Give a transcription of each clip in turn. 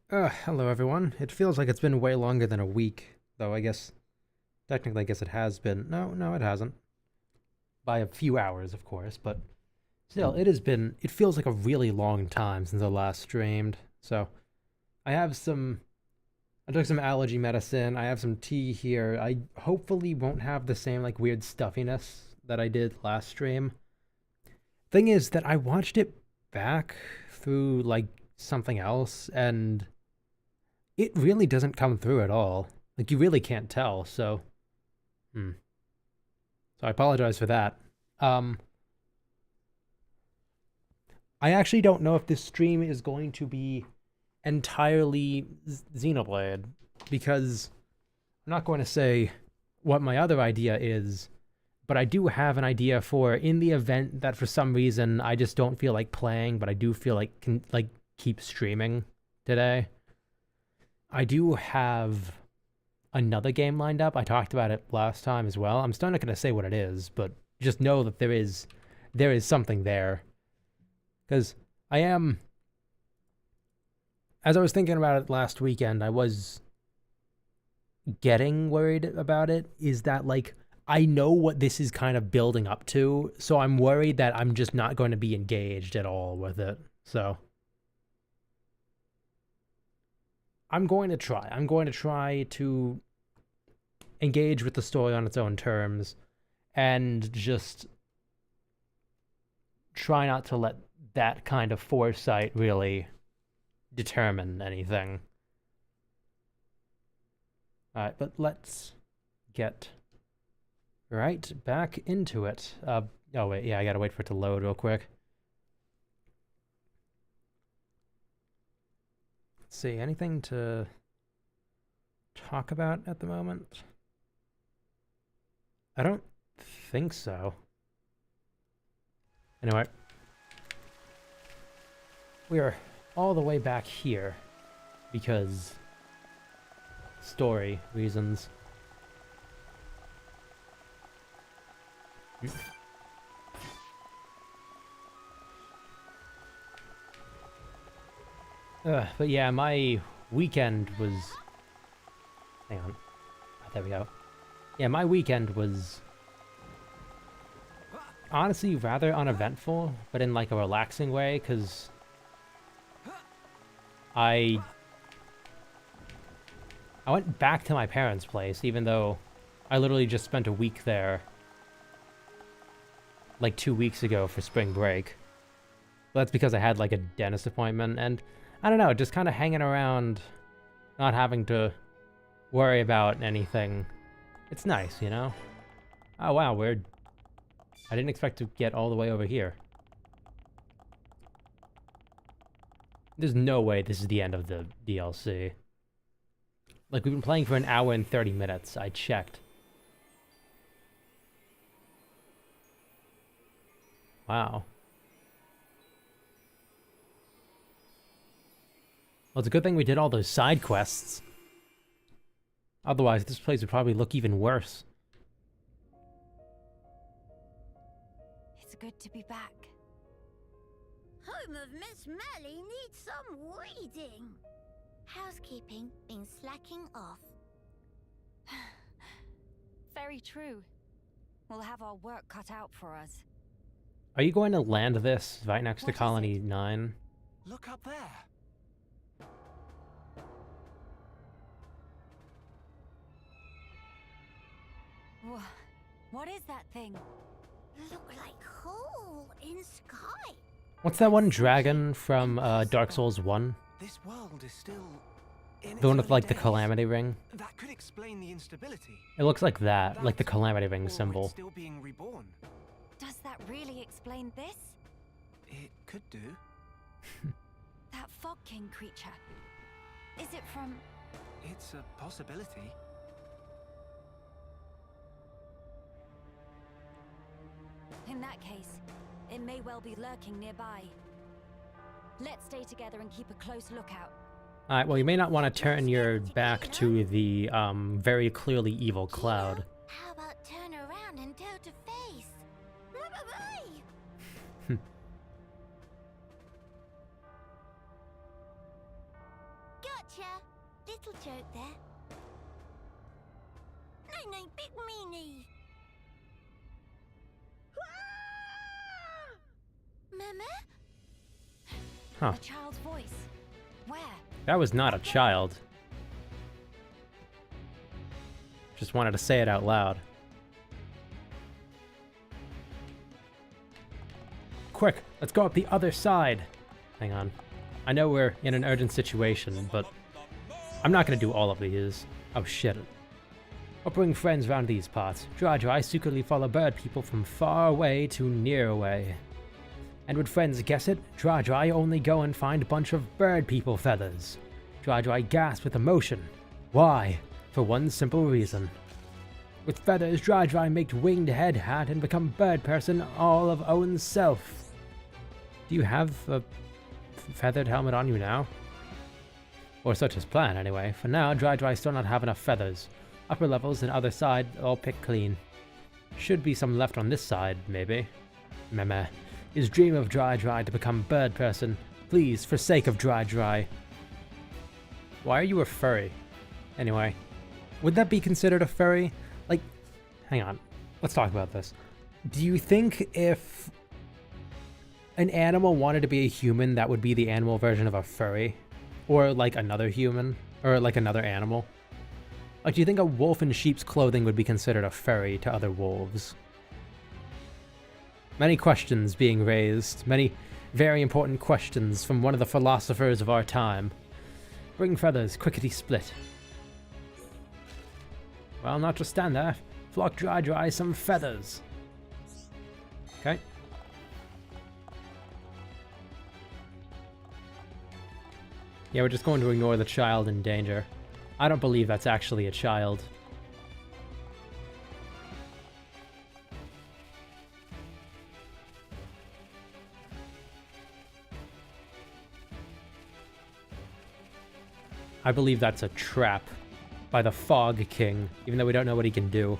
Hello everyone. It feels like it's been way longer than a week, though technically I guess it has been. No, it hasn't. By a few hours, of course, but still, it feels like a really long time since I last streamed. So, I have some, I took some allergy medicine, I have some tea here. I hopefully won't have the same, like, weird stuffiness that I did last stream. Thing is that I watched it back through, like, something else, and it really doesn't come through at all. Like you really can't tell. Hmm. So I apologize for that. Um, I actually don't know if this stream is going to be entirely Xenoblade because I'm not going to say what my other idea is, but I do have an idea for in the event that for some reason I just don't feel like playing, but I do feel like keep streaming today. I do have another game lined up. I talked about it last time as well. I'm still not going to say what it is, but just know that there is something there. Because I am, as I was thinking about it last weekend, I was getting worried about it. Is that like, I know what this is kind of building up to, so I'm worried that I'm just not going to be engaged at all with it. So I'm going to try. I'm going to try to engage with the story on its own terms and just try not to let that kind of foresight really determine anything. Alright, but let's get right back into it. Oh wait, yeah, I gotta wait for it to load real quick. Let's see, anything to talk about at the moment? I don't think so. Anyway, we are all the way back here because story reasons. But yeah, my weekend was... Hang on. Oh, there we go. Yeah, my weekend was honestly rather uneventful, but in like a relaxing way, because I went back to my parents' place, even though I literally just spent a week there like 2 weeks ago for spring break. But that's because I had like a dentist appointment, and I don't know, just kind of hanging around, not having to worry about anything. It's nice, you know? Oh wow, weird. I didn't expect to get all the way over here. There's no way this is the end of the DLC. Like, we've been playing for an hour and 30 minutes. I checked. Wow. Well, it's a good thing we did all those side quests. Otherwise, this place would probably look even worse. It's good to be back. Home of Miss Melly needs some weeding. Housekeeping been slacking off. Very true. We'll have our work cut out for us. Are you going to land this right next to What is Colony it? 9? Look up there. What is that thing? Look like hole in sky. What's that one dragon from Dark Souls 1? This world is still in The one its with like early the days. Calamity Ring? That could explain the instability. It looks like that, like the That, Calamity Ring or it's symbol. still being reborn. Does that really explain this? It could do. That Fog King creature. Is it from... It's a possibility. In that case, it may well be lurking nearby. Let's stay together and keep a close lookout. Alright, well, you may not want to turn your back to the very clearly evil cloud. How about turn around and toe to face? Got Gotcha. Little joke there. No, big meanie. Mama? Huh. A child's voice. Where? That was not a child. Just wanted to say it out loud. Quick, let's go up the other side. Hang on. I know we're in an urgent situation, but I'm not gonna do all of these. Oh shit. I'll bring friends round these parts. Dry secretly follow bird people from far away to near away. And would friends guess it? Dry only go and find a bunch of bird people feathers. Dry gasp with emotion. Why? For one simple reason. With feathers, Dry make winged head hat and become bird person all of own self. Do you have a feathered helmet on you now? Or such is plan, anyway. For now, Dry still not have enough feathers. Upper levels and other side all picked clean. Should be some left on this side, maybe. Meh. His dream of Dry to become bird person. Please, for sake of Dry. Why are you a furry? Anyway, would that be considered a furry? Like, hang on. Let's talk about this. Do you think if an animal wanted to be a human, that would be the animal version of a furry? Or like another human? Or like another animal? Like, do you think a wolf in sheep's clothing would be considered a furry to other wolves? Many questions being raised. Many very important questions from one of the philosophers of our time. Bring feathers, quickety split. Well, not just stand there. Flock Dry some feathers. Okay. Yeah, we're just going to ignore the child in danger. I don't believe that's actually a child. I believe that's a trap by the Fog King, even though we don't know what he can do.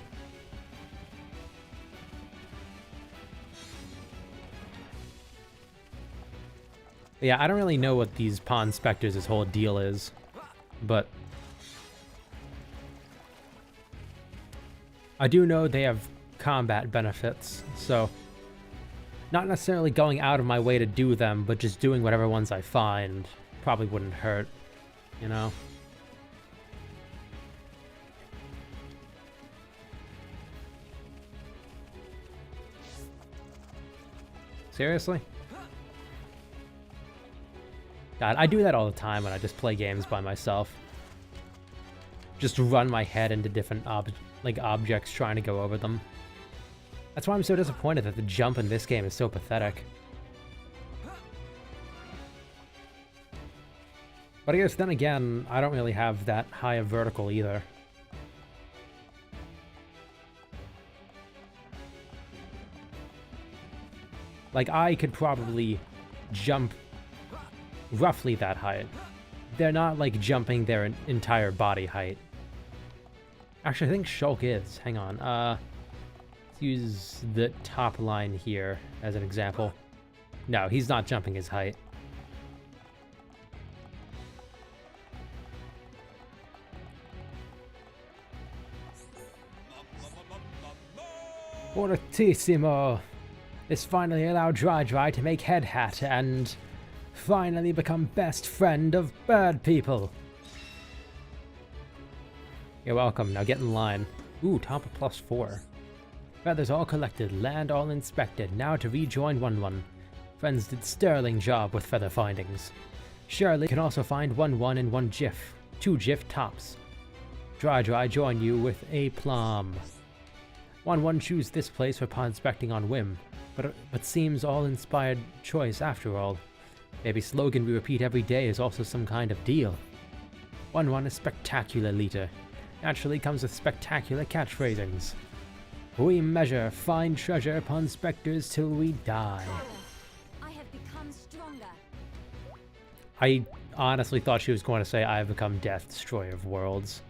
Yeah, I don't really know what these Pond Spectres' whole deal is, but I do know they have combat benefits, so not necessarily going out of my way to do them, but just doing whatever ones I find probably wouldn't hurt, you know? Seriously? God, I do that all the time when I just play games by myself. Just run my head into different objects trying to go over them. That's why I'm so disappointed that the jump in this game is so pathetic. But I guess then again, I don't really have that high of vertical either. Like, I could probably jump roughly that height. They're not, like, jumping their entire body height. Actually, I think Shulk is. Hang on. Let's use the top line here as an example. No, he's not jumping his height. Fortissimo! This finally allowed Dry to make head hat and finally become best friend of bird people. You're welcome, now get in line. Ooh, top of +4. Feathers all collected, land all inspected, now to rejoin 1-1. Friends did sterling job with feather findings. Surely can also find 1-1 in 1 GIF. 2 GIF tops. Dry join you with a plum. 1-1 choose this place for pond inspecting on whim, but seems all inspired choice after all. Maybe slogan we repeat every day is also some kind of deal. 1-1 is spectacular leader. Naturally comes with spectacular catchphrasings. We measure, find treasure upon specters till we die. I have become stronger. I honestly thought she was going to say, I have become death, destroyer of worlds.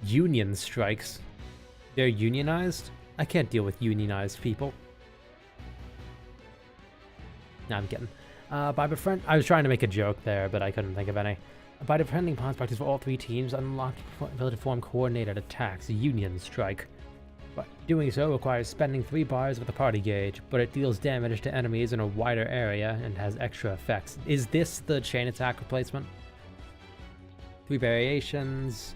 Union strikes. They're unionized? I can't deal with unionized people. Nah, I'm kidding. By befriend, I was trying to make a joke there, but I couldn't think of any. By befriending pawn practice for all three teams, unlock the ability to form coordinated attacks, Union Strike. But doing so requires spending 3 bars with the party gauge, but it deals damage to enemies in a wider area and has extra effects. Is this the chain attack replacement? 3 variations.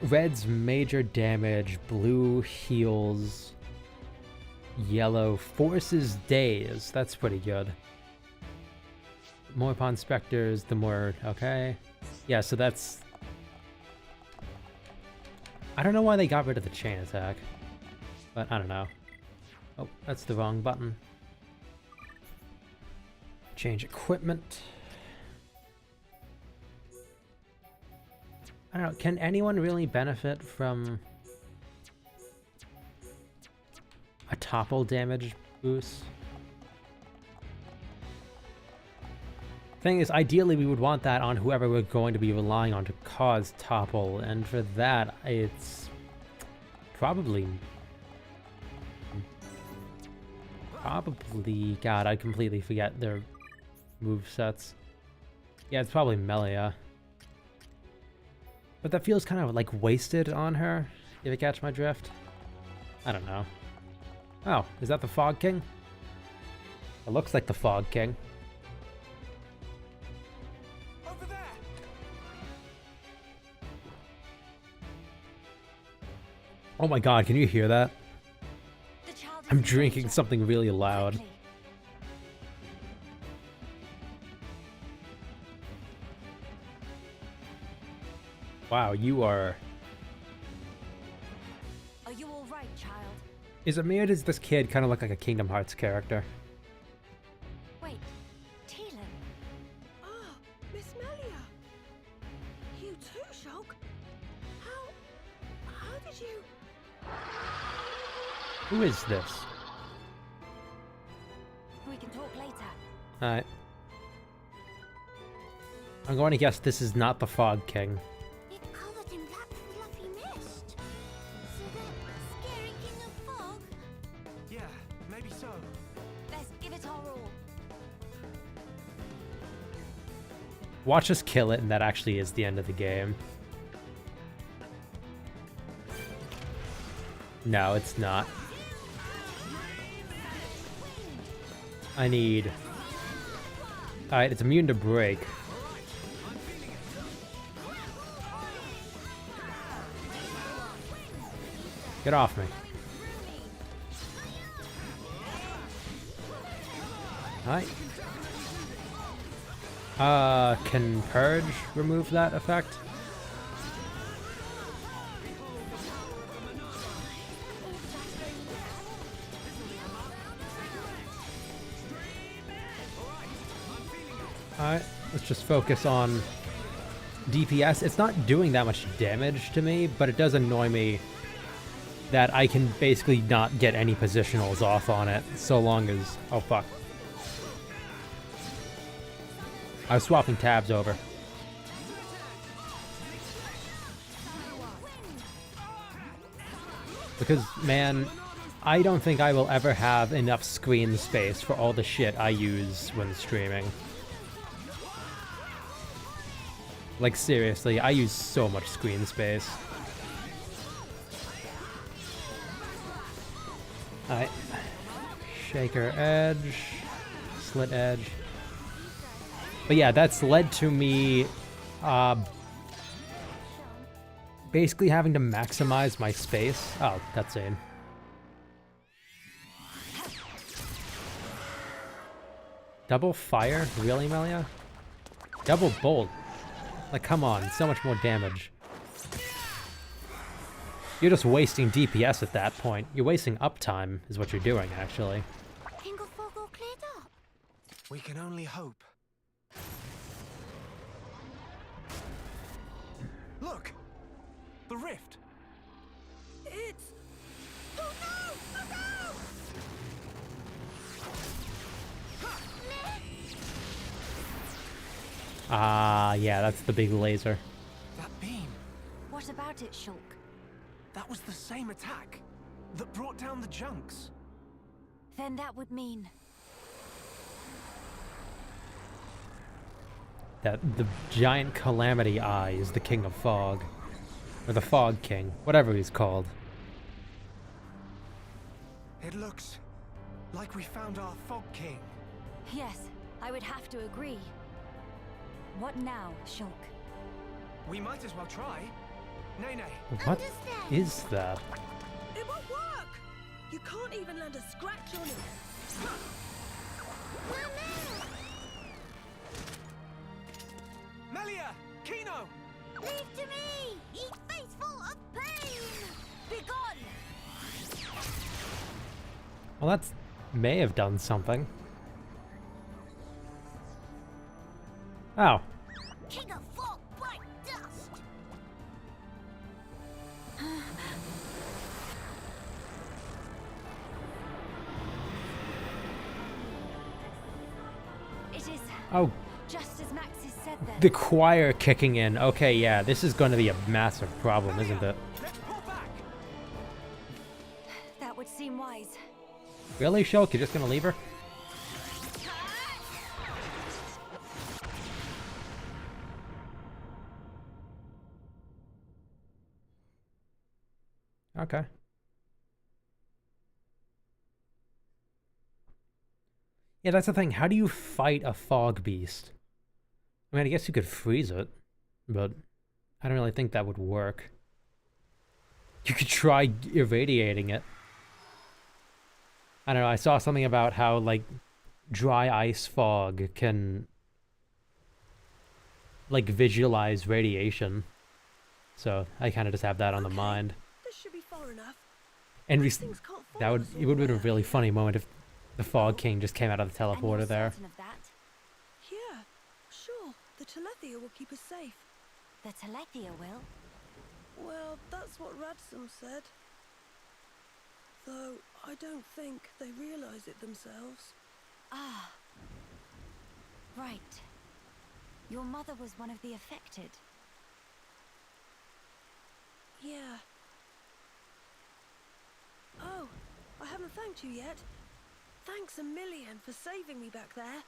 Red's major damage, blue heals, yellow forces daze. That's pretty good. More upon specters, the more... okay. Yeah, so that's... I don't know why they got rid of the chain attack. But I don't know. Oh, that's the wrong button. Change equipment. I don't know, can anyone really benefit from a topple damage boost? Thing is, ideally we would want that on whoever we're going to be relying on to cause topple, and for that, it's probably... God, I completely forget their movesets. Yeah, it's probably Melia. But that feels kind of like wasted on her, if you catch my drift. I don't know. Oh, is that the Fog King? It looks like the Fog King. Over there. Oh my god, can you hear that? The child is I'm in drinking danger. something really loud. Quickly. Wow, you are... Are you all right, child? Is it me or does this kid kind of look like a Kingdom Hearts character? Wait, Teelan. Ah, Miss Melia. You too, Shulk. How did you... Who is this? We can talk later. Alright. I'm going to guess this is not the Fog King. It covered in black fluffy mist. So that scary king of fog? Yeah, maybe so. Let's give it our all. Watch us kill it and that actually is the end of the game. No, it's not. I need... Alright, it's immune to break. Get off me. Alright. Can Purge remove that effect? Alright, let's just focus on DPS. It's not doing that much damage to me, but it does annoy me that I can basically not get any positionals off on it, so long as... Oh, fuck. I was swapping tabs over. Because, man, I don't think I will ever have enough screen space for all the shit I use when streaming. Like, seriously, I use so much screen space. Alright. Shaker edge. Slit edge. But yeah, that's led to me basically having to maximize my space. Oh, cutscene. Double fire? Really, Melia? Double bolt. Like, come on, so much more damage. You're just wasting DPS at that point. You're wasting uptime, is what you're doing, actually. King of fog all cleared up? We can only hope. Look! The rift! It's... Oh no! Look out! Ah, yeah, that's the big laser. That beam! What about it, Shulk? That was the same attack that brought down the junks. Then that would mean... that the giant calamity eye is the king of fog. Or the fog king, whatever he's called. It looks like we found our Fog King. Yes, I would have to agree. What now, Shulk? We might as well try. Nay. What is that? It won't work! You can't even land a scratch on it. Melia! Kino! Leave to me! Ye face full of pain! Begone! Well, that's may have done something. Oh. King of fog, bright dust! It is Oh, just as Max has said then. the choir kicking in. Okay, yeah, this is going to be a massive problem, isn't it? Let's pull back! That would seem wise. Really, Shulk? You're just going to leave her? Okay. Yeah, that's the thing. How do you fight a fog beast? I mean, I guess you could freeze it, but I don't really think that would work. You could try irradiating it. I don't know, I saw something about how, like, dry ice fog can, like, visualize radiation. So I kind of just have that on the Okay. mind. This should be far enough. And These things can't that follow would us it would have been a all really the way. funny moment if the Fog King just came out of the And you're teleporter there. certain of that? Yeah, sure. The Telethia will keep us safe. The Telethia will. Well, that's what Radsum said. Though I don't think they realize it themselves. Ah. Right. Your mother was one of the affected. Yeah. Oh, I haven't thanked you yet. Thanks a million for saving me back there.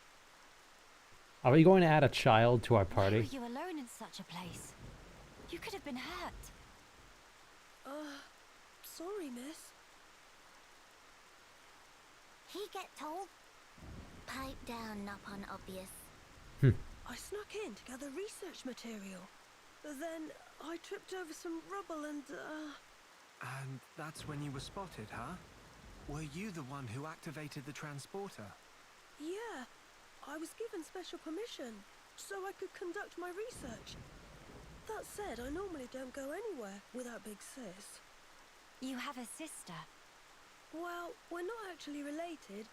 Are we going to add a child to our Why party? were you alone in such a place? You could have been hurt. Sorry, miss. He get told? Pipe down, not obvious. I snuck in to gather research material. But then I tripped over some rubble and, And that's when you were spotted, huh? Were you the one who activated the transporter? yeah. I was given special permission so I could conduct my research. That said, I normally don't go anywhere without Big Sis. You have a sister. Well, we're not actually related.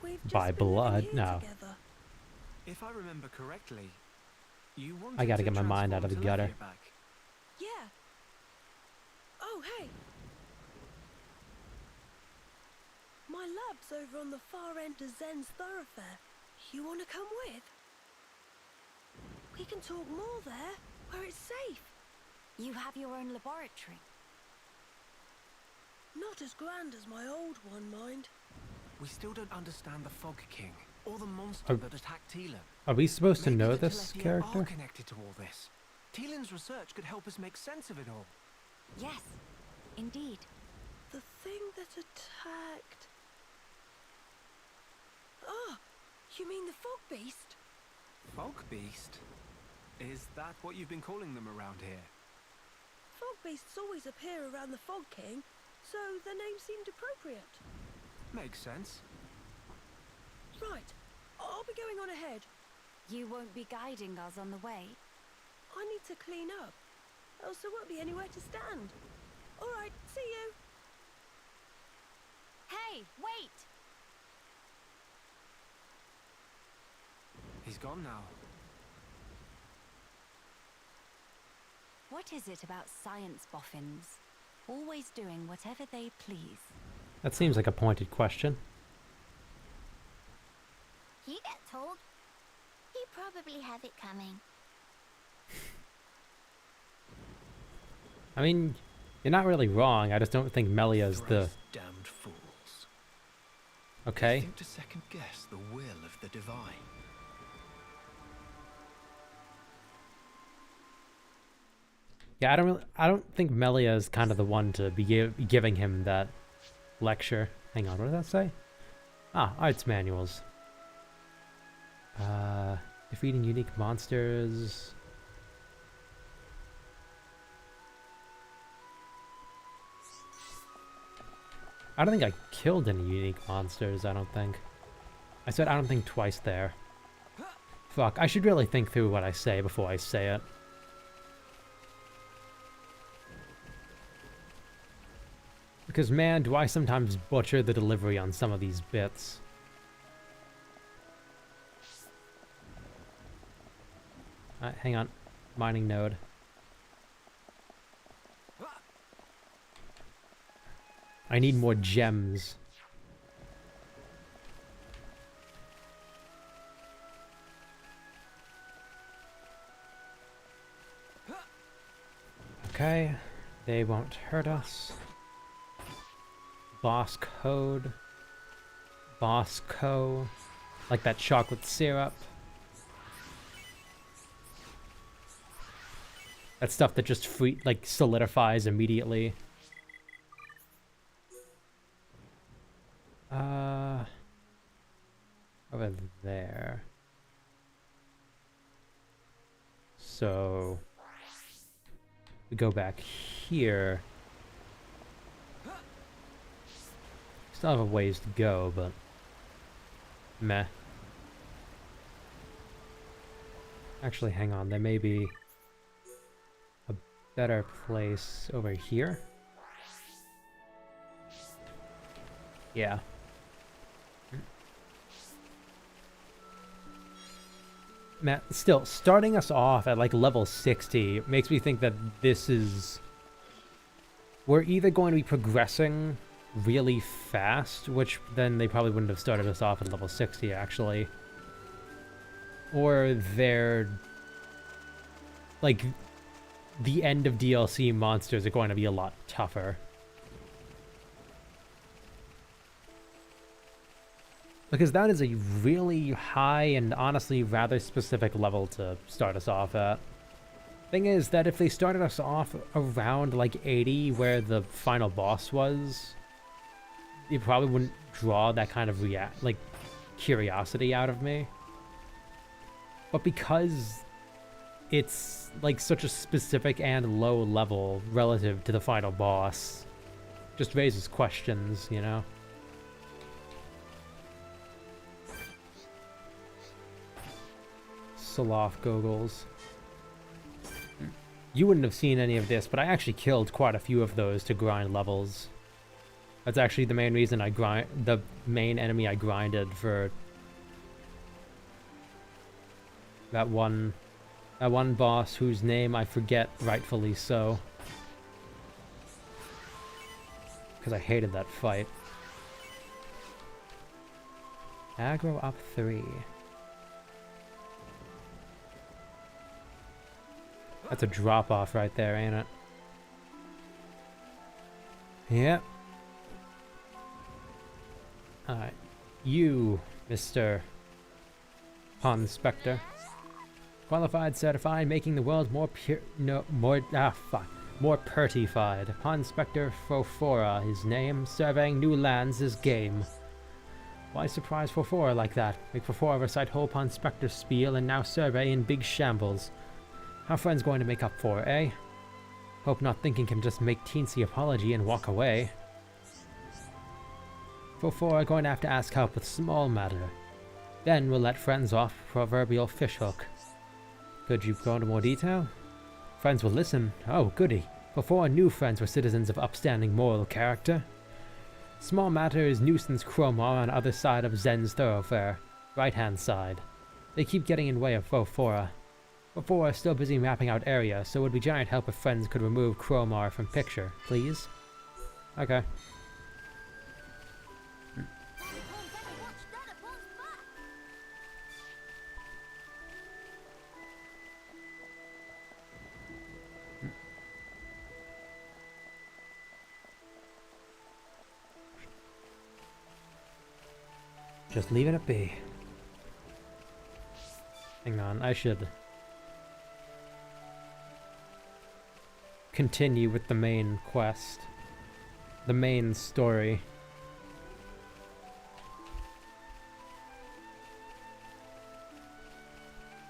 We've just By been living blood? here No. together. If I remember correctly, you wanted I gotta to get my mind out of the transform gutter. Telethia back. Yeah. Oh, hey. My lab's over on the far end of Zen's thoroughfare. You want to come with? We can talk more there, where it's safe. You have your own laboratory. Not as grand as my old one, mind. We still don't understand the Fog King, or the monster that attacked Teelan. Are we supposed to Maybe know the this Telethia character? are connected to all this. Teelan's research could help us make sense of it all. Yes, indeed. The thing that attacked... Ah, you mean the fog beast? Fog Beast? Is that what you've been calling them around here? Fog beasts always appear around the Fog King, so the name seemed appropriate. Makes sense. Right, I'll be going on ahead. You won't be guiding us on the way. I need to clean up, else there won't be anywhere to stand. All right, see you. Hey, wait! He's gone now. What is it about science boffins? Always doing whatever they please. That seems like a pointed question. He get told? He probably have it coming. I mean, you're not really wrong. I just don't think Melia's the... Thrice damned fools. They Okay? think to second guess the will of the divine. Yeah, I don't think Melia is kind of the one to be giving him that lecture. Hang on, what does that say? Ah, arts manuals. Defeating unique monsters. I don't think I killed any unique monsters, I don't think. I said I don't think twice there. Fuck, I should really think through what I say before I say it. Because man, do I sometimes butcher the delivery on some of these bits. Hang on. Mining node. I need more gems. Okay. They won't hurt us. Boss code. Boss co. Like that chocolate syrup. That stuff that just solidifies immediately. Over there. So we go back here. Still have a ways to go, but meh. Actually, hang on. There may be a better place over here. Yeah. Matt, still, starting us off at like level 60 makes me think that this is... We're either going to be progressing really fast, which then they probably wouldn't have started us off at level 60, actually. Or they're... Like, the end of DLC monsters are going to be a lot tougher. Because that is a really high and honestly rather specific level to start us off at. Thing is that if they started us off around like 80 where the final boss was, it probably wouldn't draw that kind of curiosity out of me. But because it's like such a specific and low level relative to the final boss, just raises questions, you know? Sloth goggles. You wouldn't have seen any of this, but I actually killed quite a few of those to grind levels. That's actually the main reason the main enemy I grinded for that one boss whose name I forget, rightfully so. Because I hated that fight. Aggro up 3. That's a drop-off right there, ain't it? Yep. Alright. You, Mr. Pond Inspector. Qualified, certified, making the world more more pertified. Pond Inspector Fofora, his name. Surveying new lands, his game. Why surprise Fofora like that? Make Fofora recite whole Pond Inspector spiel and now survey in big shambles. How friends going to make up for, eh? Hope not thinking can just make teensy apology and walk away. Fofora going to have to ask help with small matter. Then we'll let friends off proverbial fishhook. Could you go into more detail? Friends will listen. Oh, goody. Fofora knew friends were citizens of upstanding moral character. Small matter is nuisance Chromar on other side of Zen's thoroughfare. Right-hand side. They keep getting in way of Fofora. Fofora is still busy mapping out area, so it would be giant help if friends could remove Chromar from picture, please. Okay. Just leaving it be. Hang on, I should... continue with the main quest, the main story.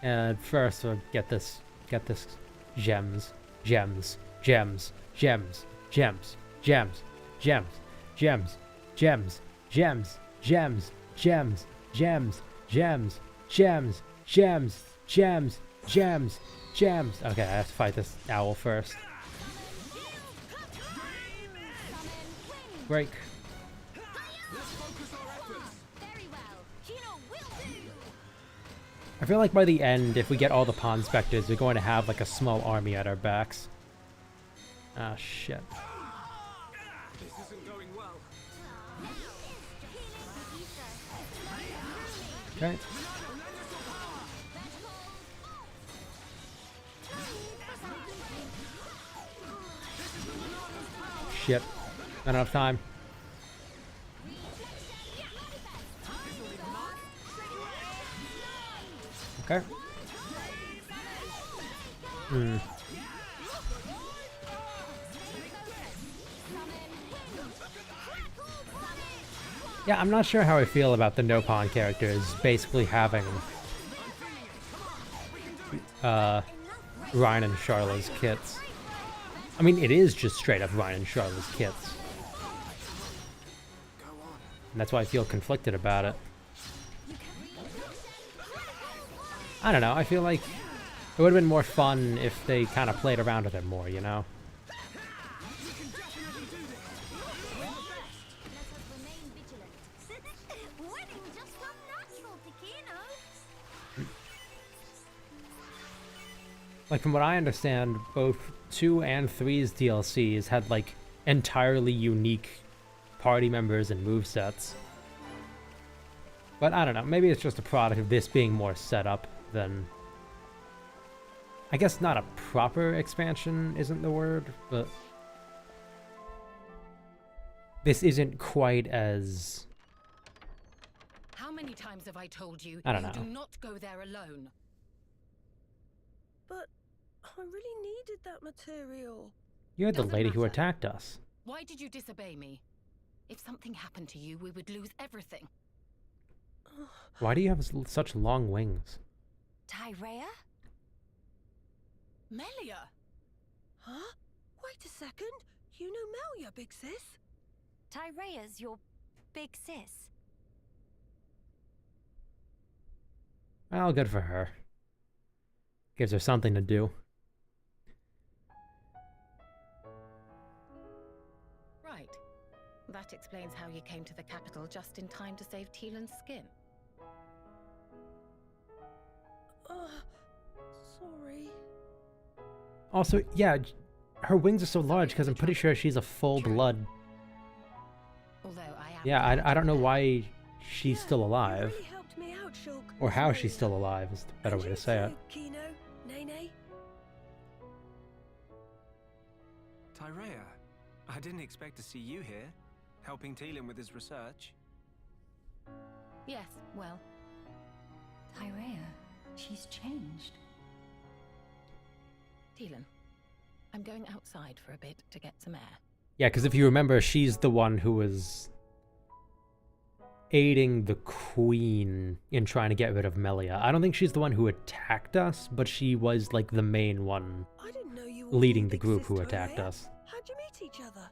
And first we'll get this gems, gems, gems, gems, gems, gems, gems, gems, gems, gems, gems, gems, gems, gems, gems, gems, gems, gems, gems. Okay, I have to fight this owl first. Break. I feel like by the end, if we get all the Pawn Spectres, we're going to have like a small army at our backs. Ah, shit. This isn't going well. Okay. Shit. Not enough time. Okay. Yeah, I'm not sure how I feel about the no pawn characters basically having Ryan and Charla's kits. I mean, it is just straight up Ryan and Charla's kits. And that's why I feel conflicted about it. I don't know, I feel like it would have been more fun if they kind of played around with it more, you know? Like, from what I understand, both 2 and 3's DLCs had, like, entirely unique party members and movesets. But I don't know, maybe it's just a product of this being more set up than... I guess not a proper expansion isn't the word, but... this isn't quite as... How many times have I told you, I don't know. Do not go there alone? But I really needed that material. You're the Doesn't lady who matter. attacked us. Why did you disobey me? If something happened to you, we would lose everything. Why do you have such long wings? Tyrea? Melia! Huh? Wait a second. You know Melia, big sis? Tyrea's your big sis. Well, good for her. Gives her something to do. Right. That explains how you came to the capital just in time to save Teelan's skin. Sorry. Also, yeah, her wings are so large because I'm pretty sure she's a full-blood... Although I am... Yeah, I don't know why she's still alive. You really helped me out, Shulk. Or how she's still alive is the better And way you to say it. too, Kino, Nene. Tyrea, I didn't expect to see you here, helping Teelan with his research. Yes, well, Tyrea, she's changed. Teelan, I'm going outside for a bit to get some air. Yeah, because if you remember, she's the one who was aiding the queen in trying to get rid of Melia. I don't think she's the one who attacked us, but she was like the main one I didn't know you were leading really the big group sis who to attacked Tyrea. us. How'd you meet each other?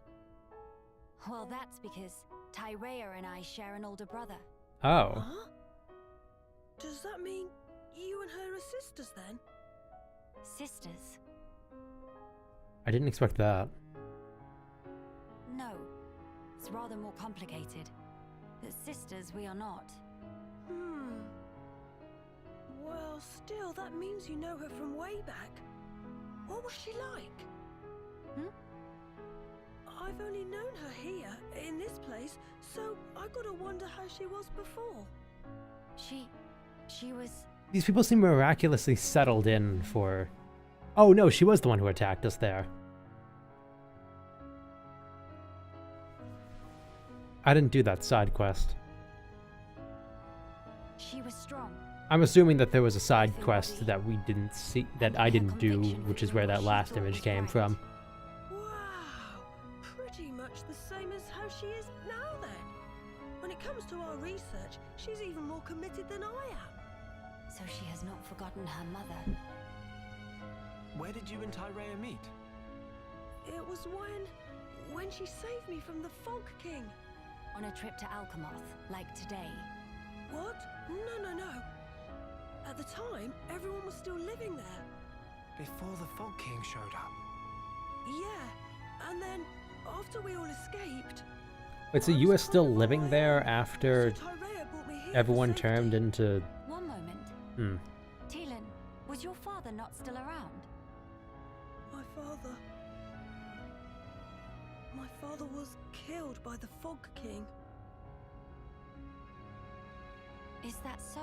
Well, that's because Tyrea and I share an older brother. Oh. Huh? Does that mean you and her are sisters then? Sisters? I didn't expect that. No. It's rather more complicated. But sisters we are not. Well, still, that means you know her from way back. What was she like? I've only known her here, in this place, so I gotta wonder how she was before. She was... These people seem miraculously settled in for... Oh no, she was the one who attacked us there. I didn't do that side quest. She was strong. I'm assuming that there was a side quest that we didn't see, that I didn't do, which is where that last image came from. She's even more committed than I am. So she has not forgotten her mother. Where did you and Tyrea meet? It was when she saved me from the Fog King. On a trip to Alchemoth, like today. What? No. At the time, everyone was still living there. Before the Fog King showed up. Yeah, and then, after we all escaped... Wait, so you were still living there after So Tyrea brought me here for everyone safety. turned into... One moment. Hmm. Teelan, was your father not still around? My father was killed by the Fog King. Is that so?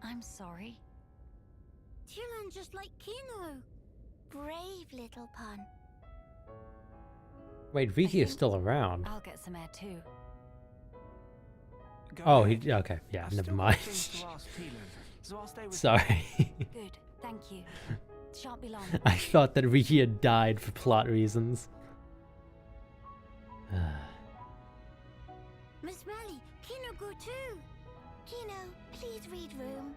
I'm sorry. Tylan just like Kino. Brave little pun. Wait, Vicky is still around. I'll get some air too. Go Oh, ahead. he... Okay, yeah, I've never still got mind. things to ask Teelan, so I'll stay with Sorry. Good, thank you. Shan't be long. I thought that Vicky had died for plot reasons. Miss Melly, Kino go too. Kino, please read room.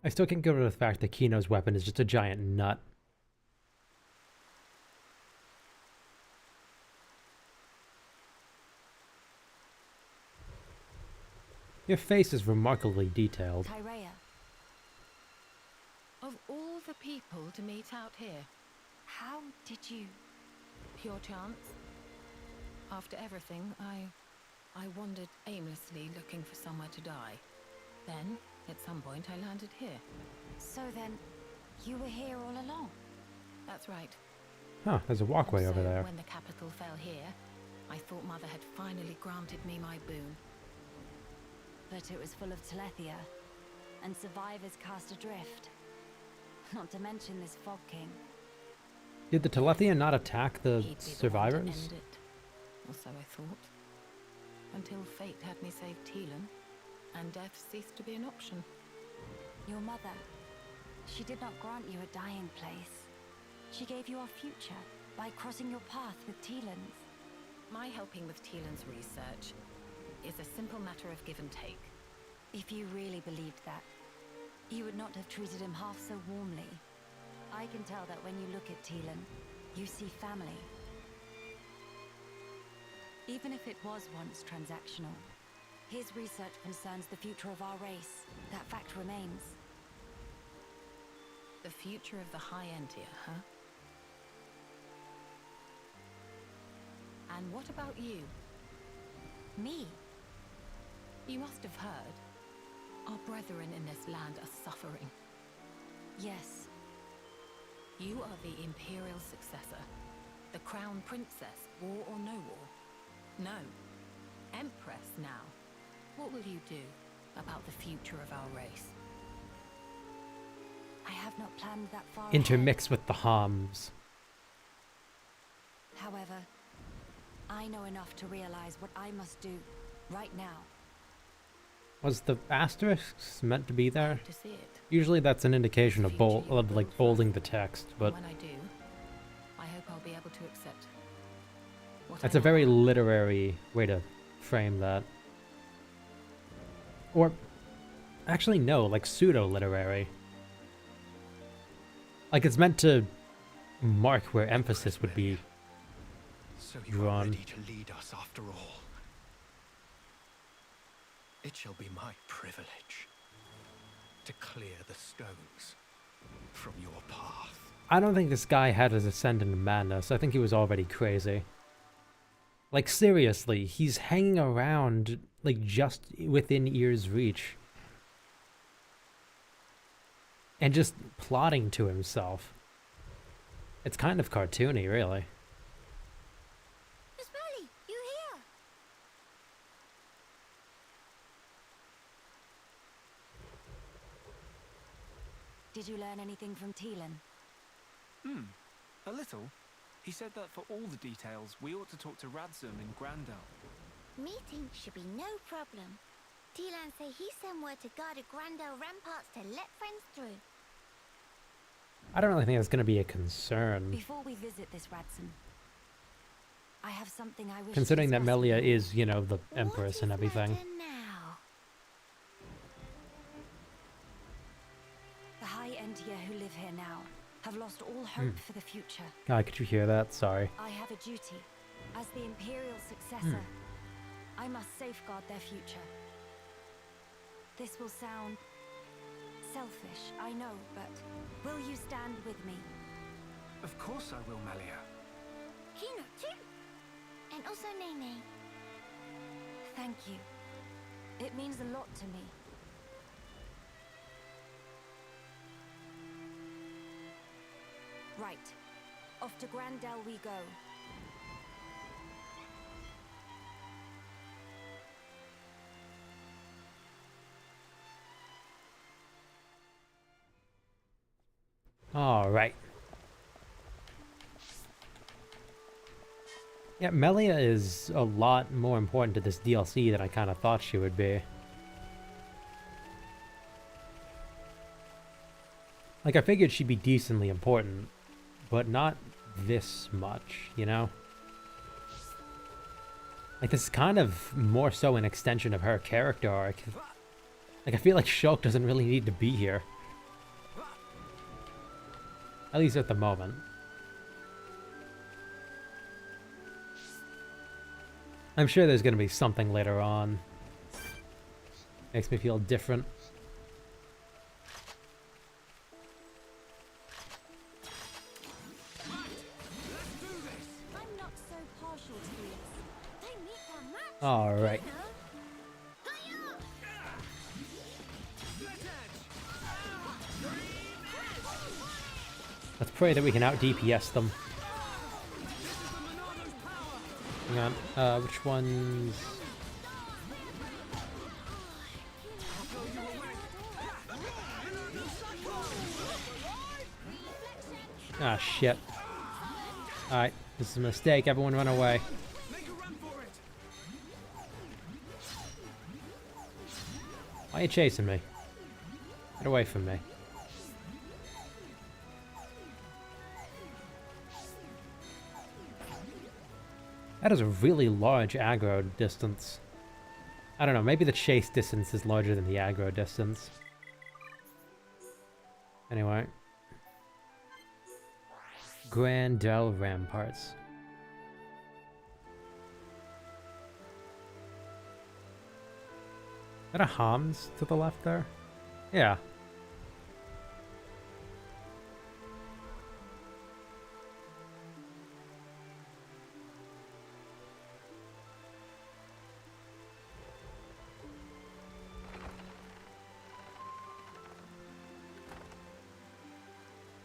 I still can't get over the fact that Kino's weapon is just a giant nut. Your face is remarkably detailed. Tyrea, Of all the people to meet out here, how did you... pure chance. After everything, I wandered aimlessly looking for somewhere to die. Then, at some point, I landed here. So then, you were here all along? That's right. Huh, there's a walkway And over so, there. when the capital fell here, I thought Mother had finally granted me my boon. But it was full of Telethia, and survivors cast adrift. Not to mention this Fog King. Did the Telethian not attack the He'd be the one to survivors? end it. Or so I thought. Until fate had me save Teelan, and death ceased to be an option. Your mother, she did not grant you a dying place. She gave you our future by crossing your path with Teelan's. My helping with Teelan's research is a simple matter of give and take. If you really believed that, you would not have treated him half so warmly. I can tell that when you look at Teelan, you see family. Even if it was once transactional, his research concerns the future of our race. That fact remains. The future of the High Entia, huh? And what about you? Me? You must have heard. Our brethren in this land are suffering. Yes. You are the Imperial successor. The Crown Princess, war or no war. No. Empress now. What will you do about the future of our race? I have not planned that far Intermix with the Homs. However, I know enough to realize what I must do right now. Was the asterisks meant to be there? To see it. Usually that's an indication of like bolding the text, but And when I do, I hope I'll be able to accept what that's I a know. very literary way to frame that. Or, actually no, like pseudo-literary. Like it's meant to mark where emphasis would be So you drawn. are ready to lead us after all. It shall be my privilege to clear the stones from your path. I don't think this guy had his ascent into madness. I think he was already crazy. Like, seriously, he's hanging around, like, just within ear's reach. And just plotting to himself. It's kind of cartoony, really. Miss Melly, you here? Did you learn anything from Teelan? A little. He said that for all the details, we ought to talk to Radzum in Grandel. Meeting should be no problem. Teelan say he sent word to guard the Grandel ramparts to let friends through. I don't really think that's going to be a concern. Before we visit this Radzum, I have something I wish Considering to that discuss with Melia you. is, you know, the What Empress is and my everything. turn now? The High Entia who live here now have lost all hope for the future. God, could you hear that? Sorry. I have a duty. As the Imperial successor, I must safeguard their future. This will sound selfish, I know, but will you stand with me? Of course I will, Melia. Kino too. And also Nene. Thank you. It means a lot to me. Right. Off to Grandel we go. Alright. Yeah, Melia is a lot more important to this DLC than I kind of thought she would be. Like, I figured she'd be decently important, but not this much, you know? Like, this is kind of more so an extension of her character arc. Like, I feel like Shulk doesn't really need to be here. At least at the moment. I'm sure there's gonna be something later on. Makes me feel different. I'm not so partial to this. They meet their match. Alright. You know? Let's pray that we can out DPS them. Hang on, which ones? Ah, shit. Alright, this is a mistake. Everyone run away. Why are you chasing me? Get away from me. That is a really large aggro distance. I don't know, maybe the chase distance is larger than the aggro distance. Anyway. Grandel Ramparts. Is that a Hams to the left there? Yeah.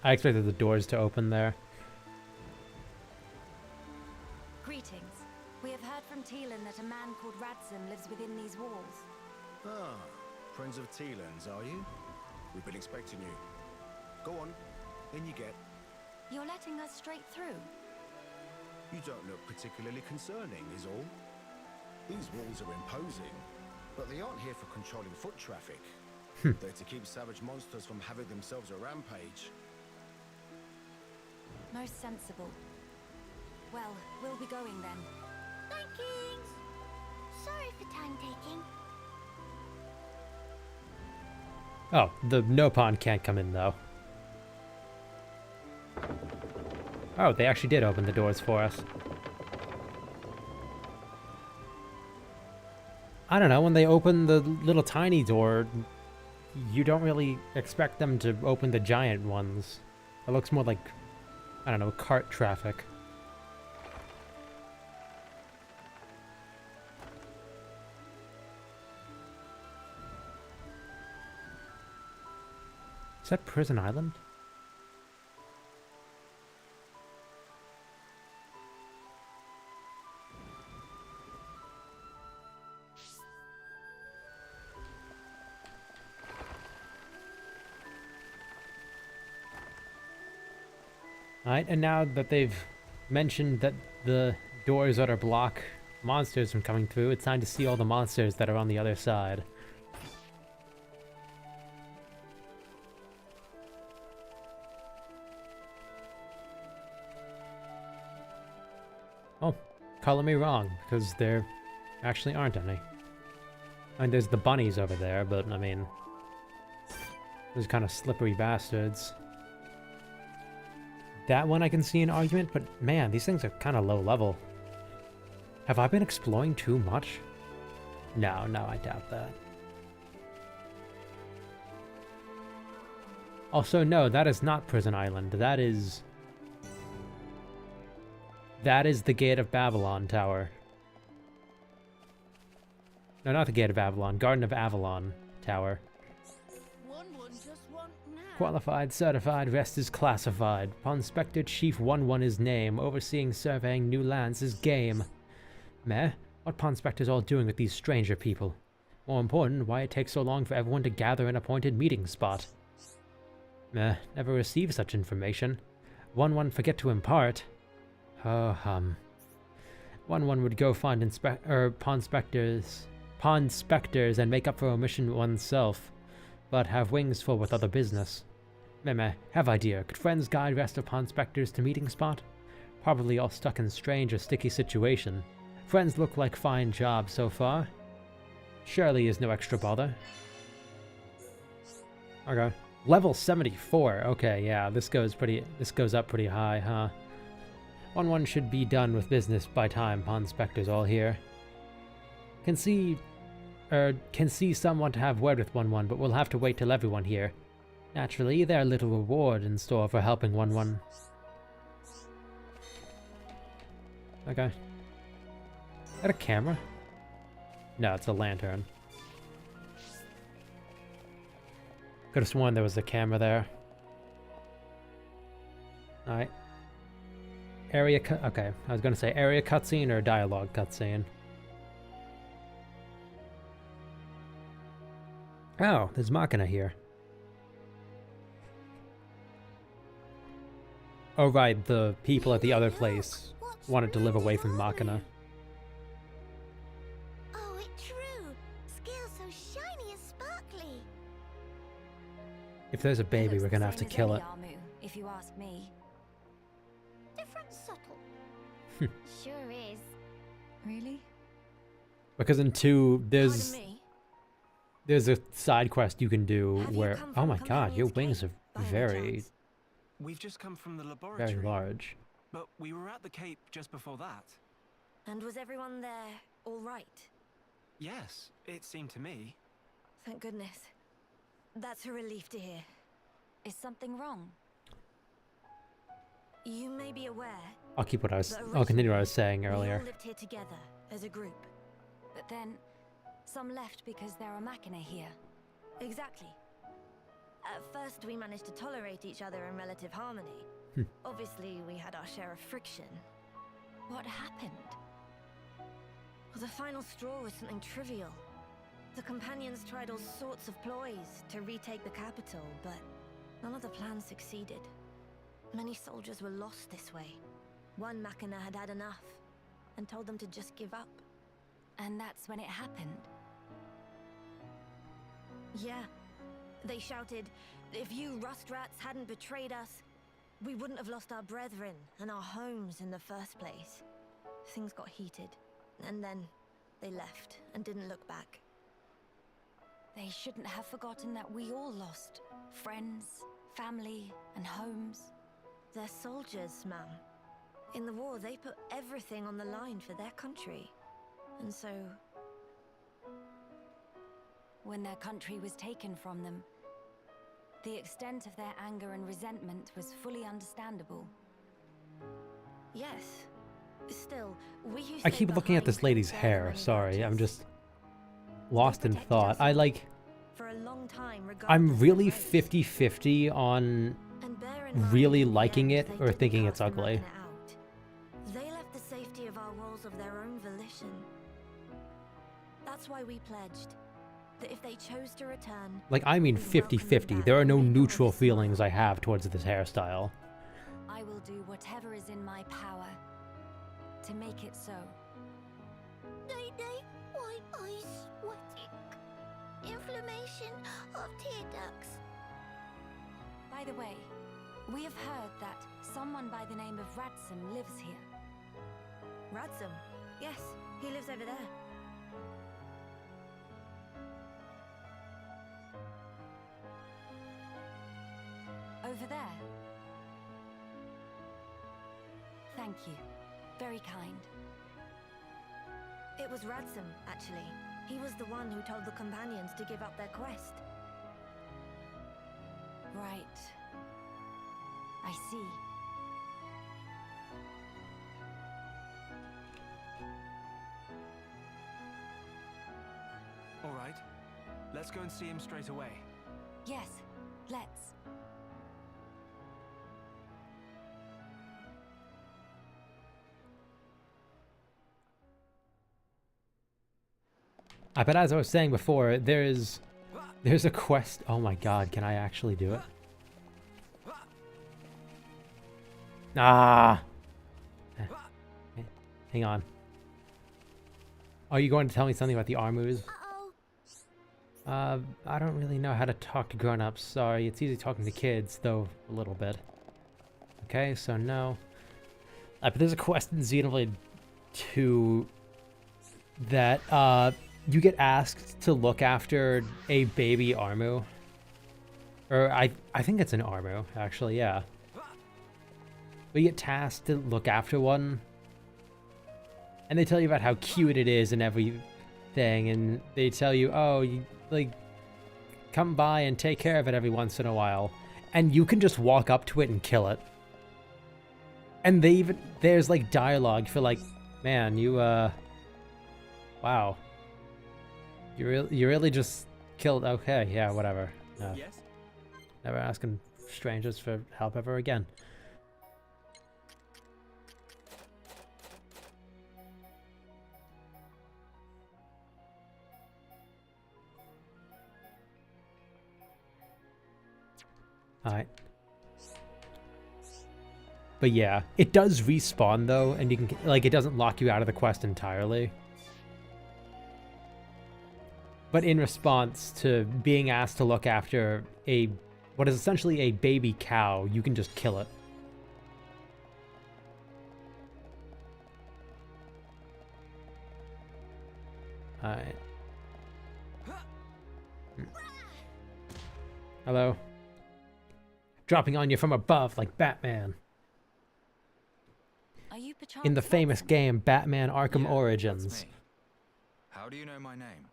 I expected the doors to open there. Greetings. We have heard from Teelan that a man called Radzim lives within these walls. Ah, friends of Teelan's, are you? We've been expecting you. Go on, in you get. You're letting us straight through. You don't look particularly concerning, is all. These walls are imposing, but they aren't here for controlling foot traffic. They're to keep savage monsters from having themselves a rampage. Most sensible. Well, we'll be going then. Thank Kings. Sorry for time taking. Oh, the Nopon can't come in though. Oh, they actually did open the doors for us. I don't know, when they open the little tiny door, you don't really expect them to open the giant ones. It looks more like, I don't know, cart traffic. Is that Prison Island? Alright, and now that they've mentioned that the doors are to block monsters from coming through, it's time to see all the monsters that are on the other side. Oh, color me wrong, because there actually aren't any. I mean, there's the bunnies over there, but I mean, those kind of slippery bastards. That one I can see an argument, but man, these things are kind of low level. Have I been exploring too much? No, I doubt that. Also, no, that is not Prison Island. That is the Gate of Babylon Tower. No, not the Gate of Babylon. Garden of Avalon Tower. Qualified, certified, rest is classified. Ponspector Chief 1-1 is name. Overseeing surveying new lands is game. Meh? What Ponspector's all doing with these stranger people? More important, why it takes so long for everyone to gather an appointed meeting spot. Meh, never received such information. 1-1 forget to impart. Oh, 1-1 would go find Pawn Specters and make up for omission oneself, but have wings full with other business. Meh, have idea. Could friends guide rest of Pawn Specters to meeting spot? Probably all stuck in strange or sticky situation. Friends look like fine job so far. Surely is no extra bother. Okay. Level 74. Okay, yeah, this goes up pretty high, huh? 1-1 should be done with business by time Pawn Specters all here. Can see someone to have word with 1-1, but we'll have to wait till everyone here. Naturally, there are little reward in store for helping 1-1. Okay. Is that a camera? No, it's a lantern. Could have sworn there was a camera there. Alright. Okay, I was gonna say area cutscene or dialogue cutscene. Oh, there's Machina here. Oh right, the people at the other place wanted to live away from Machina. Oh, it's true. Scales so shiny and sparkly. If there's a baby, we're gonna have to kill it. If you ask me. Different subtle. Sure is. Really? Because in 2, Pardon me? there's a side quest you can do Have you where... come Oh from my god, your Companion's wings are Cape, by any very, chance? We've just come from the laboratory. very large. But we were at the Cape just before that. And was everyone there all right? Yes, it seemed to me. Thank goodness. That's a relief to hear. Is something wrong? You may be aware. I'll that continue what I was saying We earlier. all lived here together as a group. But then, some left because there are Machina here. Exactly. At first, we managed to tolerate each other in relative harmony. Obviously, we had our share of friction. What happened? Well, the final straw was something trivial. The companions tried all sorts of ploys to retake the capital, but none of the plans succeeded. Many soldiers were lost this way. One Machina had had enough and told them to just give up. And that's when it happened. Yeah. They shouted, if you rust rats hadn't betrayed us, we wouldn't have lost our brethren and our homes in the first place. Things got heated, and then they left and didn't look back. They shouldn't have forgotten that we all lost friends, family, and homes. They're soldiers, ma'am. In the war, they put everything on the line for their country. And so... When their country was taken from them, the extent of their anger and resentment was fully understandable. Yes. Still, we who I stayed keep looking at behind this lady's couldn't bear hair. many Sorry, I'm grudges. just lost in protected thought. us I like... For a long time, I'm regardless really of race. 50-50 on And bear in mind, really in the liking end, it they or didn't thinking cast it's the ugly. Machina out. They left the safety of our walls of their own volition. That's why we pledged that if they chose to return, Like, I mean we'd welcome them 50-50. back There are and no make them neutral smile. feelings I have towards this hairstyle. I will do whatever is in my power to make it so. Day, white eyes sweating. Inflammation of tear ducts. By the way, we have heard that someone by the name of Radsum lives here. Radsum, Yes, he lives over there. Over there? Thank you. Very kind. It was Radsum, actually. He was the one who told the companions to give up their quest. Right. I see. All right. Let's go and see him straight away. Yes, let's. But as I was saying before, there's a quest. Oh my god, can I actually do it? Ah! Hang on. Are you going to tell me something about the Armus? Uh-oh. I don't really know how to talk to grown-ups. Sorry, it's easy talking to kids, though, a little bit. Okay, so no. But there's a quest in Xenoblade 2 that, you get asked to look after a baby Armu. Or I think it's an Armu, actually, yeah. But you get tasked to look after one. And they tell you about how cute it is and everything, and they tell you, oh, you, like, come by and take care of it every once in a while. And you can just walk up to it and kill it. And there's like dialogue for like, man, you, wow. You really just killed, okay, yeah, whatever. No. Yes? Never asking strangers for help ever again. Alright. But yeah, it does respawn though, and you can, like, it doesn't lock you out of the quest entirely. But in response to being asked to look after what is essentially a baby cow, you can just kill it. Alright. Hello. Dropping on you from above like Batman. Are you perchance In the famous Radsum? game Batman Arkham Yeah, Origins. that's me. How do you know my name?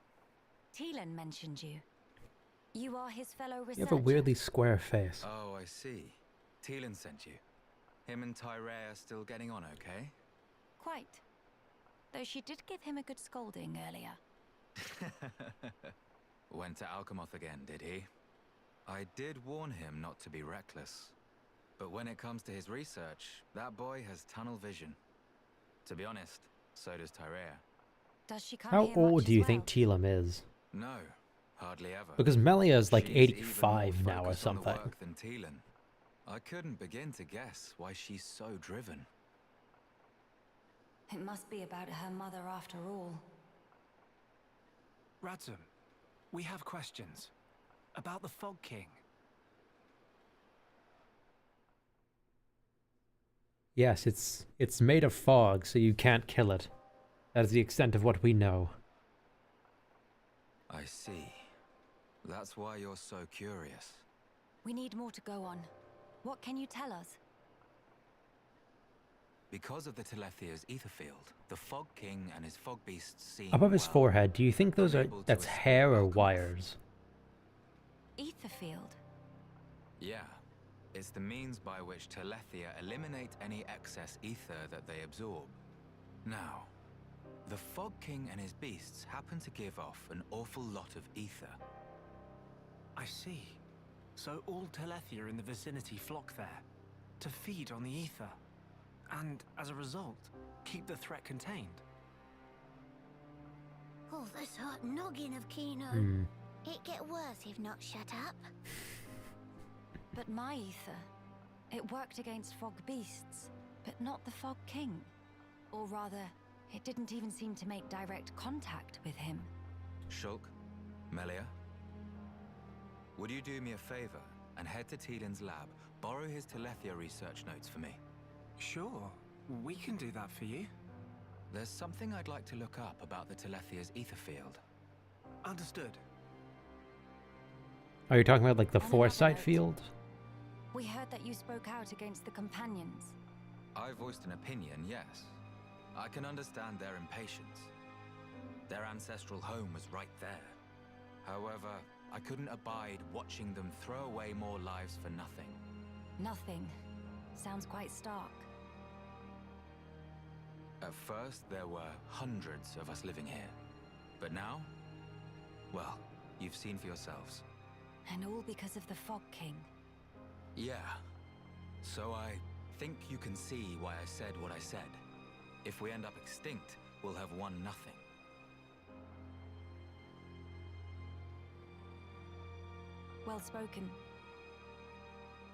Teelan mentioned you. You are his fellow researcher. You have a weirdly square face. Oh, I see. Teelan sent you. Him and Tyree are still getting on okay? Quite. Though she did give him a good scolding earlier. Went to Alchemoth again, did he? I did warn him not to be reckless. But when it comes to his research, that boy has tunnel vision. To be honest, so does Tyree. Does she come How here old much do you as think well? Teelan is? No, hardly ever. Because Melia's like She's even 85 more now or focused on the something. work than Teelan. I couldn't begin to guess why she's so driven. It must be about her mother after all. Radsum, we have questions. About the Fog King. Yes, it's made of fog, so you can't kill it. That is the extent of what we know. I see. That's why you're so curious. We need more to go on. What can you tell us? Because of the Telethia's ether field, the Fog King and his fog beasts seem Above his well, forehead, do you think those are unable to that's escape hair or Alchemoth. wires? Etherfield. Yeah. It's the means by which Telethia eliminate any excess ether that they absorb. Now, the Fog King and his beasts happen to give off an awful lot of ether. I see. So all Telethia in the vicinity flock there, to feed on the ether. And, as a result, keep the threat contained. Oh, this hot noggin of Kino. It get worse if not shut up. But my ether, it worked against fog beasts, but not the Fog King. Or rather, it didn't even seem to make direct contact with him. Shulk, Melia, would you do me a favor and head to Teelan's lab, borrow his Telethia research notes for me? Sure, we can do that for you. There's something I'd like to look up about the Telethia's ether field. Understood. Are you talking about like the On another foresight note, field? We heard that you spoke out against the companions. I voiced an opinion, yes. I can understand their impatience. Their ancestral home was right there. However, I couldn't abide watching them throw away more lives for nothing. Nothing. Sounds quite stark. At first, there were hundreds of us living here. But now, well, you've seen for yourselves. And all because of the Fog King. Yeah. So I think you can see why I said what I said. If we end up extinct, we'll have won nothing. Well spoken.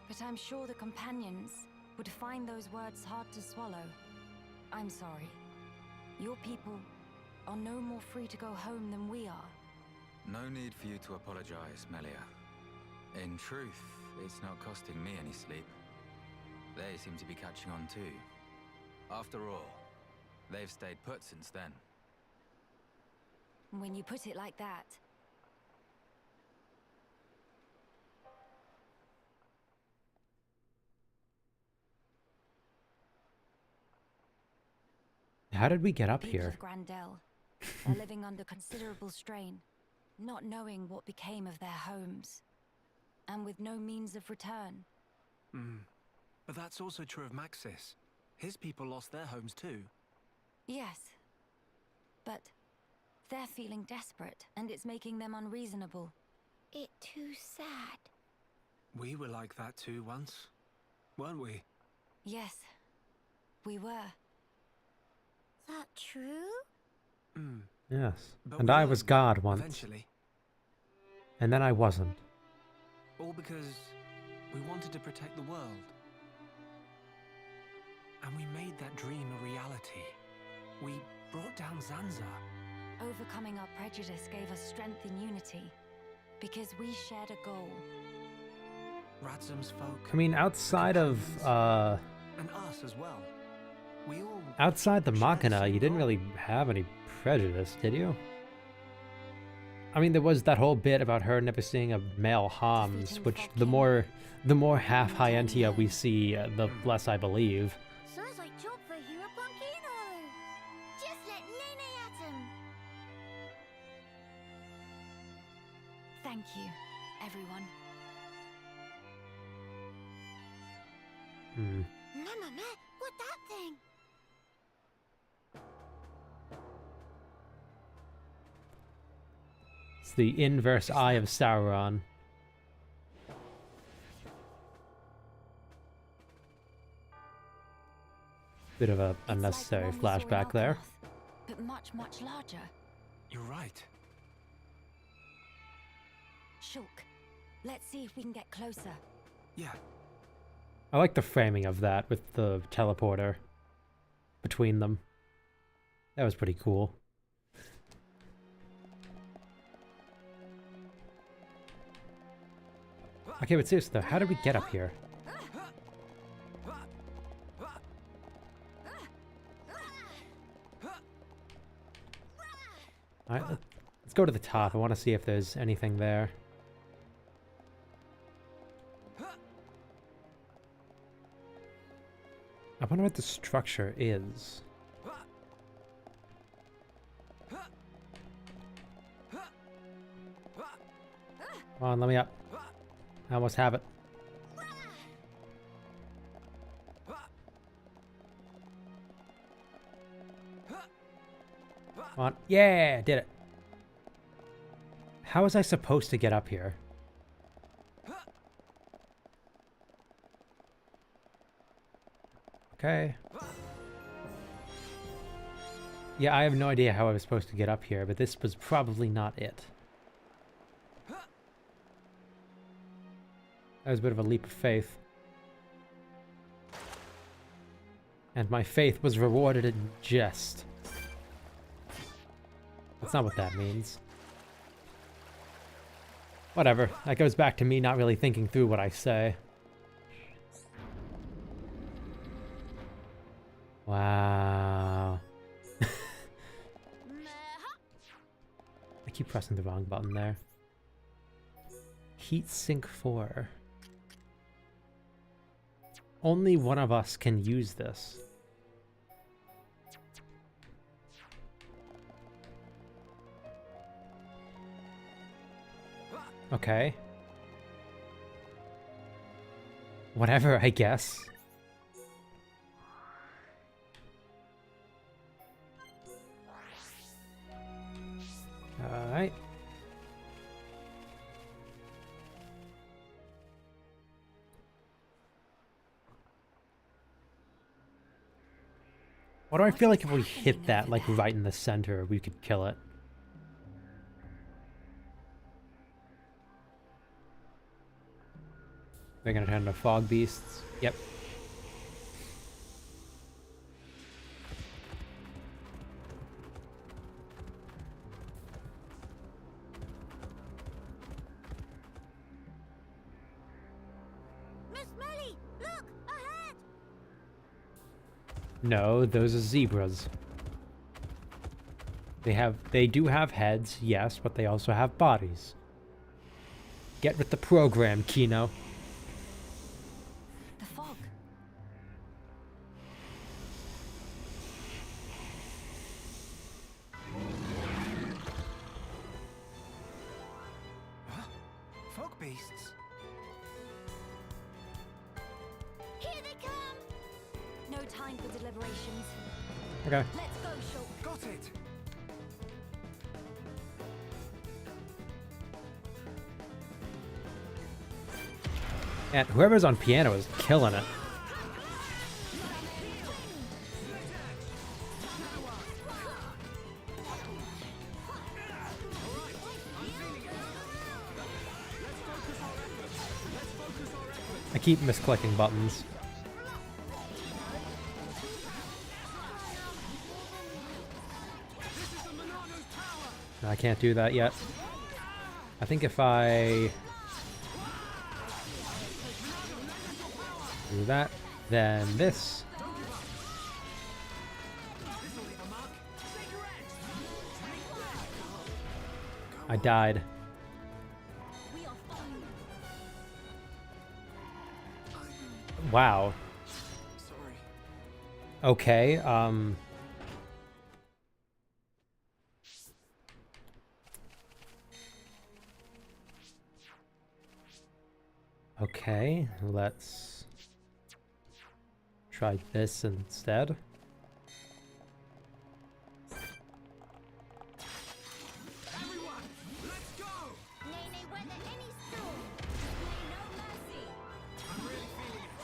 But I'm sure the companions would find those words hard to swallow. I'm sorry. Your people are no more free to go home than we are. No need for you to apologize, Melia. In truth, it's not costing me any sleep. They seem to be catching on too. After all, they've stayed put since then. When you put it like that. How did we get up People here? of Grandel are living under considerable strain, not knowing what became of their homes, and with no means of return. But that's also true of Maxis. His people lost their homes too. Yes, but they're feeling desperate, and it's making them unreasonable. It too sad. We were like that too once, weren't we? Yes, we were. That true? Yes. But And we I was learned, God once. Eventually. And then I wasn't. All because we wanted to protect the world. And we made that dream a reality. We brought down Zanza. Overcoming our prejudice gave us strength in unity, because we shared a goal. Radzum's folk. I mean, outside of, And us as well. We all outside the shared Machina, same you didn't goal. really have any prejudice, did you? I mean, there was that whole bit about her never seeing a male Homs, Defeating which Fog the more half Hyentia we see, the less I believe. Sounds like job for Hiraponkino. Just let Nene at him. Thank you, everyone. Mama, what that thing? It's the inverse eye of Sauron. Bit of a It's unnecessary like the one we saw in flashback there. Alcanoth, but much, much larger. You're right. Shulk, let's see if we can get closer. Yeah. I like the framing of that with the teleporter between them. That was pretty cool. Okay, but seriously though, how did we get up here? Alright, let's go to the top. I want to see if there's anything there. I wonder what the structure is. Come on, let me up. I almost have it. Come on. Yeah, did it. How was I supposed to get up here? Okay. Yeah, I have no idea how I was supposed to get up here, but this was probably not it. That was a bit of a leap of faith. And my faith was rewarded in jest. That's not what that means. Whatever. That goes back to me not really thinking through what I say. Wow. keep pressing the wrong button there. Heat sink 4. Only one of us can use this. Okay. Whatever, I guess. Alright. Why do I feel like if we hit that, like, right in the center, we could kill it? They're gonna turn into fog beasts. Yep. Miss Melly, look ahead. No, those are zebras. They do have heads, yes, but they also have bodies. Get with the program, Kino. The fog. Huh? Fog beasts? Here they come. No time for deliberations. Okay. Let's go, Shulk. Got it! And whoever's on piano is killing it. I keep misclicking buttons. I can't do that yet. I think if I do that, then this. I died. Wow. Sorry. Okay, okay, let's try this instead. Everyone, let's go! Nay, nay, weather any storm. Display no mercy. I'm really feeling it.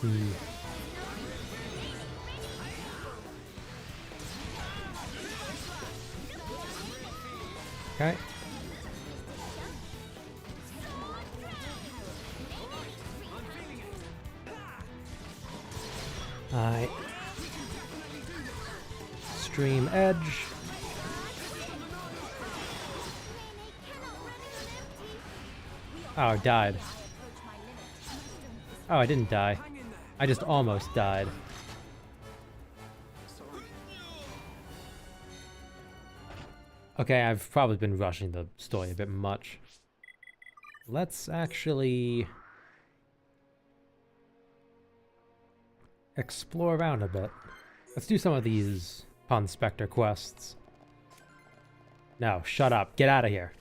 Hmm. Okay. Alright. Stream edge. Oh, I died. Oh, I didn't die. Hang in there. I just almost died. Sorry. Okay, I've probably been rushing the story a bit much. Let's actually explore around a bit. Let's do some of these Pun Spectre quests. No, shut up. Get out of here.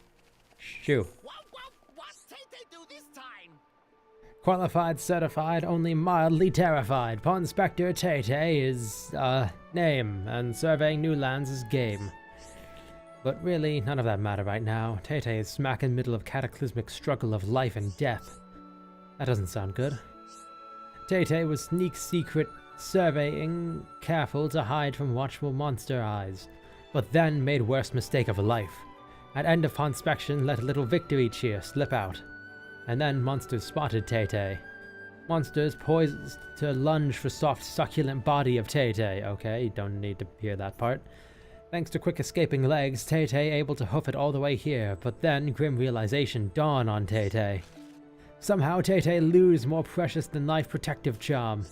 Shoo. What's Tay do this time? Qualified, certified, only mildly terrified. Pun Spectre Tay is, name, and surveying new lands is game. But really, none of that matter right now. Tay is smack in the middle of cataclysmic struggle of life and death. That doesn't sound good. Tay was sneak secret surveying, careful to hide from watchful monster eyes, but then made worst mistake of life. At end of inspection, let a little victory cheer slip out. And then monsters spotted Tay. Monsters poised to lunge for soft, succulent body of Tay. Okay, don't need to hear that part. Thanks to quick escaping legs, Tay able to hoof it all the way here, but then grim realization dawn on Tay. Somehow Tay lose more precious than life protective charm.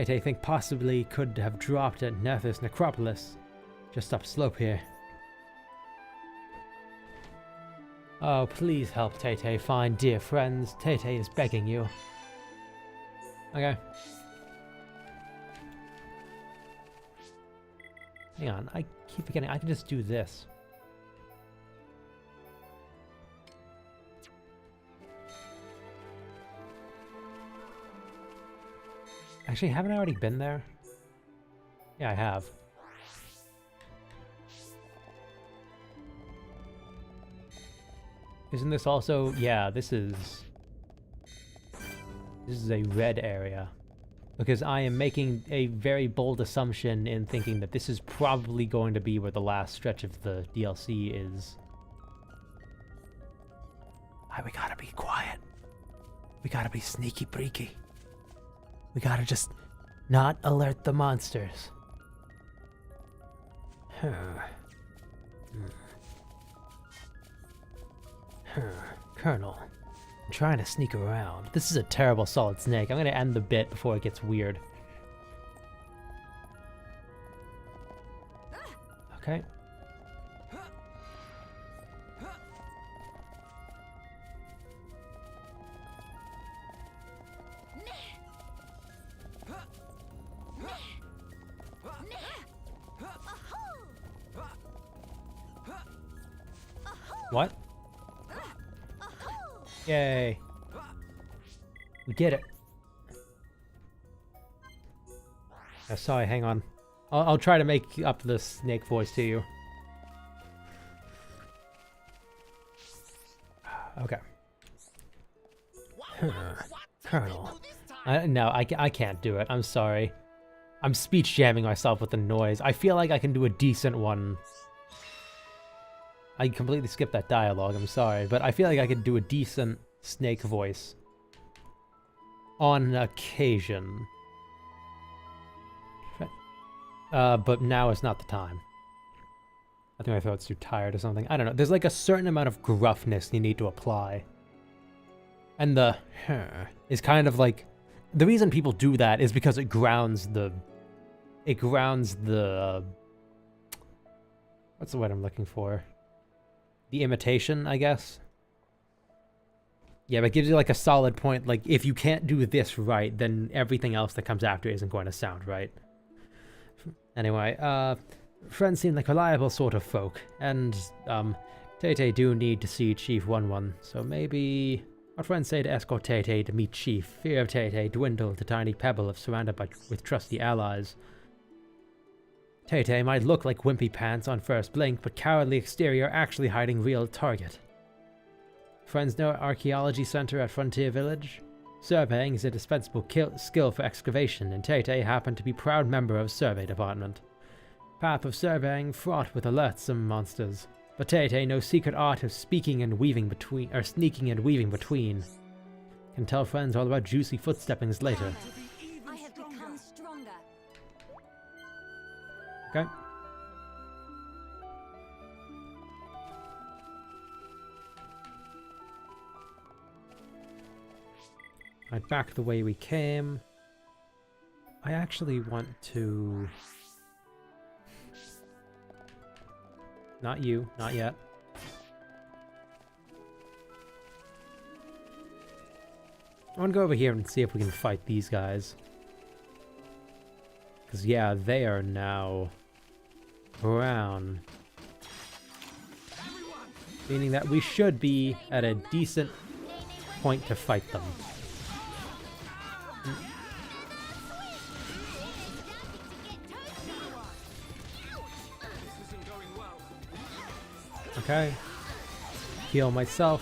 Tay think possibly could have dropped at Nethys Necropolis, just up slope here. Oh, please help Tay find dear friends. Tay is begging you. Okay. Hang on, I keep forgetting I can just do this. Actually, haven't I already been there? Yeah, I have. Isn't this also... Yeah, this is a red area. Because I am making a very bold assumption in thinking that this is probably going to be where the last stretch of the DLC is. We gotta be quiet. We gotta be sneaky breaky. We gotta just not alert the monsters. Colonel, I'm trying to sneak around. This is a terrible Solid Snake. I'm gonna end the bit before it gets weird. Okay. What? Yay. We get it. Oh, sorry, hang on. I'll try to make up the snake voice to you. Okay. Colonel. No, I can't do it. I'm sorry. I'm speech jamming myself with the noise. I feel like I can do a decent one. I completely skipped that dialogue, I'm sorry, but I feel like I could do a decent snake voice on occasion. But now is not the time. I think my throat's too tired or something. I don't know. There's like a certain amount of gruffness you need to apply. And the is kind of like... The reason people do that is because it grounds the... what's the word I'm looking for? The imitation, I guess. Yeah, but it gives you like a solid point. Like, if you can't do this right, then everything else that comes after isn't going to sound right. Anyway, friends seem like reliable sort of folk, and Tay do need to see Chief 1-1, so maybe our friends say to escort Tay to meet Chief. Fear of Tay dwindled to tiny pebble if surrounded with trusty allies. Tay might look like wimpy pants on first blink, but cowardly exterior actually hiding real target. Friends know Archaeology Center at Frontier Village? Surveying is a dispensable skill for excavation, and Tay happened to be proud member of Survey Department. Path of surveying fraught with alertsome monsters, but Tay knows secret art of sneaking and weaving between. Can tell friends all about juicy footsteppings later. I have become stronger. Okay. Right, back the way we came. I actually want to... Not you, not yet. I want to go over here and see if we can fight these guys. Because, yeah, they are now brown. Meaning that we should be at a decent point to fight them. Okay. Heal myself.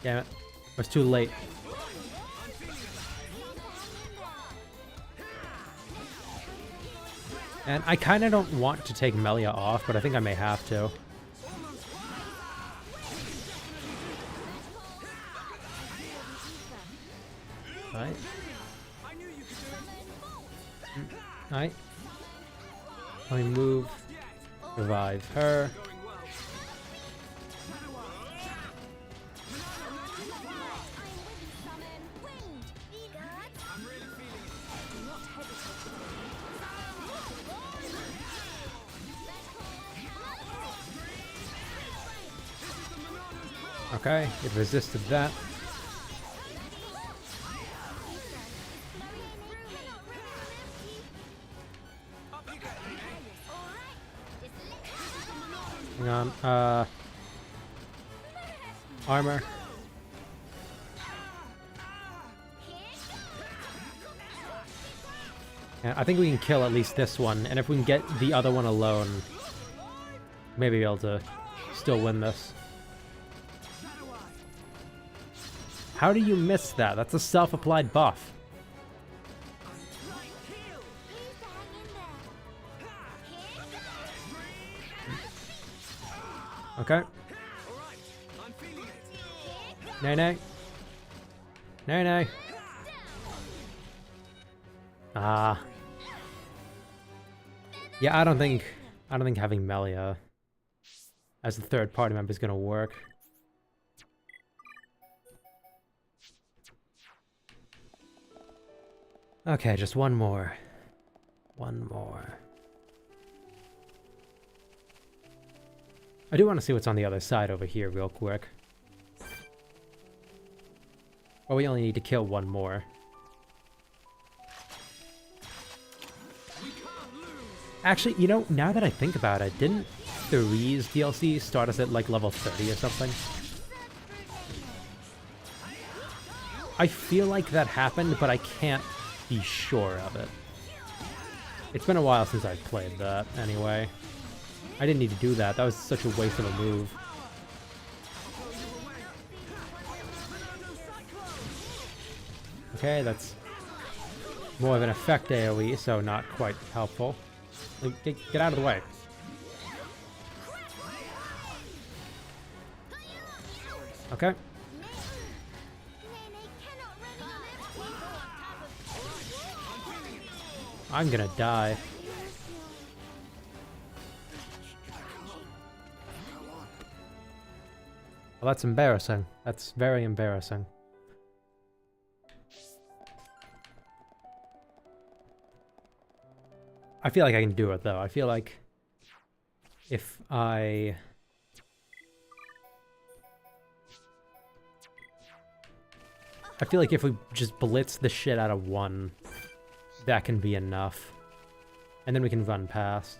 Damn it. I was too late. And I kind of don't want to take Melia off, but I think I may have to. Right. Right. Let me move. Revive her. Okay, it resisted that. Hang on, armor. Yeah, I think we can kill at least this one, and if we can get the other one alone, maybe be able to still win this. How do you miss that? That's a self-applied buff. Okay. Nay nay. Nay nay. Ah. Yeah, I don't think having Melia as the third party member is gonna work. Okay, just one more. One more. I do want to see what's on the other side over here real quick. Well, we only need to kill one more. Actually, you know, now that I think about it, didn't 3's DLC start us at like level 30 or something? I feel like that happened, but I can't be sure of it. It's been a while since I've played that, anyway. I didn't need to do that. That was such a waste of a move. Okay, that's more of an effect AoE, so not quite helpful. Get out of the way. Okay. I'm gonna die. Well, that's embarrassing. That's very embarrassing. I feel like I can do it, though. I feel like if I feel like if we just blitz the shit out of one, that can be enough. And then we can run past.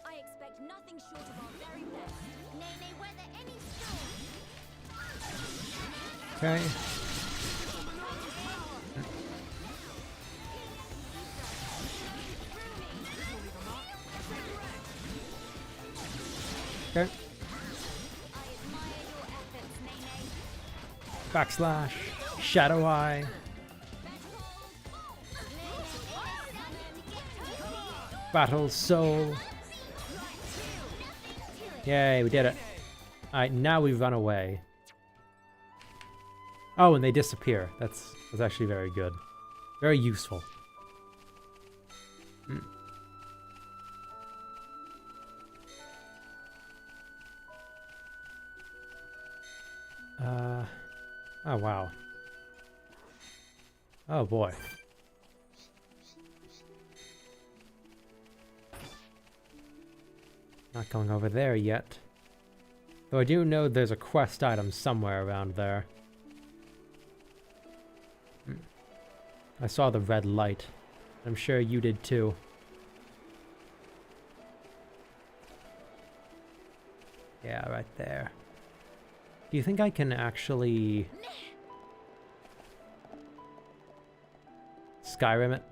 I expect nothing short of our very best. Nay, nay, weather any storm. Okay. Okay. Backslash. Shadow Eye. Battle Soul. Yay, we did it. Alright, now we run away. Oh, and they disappear. That's actually very good. Very useful. Hmm. Oh, wow. Oh, boy. Not going over there yet. Though I do know there's a quest item somewhere around there. I saw the red light. I'm sure you did too. Yeah, right there. Do you think I can actually Skyrim it?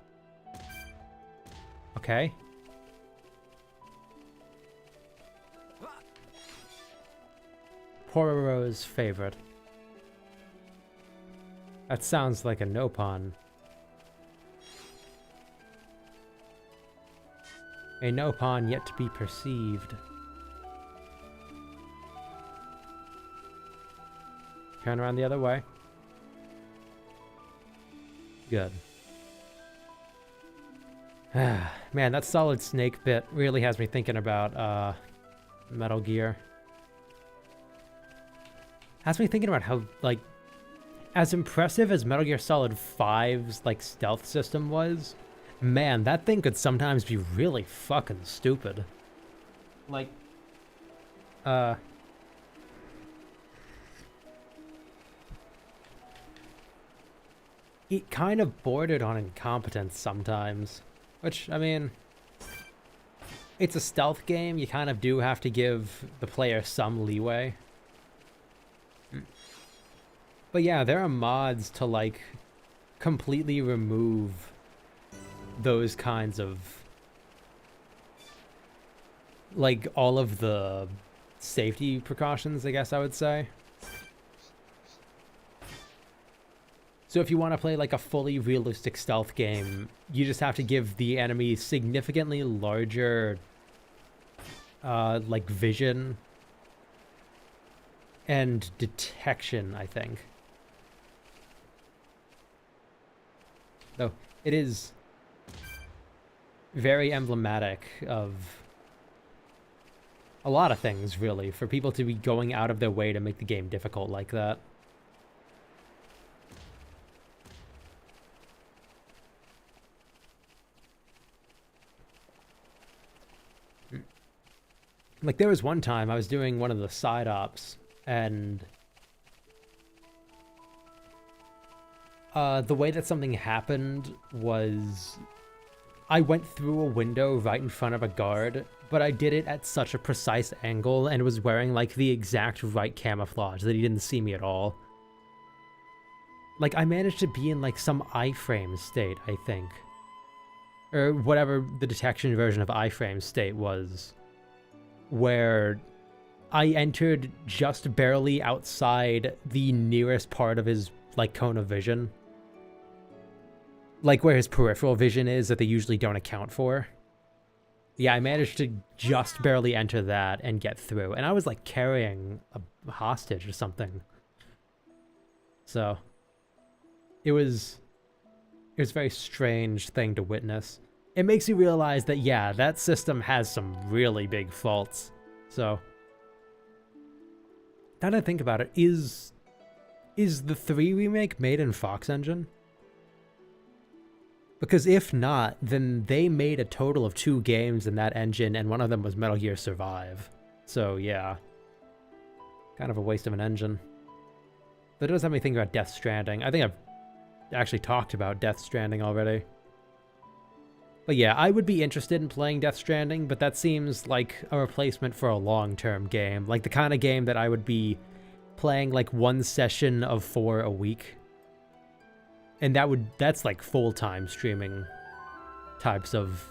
Okay. Pororo's favorite. That sounds like a no-pon. A no-pon yet to be perceived. Turn around the other way. Good. Man, that solid snake bit really has me thinking about Metal Gear. Has me thinking about how, like, as impressive as Metal Gear Solid 5's, like, stealth system was, Man, that thing could sometimes be really fucking stupid. Like, it kind of bordered on incompetence sometimes. Which, I mean, it's a stealth game. You kind of do have to give the player some leeway. But yeah, there are mods to, like, completely remove those kinds of, like, all of the safety precautions, I guess I would say. So if you want to play like a fully realistic stealth game, you just have to give the enemy significantly larger like vision and detection, I think. Though it is very emblematic of a lot of things, really, for people to be going out of their way to make the game difficult like that. Like, there was one time I was doing one of the side ops, and the way that something happened was I went through a window right in front of a guard, but I did it at such a precise angle and was wearing, like, the exact right camouflage that he didn't see me at all. Like, I managed to be in, like, some iframe state, I think. Or whatever the detection version of iframe state was, where I entered just barely outside the nearest part of his, like, cone of vision. Like, where his peripheral vision is that they usually don't account for. Yeah, I managed to just barely enter that and get through. And I was, like, carrying a hostage or something. So, it was a very strange thing to witness. It makes you realize that, yeah, that system has some really big faults. So, now that I think about it, is the 3 remake made in Fox Engine? Because if not, then they made a total of 2 games in that engine, and one of them was Metal Gear Survive. So, yeah. Kind of a waste of an engine. That does have me think about Death Stranding. I think I've actually talked about Death Stranding already. But yeah, I would be interested in playing Death Stranding, but that seems like a replacement for a long-term game. Like the kind of game that I would be playing like 1 session of 4 a week. And that's like full-time streaming types of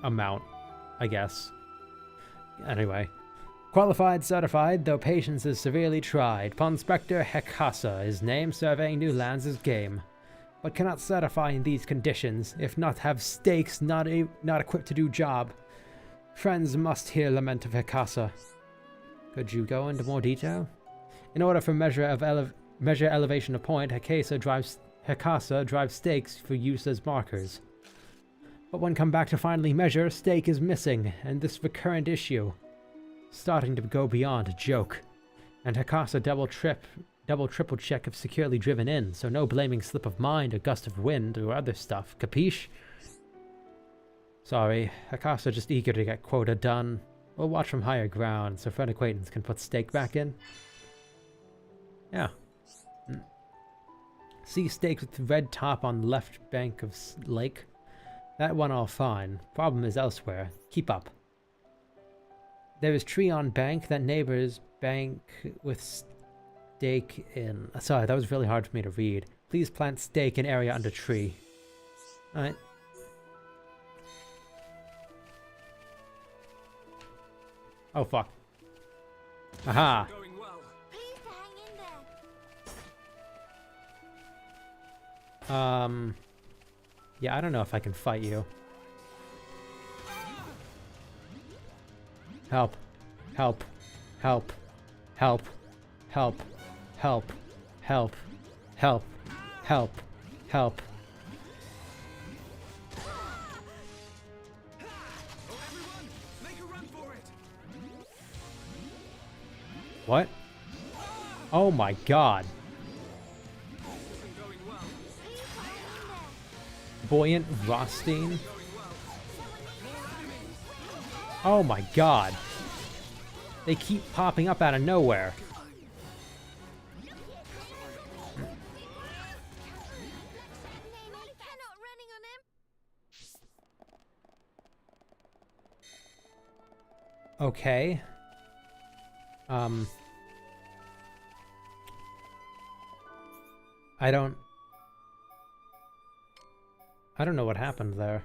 amount, I guess. Anyway. Qualified, certified, though patience is severely tried. Ponspector Hekasa is named, surveying new lands as game. But cannot certify in these conditions, if not have stakes not equipped to do job. Friends must hear lament of Hekasa. Could you go into more detail? In order for measure elevation of point, Hekasa drives stakes for use as markers. But when come back to finally measure, stake is missing, and this recurrent issue. Starting to go beyond a joke. And Hekasa double triple check if securely driven in, so no blaming slip of mind or gust of wind or other stuff, capiche? Sorry, Hekasa just eager to get quota done. We'll watch from higher ground so friend acquaintance can put stake back in. Yeah. See stakes with red top on left bank of lake. That one all fine. Problem is elsewhere. Keep up. There is tree on bank that neighbors bank with stake in. Sorry, that was really hard for me to read. Please plant stake in area under tree. Alright. Oh fuck. Aha! Please hang in there. Yeah, I don't know if I can fight you. Help. Help. Help. Help. Help. Help. Help. Help. Help. Help. What? Oh my god. Buoyant Rothstein. Oh my god. They keep popping up out of nowhere. Okay. I don't know what happened there.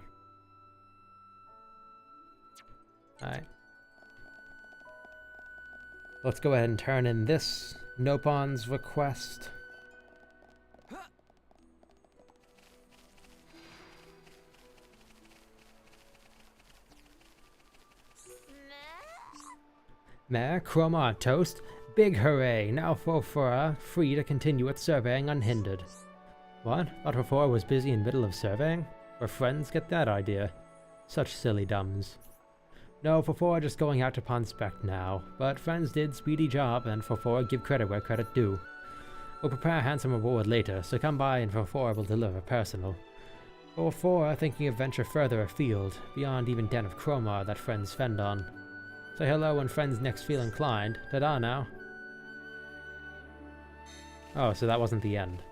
Alright. Let's go ahead and turn in this Nopon's request. Mare, Chroma on toast. Big hooray! Now Fofora free to continue with surveying unhindered. What? Thought Fofora was busy in middle of surveying? Where friends get that idea? Such silly dumbs. No, Fofora just going out to Ponspect now, but friends did speedy job, and Fofora give credit where credit due. We'll prepare a handsome reward later, so come by and Fofora will deliver personal. Fofora thinking of venture further afield, beyond even Den of Chromar that friends fend on. Say hello when friends next feel inclined. Ta-da now. Oh, so that wasn't the end.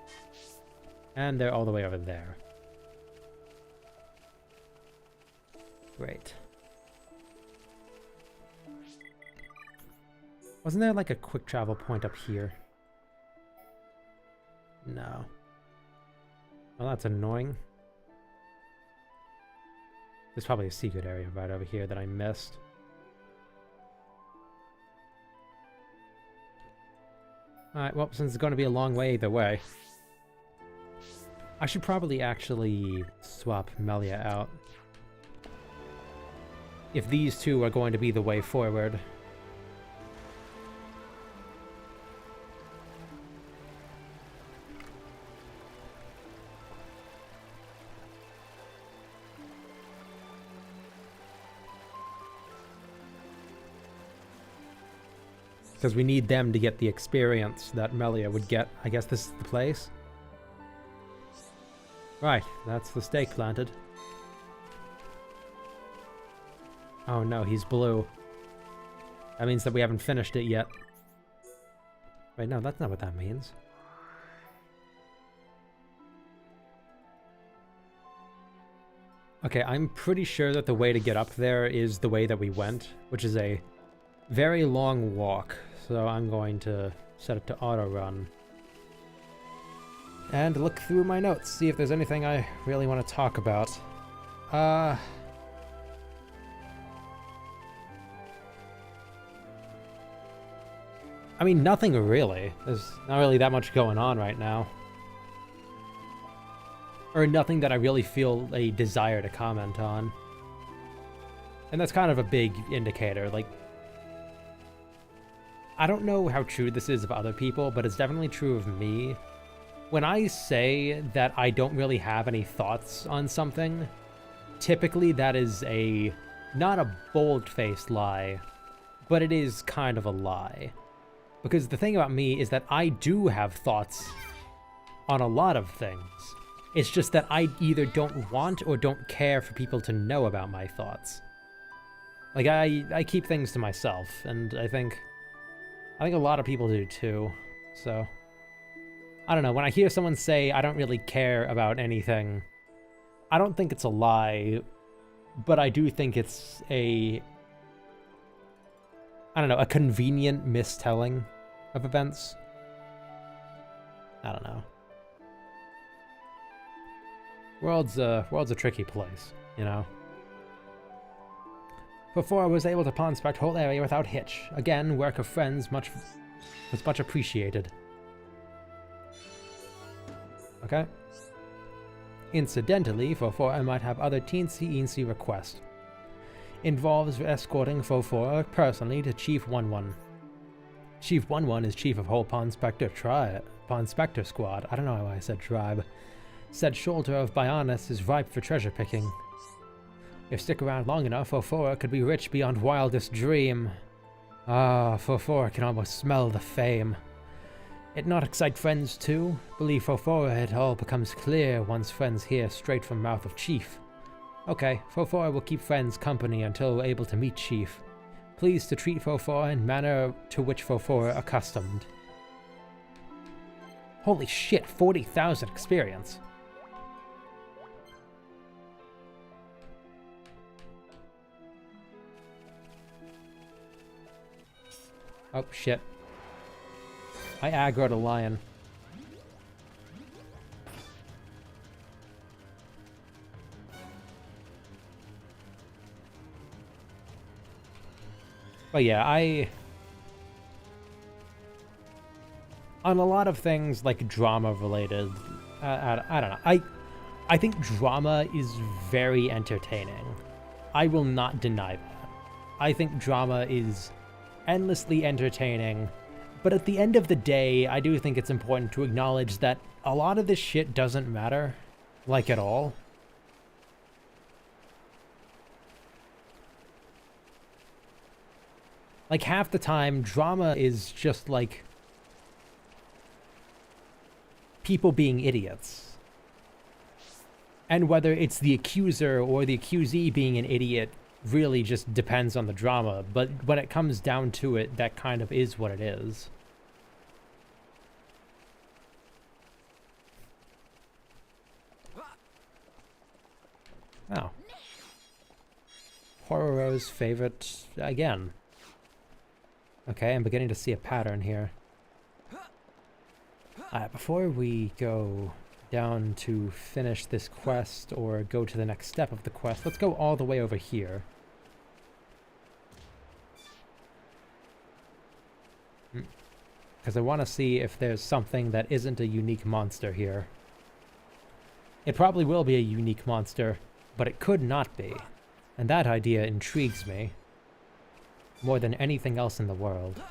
And they're all the way over there. Great. Wasn't there like a quick travel point up here? No. Well, that's annoying. There's probably a secret area right over here that I missed. Alright, well, since it's going to be a long way either way, I should probably actually swap Melia out. If these two are going to be the way forward. Because we need them to get the experience that Melia would get. I guess this is the place? Right, that's the stake planted. Oh no, he's blue. That means that we haven't finished it yet. Wait, no, that's not what that means. Okay, I'm pretty sure that the way to get up there is the way that we went, which is a very long walk. So I'm going to set it to auto run. And look through my notes, see if there's anything I really want to talk about. I mean, nothing really. There's not really that much going on right now. Or nothing that I really feel a desire to comment on. And that's kind of a big indicator. Like, I don't know how true this is of other people, but it's definitely true of me. When I say that I don't really have any thoughts on something, typically that is not a bold-faced lie, but it is kind of a lie. Because the thing about me is that I do have thoughts on a lot of things. It's just that I either don't want or don't care for people to know about my thoughts. Like, I keep things to myself, and I think a lot of people do too, so I don't know, when I hear someone say I don't really care about anything, I don't think it's a lie, but I do think it's a convenient mistelling of events. I don't know. World's a tricky place, you know? Before I was able to pawn-spec whole area without hitch. Again, work of friends was much appreciated. Okay. Incidentally, Fofora might have other teensy-eensy requests. Involves escorting Fofora personally to Chief 11. Chief 11 is chief of whole Pawnspector squad. I don't know why I said tribe. Said shoulder of Bionis is ripe for treasure picking. If stick around long enough, Fofora could be rich beyond wildest dream. Ah, Fofora can almost smell the fame. It not excite friends too? Believe Fofora it all becomes clear once friends hear straight from mouth of Chief. Okay, Fofora will keep friends company until we're able to meet Chief. Please to treat Fofora in manner to which Fofora accustomed. Holy shit, 40,000 experience. Oh shit. I aggroed a lion. But yeah, on a lot of things like drama related, I don't know. I think drama is very entertaining. I will not deny that. I think drama is endlessly entertaining, but at the end of the day, I do think it's important to acknowledge that a lot of this shit doesn't matter, like at all. Like half the time, drama is just like people being idiots. And whether it's the accuser or the accusee being an idiot really just depends on the drama, but when it comes down to it, that kind of is what it is. Oh. Horror's favorite again. Okay, I'm beginning to see a pattern here. Before we go down to finish this quest or go to the next step of the quest, let's go all the way over here. Because I want to see if there's something that isn't a unique monster here. It probably will be a unique monster, but it could not be. And that idea intrigues me more than anything else in the world.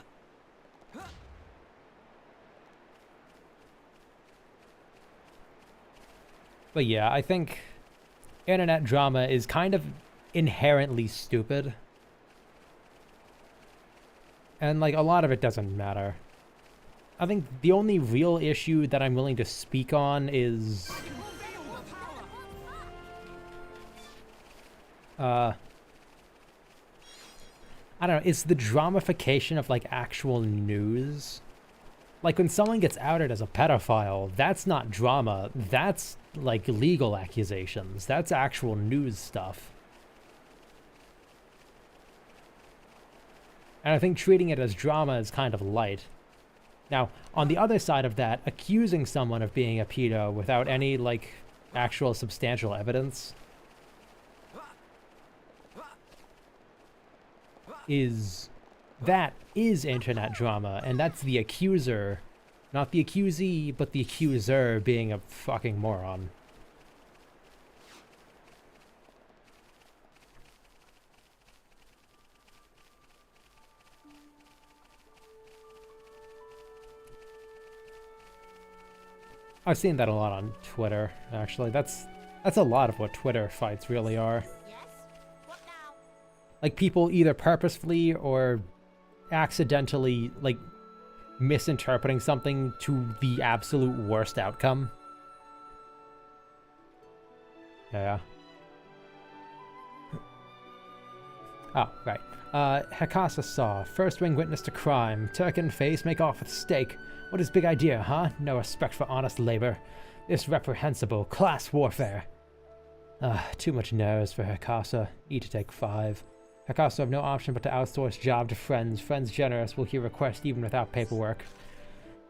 But yeah, I think internet drama is kind of inherently stupid. And like a lot of it doesn't matter. I think the only real issue that I'm willing to speak on is I don't know, it's the dramification of like actual news. Like when someone gets outed as a pedophile, that's not drama, that's like legal accusations. That's actual news stuff. And I think treating it as drama is kind of light. Now, on the other side of that, accusing someone of being a pedo without any like actual substantial evidence is internet drama, and that's the accuser, not the accusee, but the accuser being a fucking moron. I've seen that a lot on Twitter, actually. That's a lot of what Twitter fights really are. Like people either purposefully or accidentally like misinterpreting something to the absolute worst outcome. Yeah. Oh, right. Hekasa saw. First ring witness to crime. Turkin face make off with steak. What is big idea, huh? No respect for honest labor. This reprehensible class warfare. Too much nerves for Hekasa. Need to take 5. Hekasa have no option but to outsource job to friends. Friends generous will hear request even without paperwork.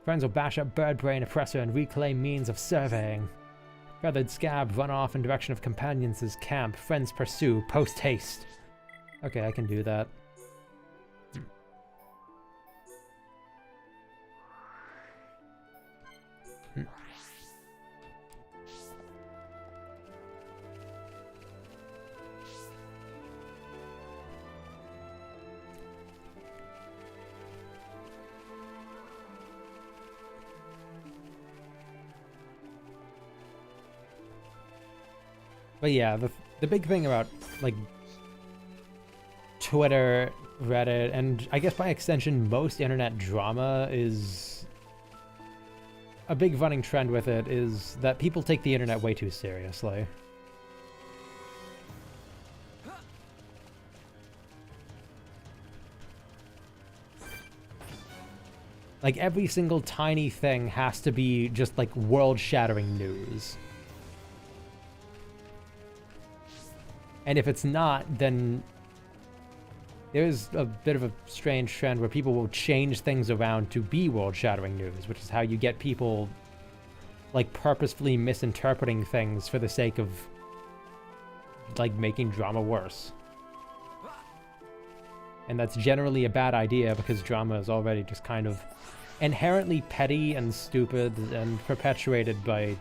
Friends will bash up bird brain oppressor and reclaim means of surveying. Feathered scab run off in direction of companions' camp. Friends pursue post haste. Okay, I can do that. But yeah, the big thing about like Twitter, Reddit, and I guess by extension most internet drama is a big running trend with it is that people take the internet way too seriously. Like, every single tiny thing has to be just, like, world-shattering news. And if it's not, then there's a bit of a strange trend where people will change things around to be world-shattering news, which is how you get people, like, purposefully misinterpreting things for the sake of, like, making drama worse. And that's generally a bad idea because drama is already just kind of inherently petty and stupid and perpetuated by...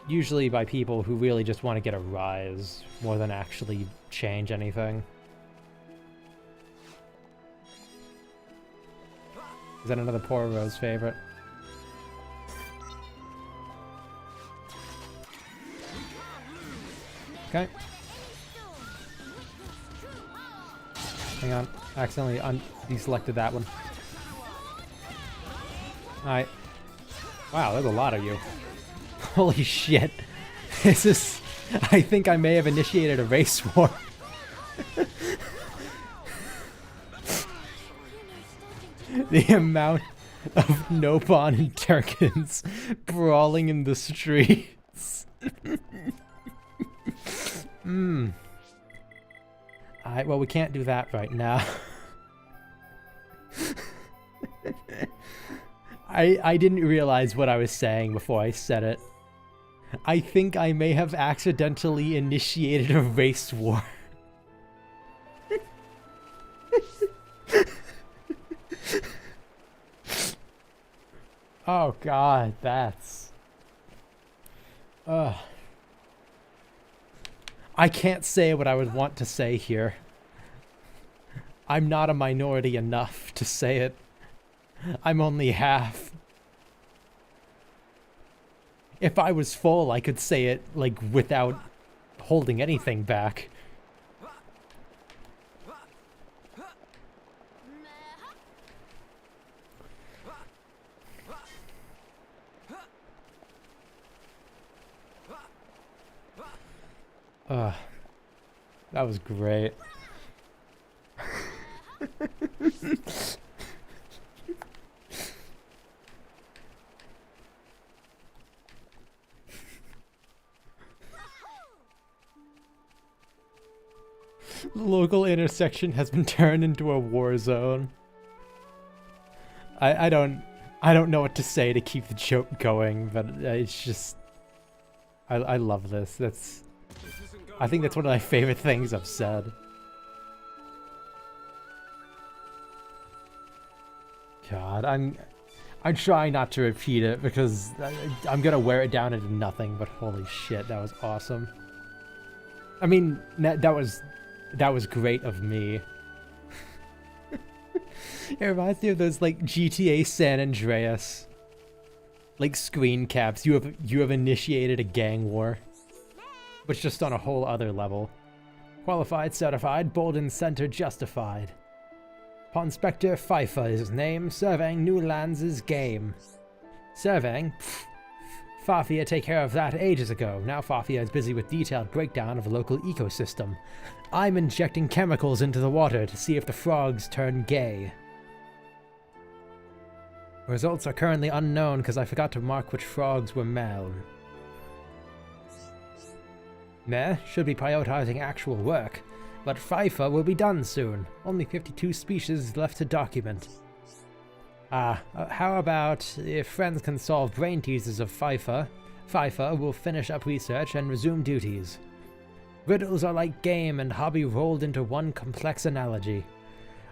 usually by people who really just want to get a rise more than actually change anything. Is that another Poor Rose favorite? Okay. Hang on. I accidentally deselected that one. Alright. Wow, there's a lot of you. Holy shit. This is... I think I may have initiated a race war. The amount of Nopon and Turkins brawling in the streets. Alright, well, we can't do that right now. I didn't realize what I was saying before I said it. I think I may have accidentally initiated a race war. Oh god, that's... I can't say what I would want to say here. I'm not a minority enough to say it. I'm only half. If I was full, I could say it, like, without holding anything back. That was great. The local intersection has been turned into a war zone. I don't know what to say to keep the joke going, but it's just... I love this. I think that's one of my favorite things I've said. God, I'm trying not to repeat it because I'm gonna wear it down into nothing, but holy shit, that was awesome. I mean, that was great of me. It reminds me of those, like, GTA San Andreas, like, screen caps. You have initiated a gang war, but just on a whole other level. Qualified, certified, Bolden Center justified. Ponspector Pfeiffer is his name, surveying new lands' game. Surveying? Pfft. Fafia take care of that ages ago. Now Fafia is busy with detailed breakdown of the local ecosystem. I'm injecting chemicals into the water to see if the frogs turn gay. Results are currently unknown because I forgot to mark which frogs were male. Meh, should be prioritizing actual work. But Pfeiffer will be done soon. Only 52 species left to document. How about if friends can solve brain teasers of Pfeiffer, Pfeiffer will finish up research and resume duties. Riddles are like game and hobby rolled into one complex analogy.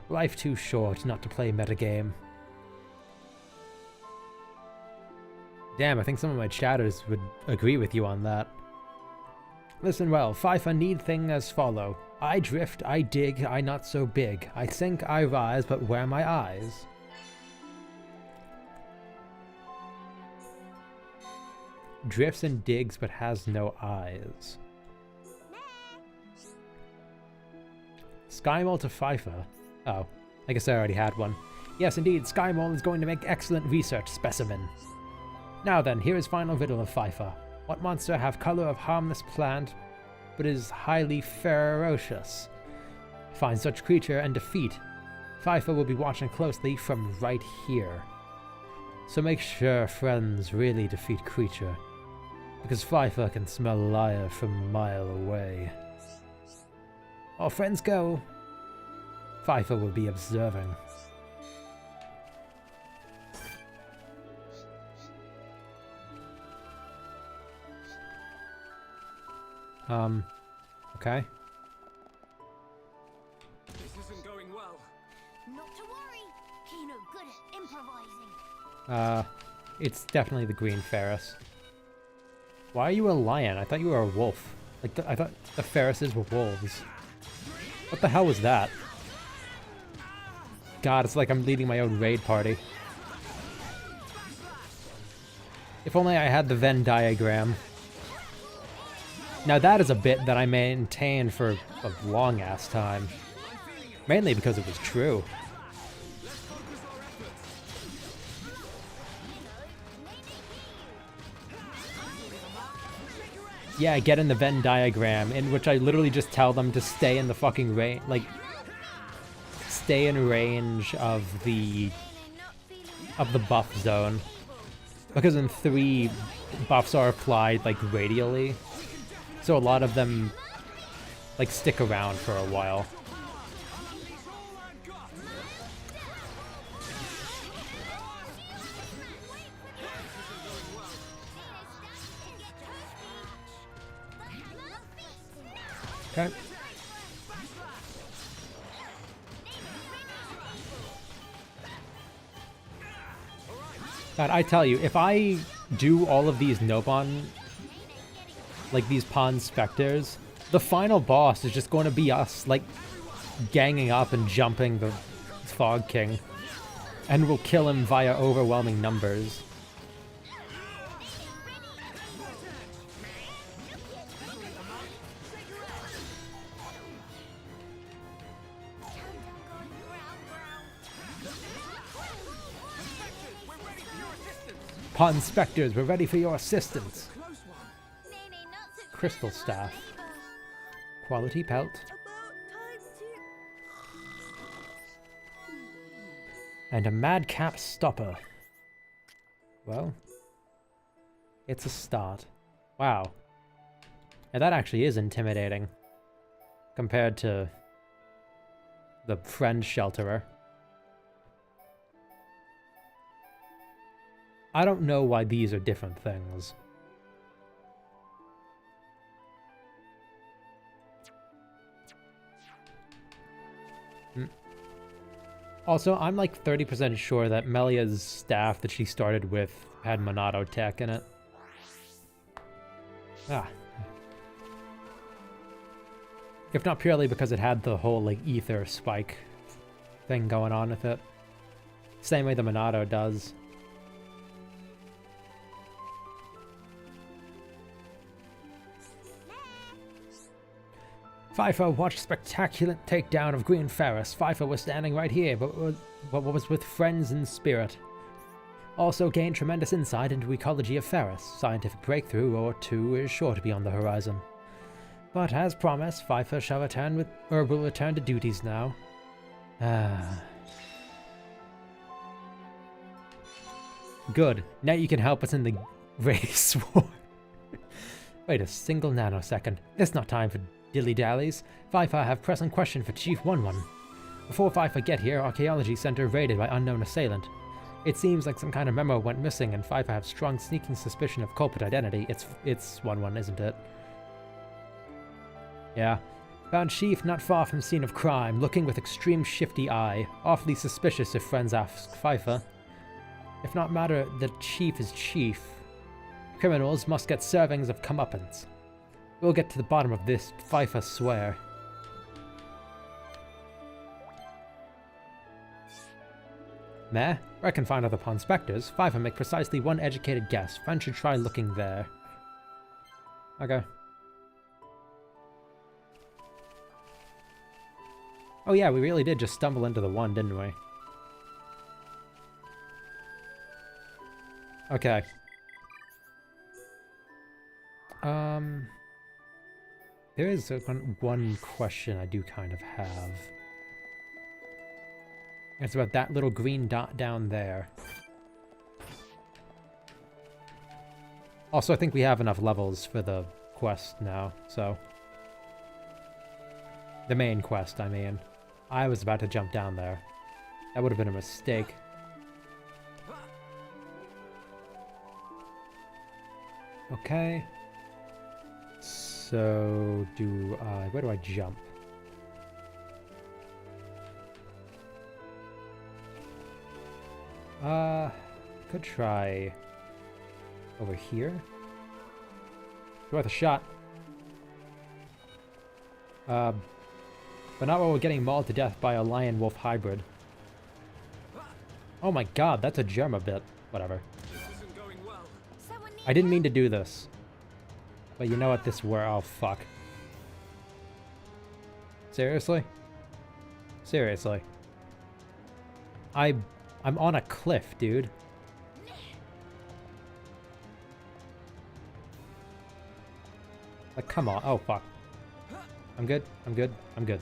Life too short not to play metagame. Damn, I think some of my chatters would agree with you on that. Listen well, Pfeiffer need thing as follow. I drift, I dig, I not so big. I sink, I rise, but where my eyes? Drifts and digs, but has no eyes. Skymol to Pfeiffer. Oh, I guess I already had one. Yes, indeed, Skymole is going to make excellent research specimen. Now then, here is final riddle of Pfeiffer. What monster have color of harmless plant, but is highly ferocious? Find such creature and defeat. Pfeiffer will be watching closely from right here. So make sure friends really defeat creature, because Pfeiffer can smell liar from a mile away. All friends go. Pfeiffer will be observing. Okay. This isn't going well. Not to worry. Kino good at improvising. It's definitely the green Ferris. Why are you a lion? I thought you were a wolf. Like, I thought the Ferrises were wolves. What the hell was that? God, it's like I'm leading my own raid party. If only I had the Venn diagram. Now that is a bit that I maintained for a long-ass time. Mainly because it was true. Yeah, get in the Venn diagram, in which I literally just tell them to stay in the fucking range, like, stay in range of the buff zone. Because in 3, buffs are applied, like, radially. So a lot of them, like, stick around for a while. Okay. God, I tell you, if I do all of these Nobon, like these Pawn Spectres, the final boss is just going to be us, like, ganging up and jumping the Fog King. And we'll kill him via overwhelming numbers. Pawn Spectres, we're ready for your assistance. Crystal Staff. Quality Pelt. And a Madcap Stopper. Well, it's a start. Wow. And that actually is intimidating. Compared to the Friend Shelterer. I don't know why these are different things. Also, I'm like 30% sure that Melia's staff that she started with had Monado tech in it. Ah. If not purely because it had the whole, like, ether spike thing going on with it. Same way the Monado does. Pfeiffer watched spectacular takedown of Green Ferris. Pfeiffer was standing right here, but was with friends in spirit. Also gained tremendous insight into ecology of Ferris. Scientific breakthrough or two is sure to be on the horizon. But as promised, Pfeiffer shall return will return to duties now. Good. Now you can help us in the race war. Wait a single nanosecond. It's not time for dilly-dallies. Pfeiffer have pressing question for Chief 1-1. Before Pfeiffer get here, Archaeology Center raided by unknown assailant. It seems like some kind of memo went missing and Pfeiffer have strong sneaking suspicion of culprit identity. It's 1-1, isn't it? Yeah. Found Chief not far from scene of crime, looking with extreme shifty eye. Awfully suspicious if friends ask Pfeiffer. If not matter that Chief is Chief. Criminals must get servings of comeuppance. We'll get to the bottom of this, Pfeiffer swear. Meh? Where I can find other Pawn Spectres, Pfeiffer make precisely one educated guess. Friend should try looking there. Okay. Oh yeah, we really did just stumble into the one, didn't we? Okay. There is one question I do kind of have. It's about that little green dot down there. Also, I think we have enough levels for the quest now, so... The main quest, I mean. I was about to jump down there. That would have been a mistake. Okay. So, where do I jump? Could try over here. It's worth a shot. But not while we're getting mauled to death by a lion-wolf hybrid. Oh my god, that's a Germa bit. Whatever. I didn't mean to do this. But you know what this were? Oh, fuck. Seriously? Seriously. I'm on a cliff, dude. Like, come on. Oh, fuck. I'm good. I'm good. I'm good.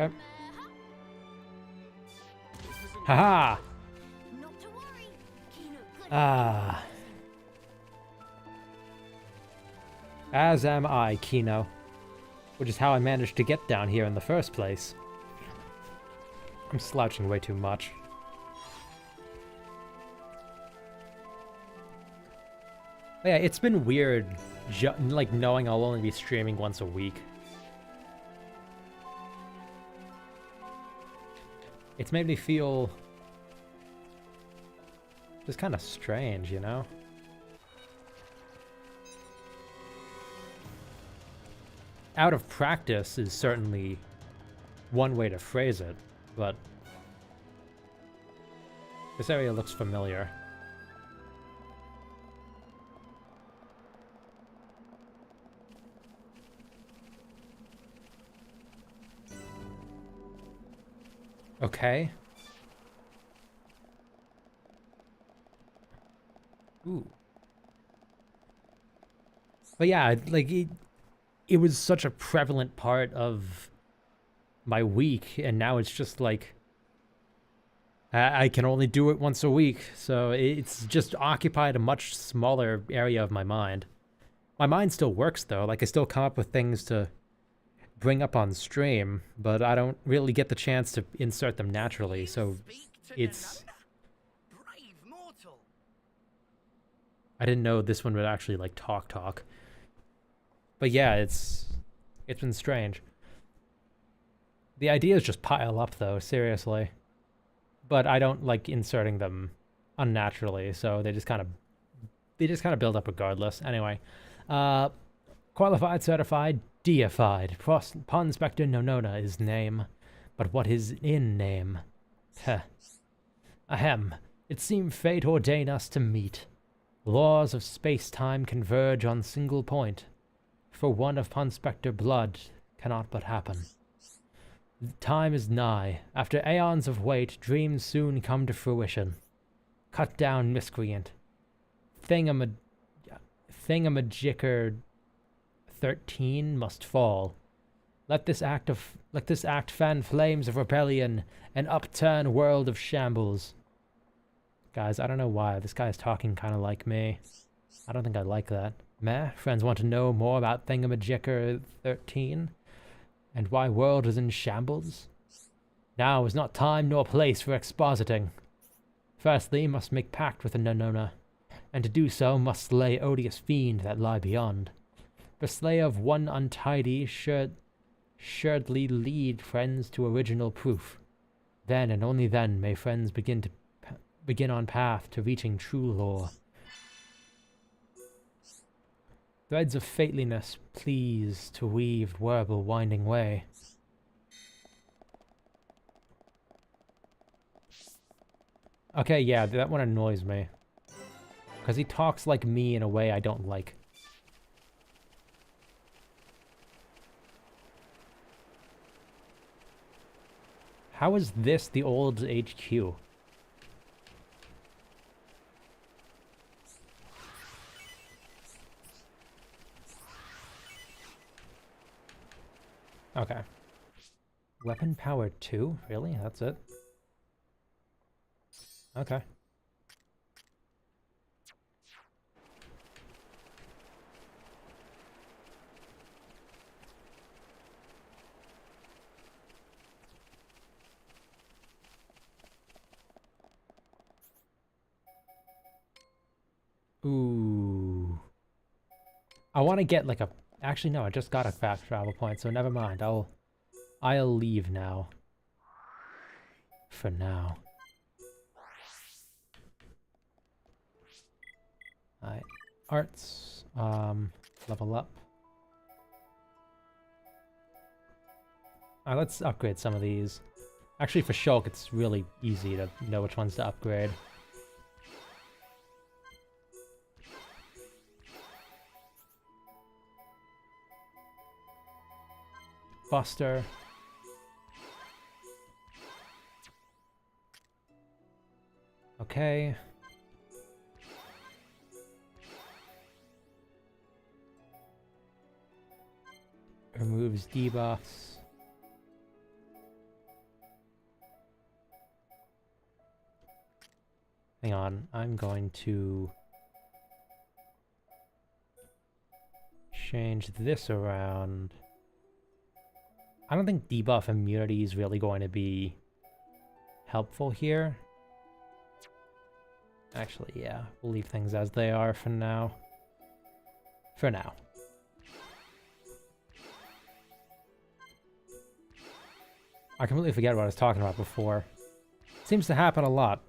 Okay. Haha! Not to worry. Kino, good. Ah. As am I, Kino. Which is how I managed to get down here in the first place. I'm slouching way too much. Yeah, it's been weird, like, knowing I'll only be streaming once a week. It's made me feel just kind of strange, you know? Out of practice is certainly one way to phrase it, but this area looks familiar. Okay. Ooh. But yeah, like, it was such a prevalent part of my week, and now it's just like, I can only do it once a week, so it's just occupied a much smaller area of my mind. My mind still works, though. Like, I still come up with things to bring up on stream, but I don't really get the chance to insert them naturally, so it's... I didn't know this one would actually, like, talk. But yeah, it's been strange. The ideas just pile up, though, seriously. But I don't like inserting them unnaturally, so they just kind of build up regardless. Anyway, qualified, certified, deified. Pond Spectre Nonona is name, but what is in name? Heh. Ahem. It seemed fate ordained us to meet. Laws of space-time converge on single point. For one of Pond Spectre blood cannot but happen. Time is nigh. After aeons of wait, dreams soon come to fruition. Cut down miscreant. Thingamajigger 13 must fall. Let this act fan flames of rebellion and upturn world of shambles. Guys, I don't know why. This guy is talking kind of like me. I don't think I like that. Meh? Friends want to know more about Thingamajigger 13? And why world is in shambles? Now is not time nor place for expositing. Firstly, must make pact with the Nonona, and to do so must slay odious fiend that lie beyond. For slay of one untidy surely lead friends to original proof. Then and only then may friends begin on path to reaching true lore. Threads of fateliness please to weave warble winding way. Okay, yeah, that one annoys me. Because he talks like me in a way I don't like. How is this the old HQ? Okay. Weapon power 2? Really? That's it? Okay. Ooh. I want to get like a... Actually, no, I just got a fast travel point, so never mind. I'll leave now. For now. Alright. Arts. Level up. Alright, let's upgrade some of these. Actually, for Shulk, it's really easy to know which ones to upgrade. Buster. Okay. Removes debuffs. Hang on, I'm going to change this around. I don't think debuff immunity is really going to be helpful here. Actually, yeah, we'll leave things as they are for now. For now. I completely forget what I was talking about before. Seems to happen a lot.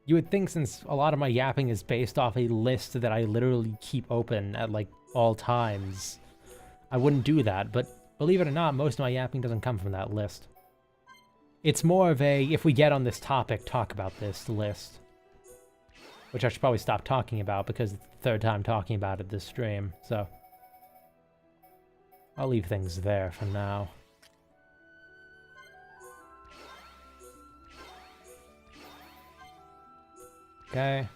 You would think since a lot of my yapping is based off a list that I literally keep open at like all times, I wouldn't do that, but believe it or not, most of my yapping doesn't come from that list. It's more of a, if we get on this topic, talk about this list. Which I should probably stop talking about because it's the third time talking about it this stream, so I'll leave things there for now. Okay.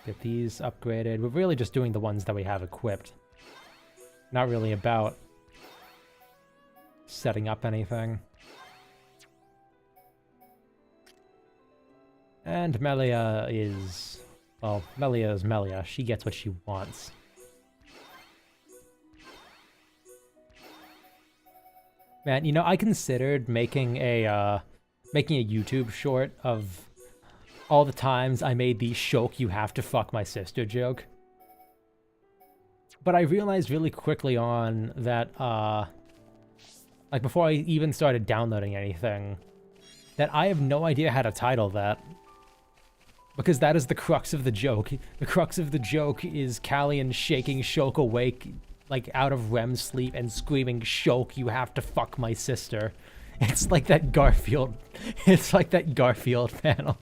Get these upgraded. We're really just doing the ones that we have equipped. Not really about setting up anything. And Melia is... well, Melia is Melia. She gets what she wants. Man, you know, I considered making a YouTube short of all the times I made the "Shulk, you have to fuck my sister" joke. But I realized really quickly on that, like before I even started downloading anything, that I have no idea how to title that. Because that is the crux of the joke. The crux of the joke is Callian shaking Shulk awake, like out of REM sleep and screaming, "Shulk, you have to fuck my sister." It's like that Garfield, it's like that Garfield panel.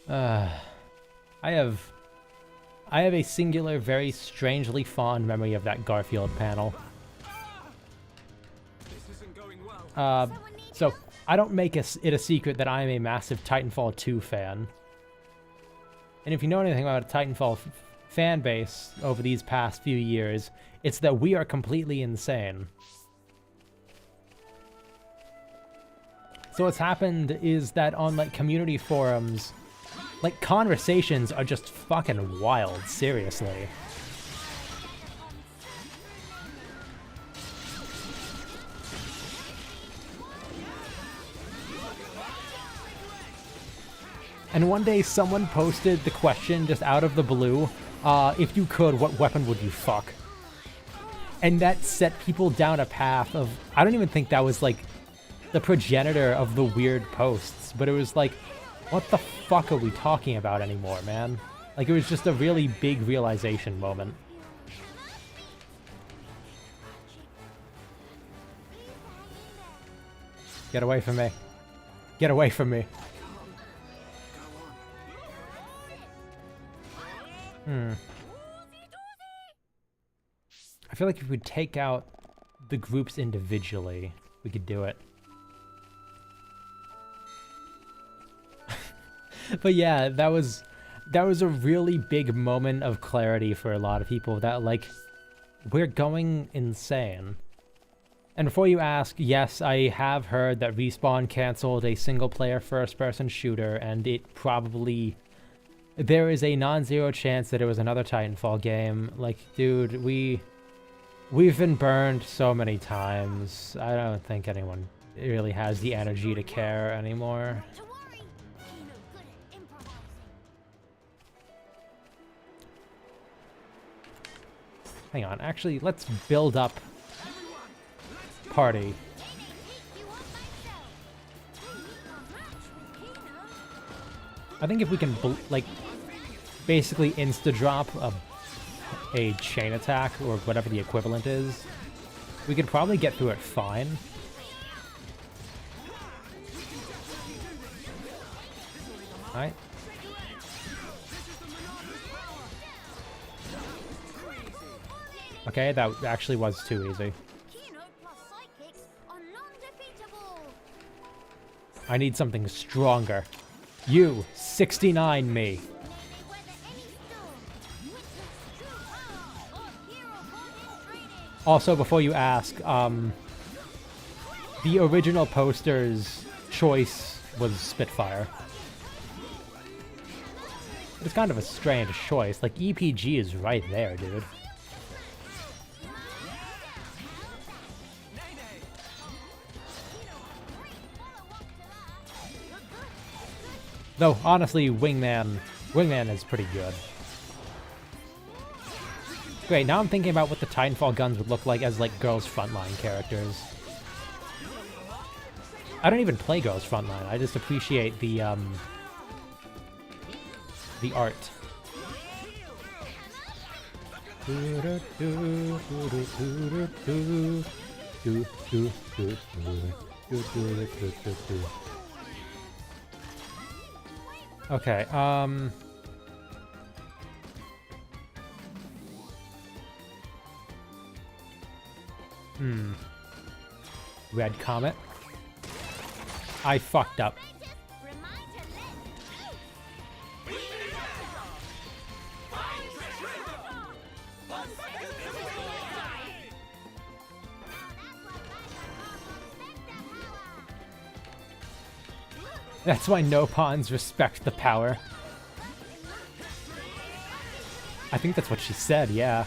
I have a singular, very strangely fond memory of that Garfield panel. This isn't going well. So I don't make it a secret that I am a massive Titanfall 2 fan. And if you know anything about a Titanfall fan base over these past few years, it's that we are completely insane. So what's happened is that on like community forums, like conversations are just fucking wild, seriously. And one day someone posted the question just out of the blue, if you could, what weapon would you fuck? And that set people down a path of, I don't even think that was like the progenitor of the weird posts, but it was like, what the fuck are we talking about anymore, man? Like, it was just a really big realization moment. Get away from me. Get away from me. I feel like if we take out the groups individually, we could do it. But yeah, that was a really big moment of clarity for a lot of people that, like, we're going insane. And before you ask, yes, I have heard that Respawn canceled a single-player first-person shooter, and it probably... There is a non-zero chance that it was another Titanfall game. Like, dude, we've been burned so many times. I don't think anyone really has the energy to care anymore. Hang on, actually, let's build up party. I think if we can, like, basically insta-drop a chain attack, or whatever the equivalent is, we could probably get through it fine. Alright. Okay, that actually was too easy. I need something stronger. You, 69 me. Also, before you ask, the original poster's choice was Spitfire. It's kind of a strange choice. Like, EPG is right there, dude. Though, honestly, Wingman is pretty good. Great, now I'm thinking about what the Titanfall guns would look like as, like, Girls' Frontline characters. I don't even play Girls' Frontline, I just appreciate the art. Okay, Red Comet. I fucked up. That's why no pawns respect the power. I think that's what she said, yeah.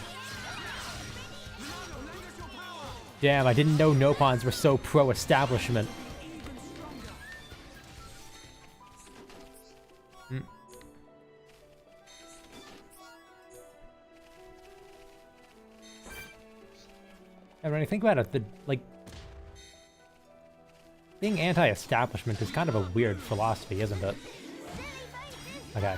Damn, I didn't know no pawns were so pro-establishment. And when I think about it, like, being anti-establishment is kind of a weird philosophy, isn't it? Okay.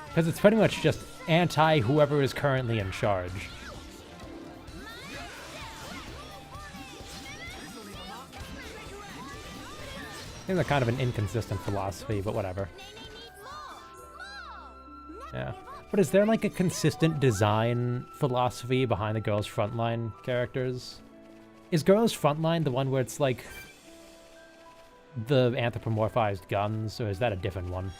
Because it's pretty much just anti-whoever is currently in charge. Seems like kind of an inconsistent philosophy, but whatever. Yeah. But is there, like, a consistent design philosophy behind the Girls' Frontline characters? Is Girls' Frontline the one where it's, like, the anthropomorphized guns, or is that a different one?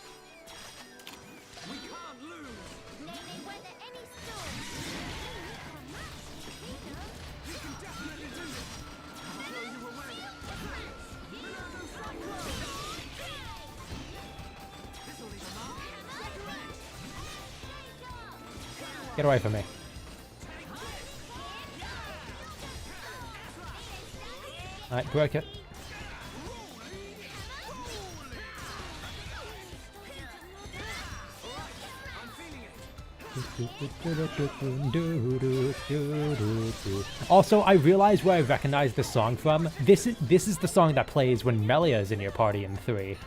Get away from me. Alright, break it. Also, I realized where I recognize this song from. This is the song that plays when Melia is in your party in 3.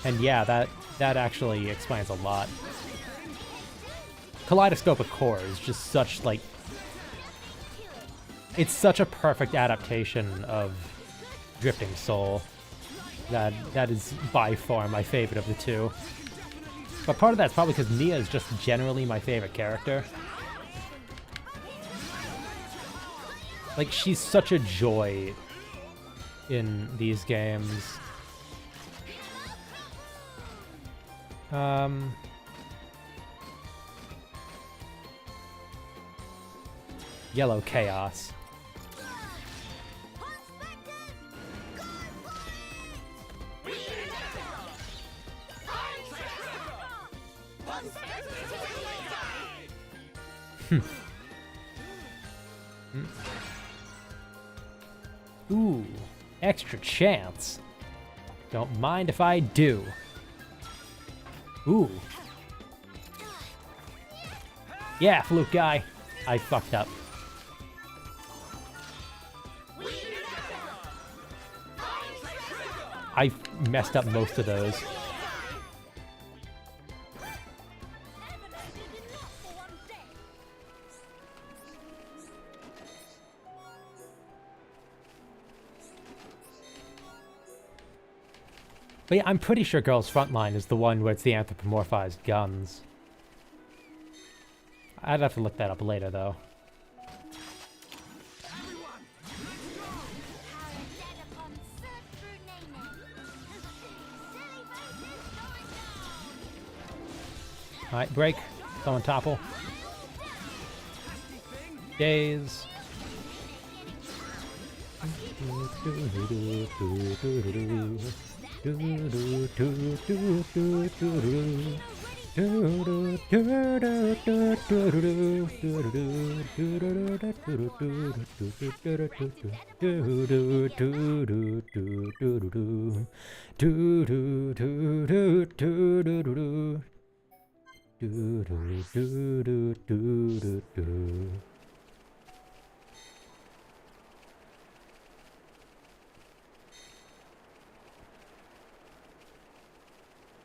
And yeah, that actually explains a lot. Kaleidoscope of Core is just such, like... It's such a perfect adaptation of Drifting Soul. That is by far my favorite of the two. But part of that's probably because Mia is just generally my favorite character. Like, she's such a joy in these games. Yellow Chaos. Ooh, extra chance. Don't mind if I do. Ooh. Yeah, fluke guy. I fucked up. I messed up most of those. But yeah, I'm pretty sure Girls Frontline is the one where it's the anthropomorphized guns. I'd have to look that up later, though. Alright, break. Someone topple. Days.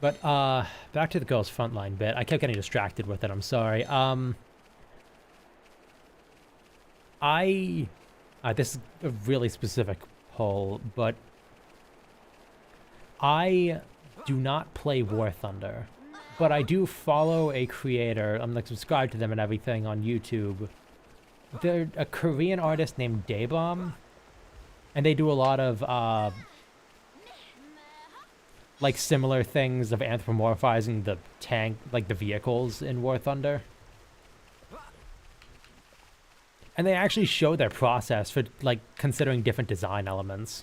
But, back to the Girls Frontline bit. I kept getting distracted with it, I'm sorry. This is a really specific poll, but I do not play War Thunder, but I do follow a creator. I'm like subscribed to them and everything on YouTube. They're a Korean artist named Daebomb, and they do a lot of, like similar things of anthropomorphizing the tank, like the vehicles in War Thunder. And they actually show their process for like considering different design elements.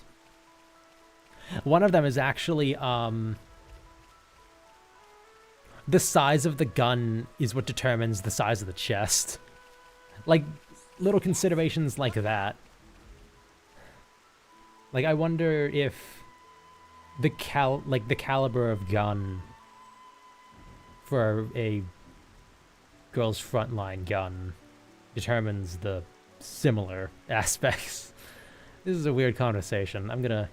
One of them is actually, the size of the gun is what determines the size of the chest. Like, little considerations like that. Like, I wonder if the caliber of gun for a Girls Frontline gun determines the similar aspects. This is a weird conversation. I'm gonna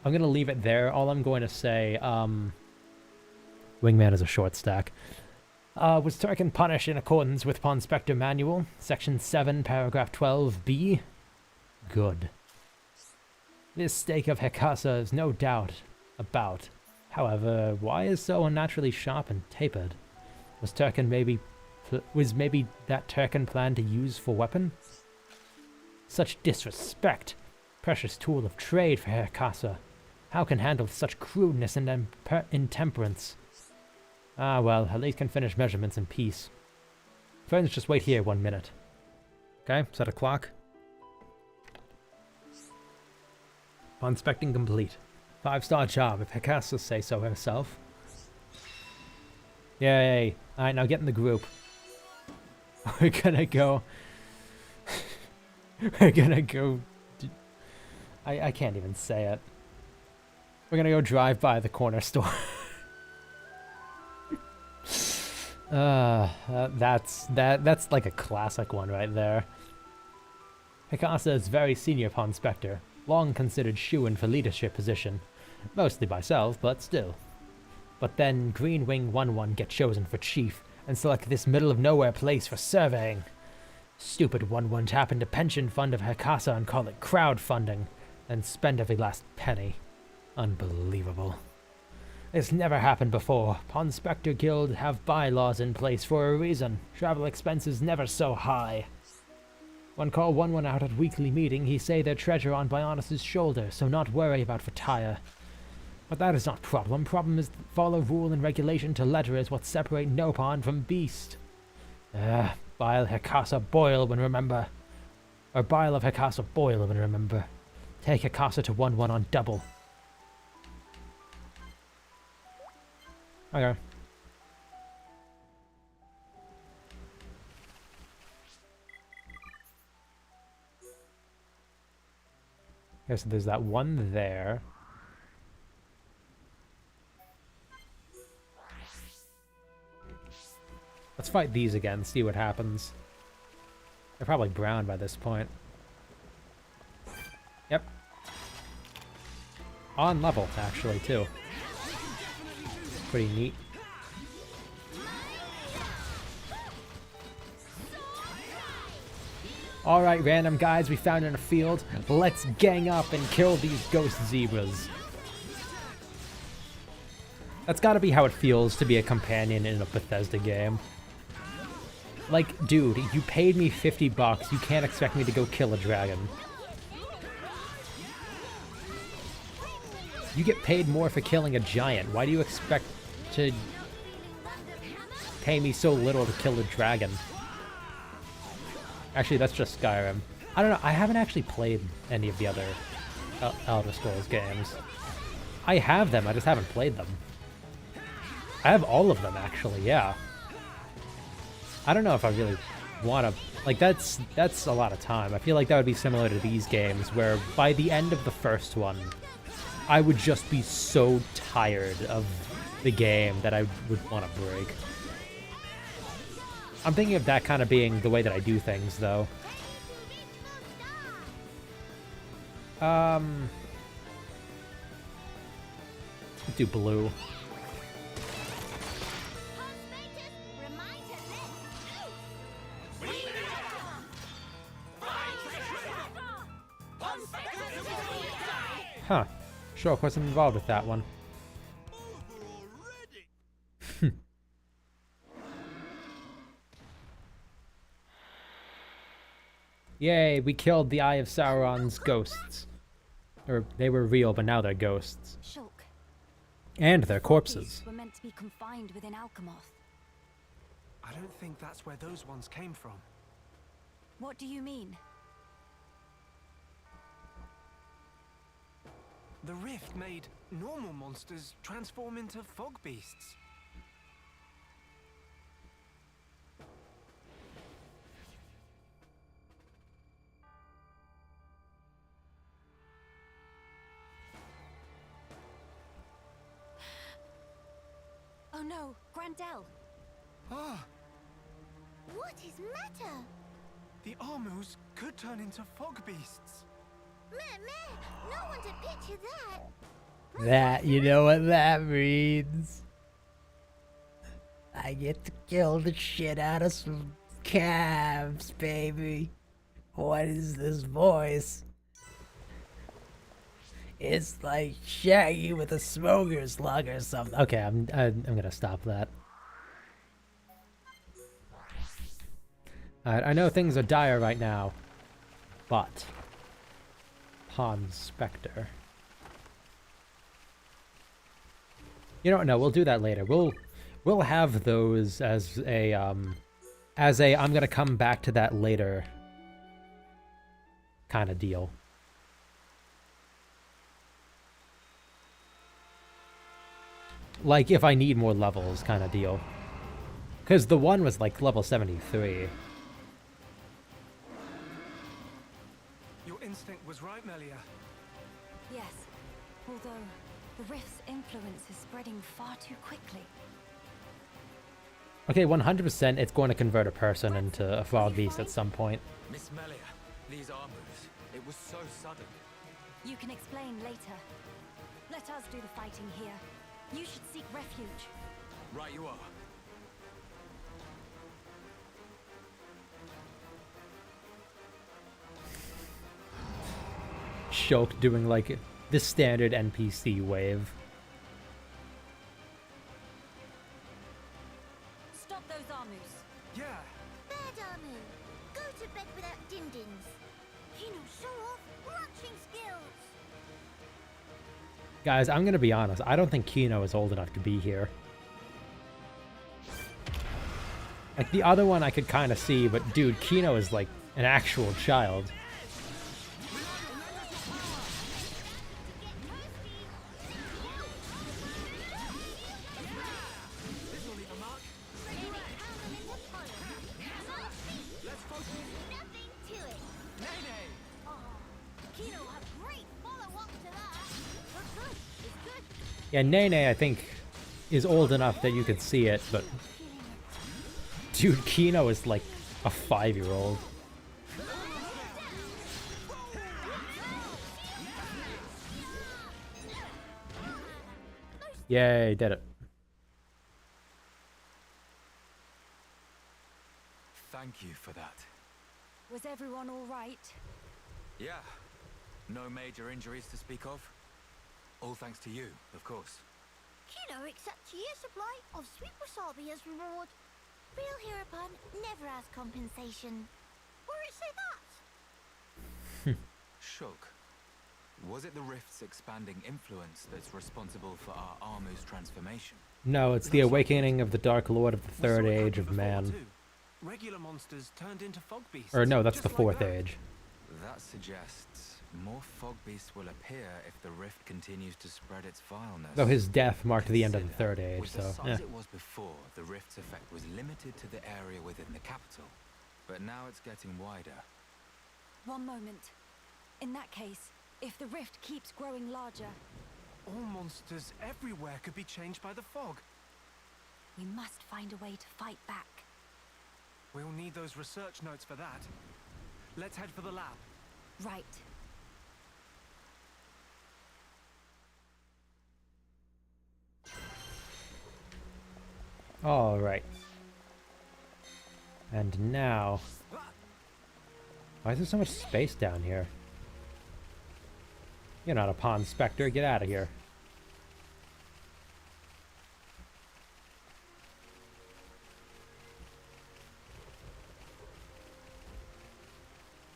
leave it there. All I'm going to say, Wingman is a short stack. Was Turkin punished in accordance with Pond Spectre Manual, Section 7, Paragraph 12b? Good. This stake of Hekasa is no doubt about. However, why is so unnaturally sharp and tapered? Was maybe that Turkin planned to use for weapon? Such disrespect! Precious tool of trade for Hekasa. How can handle such crudeness and intemperance? Ah well, at least can finish measurements in peace. Friends, just wait here 1 minute. Okay, set a clock. Inspecting complete. 5-star job, if Hekasa say so herself. Yay. Alright, now get in the group. We're gonna go... We're gonna go... I can't even say it. We're gonna go drive by the corner store. That's like a classic one right there. Hekasa is very senior Pond Spectre. Long considered shoo-in for leadership position. Mostly myself, but still. But then Green Wing 1-1 get chosen for chief and select this middle of nowhere place for surveying. Stupid 1-1 tap into pension fund of Hekasa and call it crowdfunding, then spend every last penny. Unbelievable. This never happened before. Pond Spectre Guild have bylaws in place for a reason. Travel expenses never so high. One call one out at weekly meeting, he say their treasure on Bionis' shoulder, so not worry about retire. But that is not problem. Problem is follow rule and regulation to letter is what separate no pond from beast. Bile Hekasa boil when remember. Or bile of Hekasa boil when remember. Take Hekasa to 1-1 on double. Okay. Okay, so there's that one there. Let's fight these again, see what happens. They're probably brown by this point. Yep. On level, actually, too. Pretty neat. Alright, random guys we found in a field. Let's gang up and kill these ghost zebras. That's gotta be how it feels to be a companion in a Bethesda game. Like, dude, you paid me $50, you can't expect me to go kill a dragon. You get paid more for killing a giant. Why do you expect to pay me so little to kill a dragon? Actually, that's just Skyrim. I don't know, I haven't actually played any of the other Elder Scrolls games. I have them, I just haven't played them. I have all of them, actually, yeah. I don't know if I really want to... Like, that's a lot of time. I feel like that would be similar to these games, where by the end of the first one, I would just be so tired of the game that I would want to break. I'm thinking of that kind of being the way that I do things, though. Let's do blue. Huh. Sure, wasn't involved with that one. Yay, we killed the Eye of Sauron's ghosts. Or, they were real, but now they're ghosts. Shulk. And they're corpses. Were meant to be confined within Alchemoth. I don't think that's where those ones came from. What do you mean? The rift made normal monsters transform into fog beasts. Oh no, Grandel! Ah! What is matter? The Armus could turn into fog beasts. Meh, no one to picture that. That, you know what that means? I get to kill the shit out of some calves, baby. What is this voice? It's like Shaggy with a smoker's lung or something. Okay, I'm gonna stop that. Alright, I know things are dire right now, but Pond Spectre. You know, no, we'll do that later. We'll have those as a I'm gonna come back to that later kind of deal. Like, if I need more levels kind of deal. Because the one was like level 73. Your instinct was right, Melia. Yes, although the rift's influence is spreading far too quickly. Okay, 100% it's going to convert a person into a frog beast at some point. Miss Melia, these armors, it was so sudden. You can explain later. Let us do the fighting here. You should seek refuge. Right you are. Shulk doing like the standard NPC wave. Ramu. Go to bed without din-dins. Kino, show off launching skills. Guys, I'm gonna be honest. I don't think Kino is old enough to be here. Like, the other one I could kind of see, but dude, Kino is like an actual child. Yeah, Nene, I think, is old enough that you could see it, but... Dude, Kino is like a 5-year-old. Yay, did it. Thank you for that. Was everyone all right? Yeah. No major injuries to speak of. All thanks to you, of course. Kino accepts a year's supply of sweet wasabi as reward. Real hereupon never ask compensation. Where it say that? Shook. Was it the rift's expanding influence that's responsible for our Armu's transformation? No, it's the awakening of the Dark Lord of the Third We saw it Age happen of before, Man. too. Regular monsters turned into fog beasts. Or no, that's just the like Fourth that. Age. That suggests more fog beasts will appear if the rift continues to spread its vileness. Though his death marked the end of the Consider, Third Age, with so, the size yeah. it was before, the rift's effect was limited to the area within the capital. But now it's getting wider. One moment. In that case, if the rift keeps growing larger, All monsters everywhere could be changed by the fog. we must find a way to fight back. We'll need those research notes for that. Let's head for the lab. Right. Alright. And now... Why is there so much space down here? You're not a pond specter, get out of here.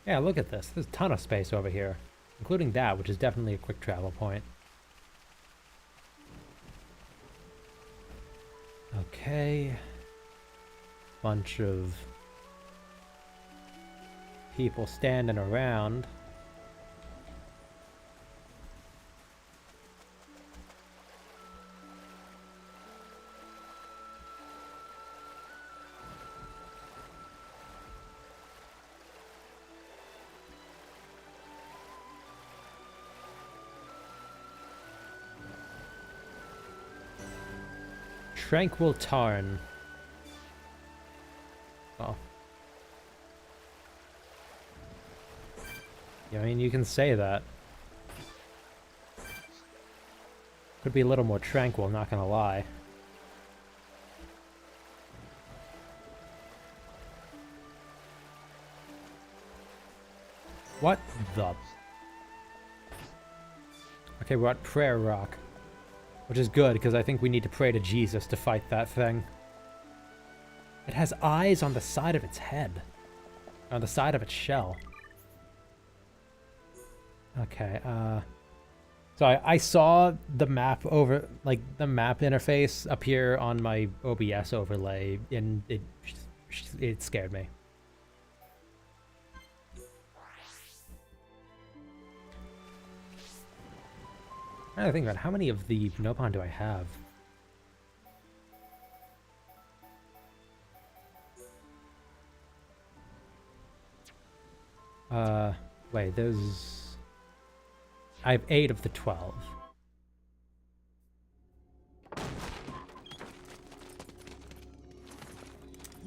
Yeah, look at this. There's a ton of space over here. Including that, which is definitely a quick travel point. Okay. Bunch of people standing around. Tranquil Tarn. Oh. Yeah, I mean, you can say that. Could be a little more tranquil, not gonna lie. What the... Okay, we're at Prayer Rock. Which is good, because I think we need to pray to Jesus to fight that thing. It has eyes on the side of its head. On the side of its shell. Okay, so I saw the map over, like, the map interface appear on my OBS overlay, and it scared me. I think about how many of the Nopon do I have? Wait, there's... I have 8 of the 12.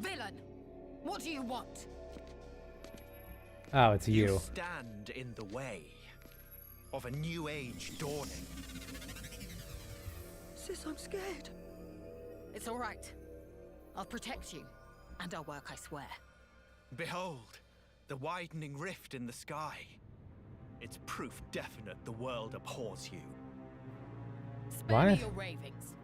Villain! What do you want? Oh, it's you. You stand in the way of a new age dawning. Sis, I'm scared. It's all right. I'll protect you. And I'll work, I swear. Behold, the widening rift in the sky. It's proof definite the world abhors you. Spare me What? your ravings.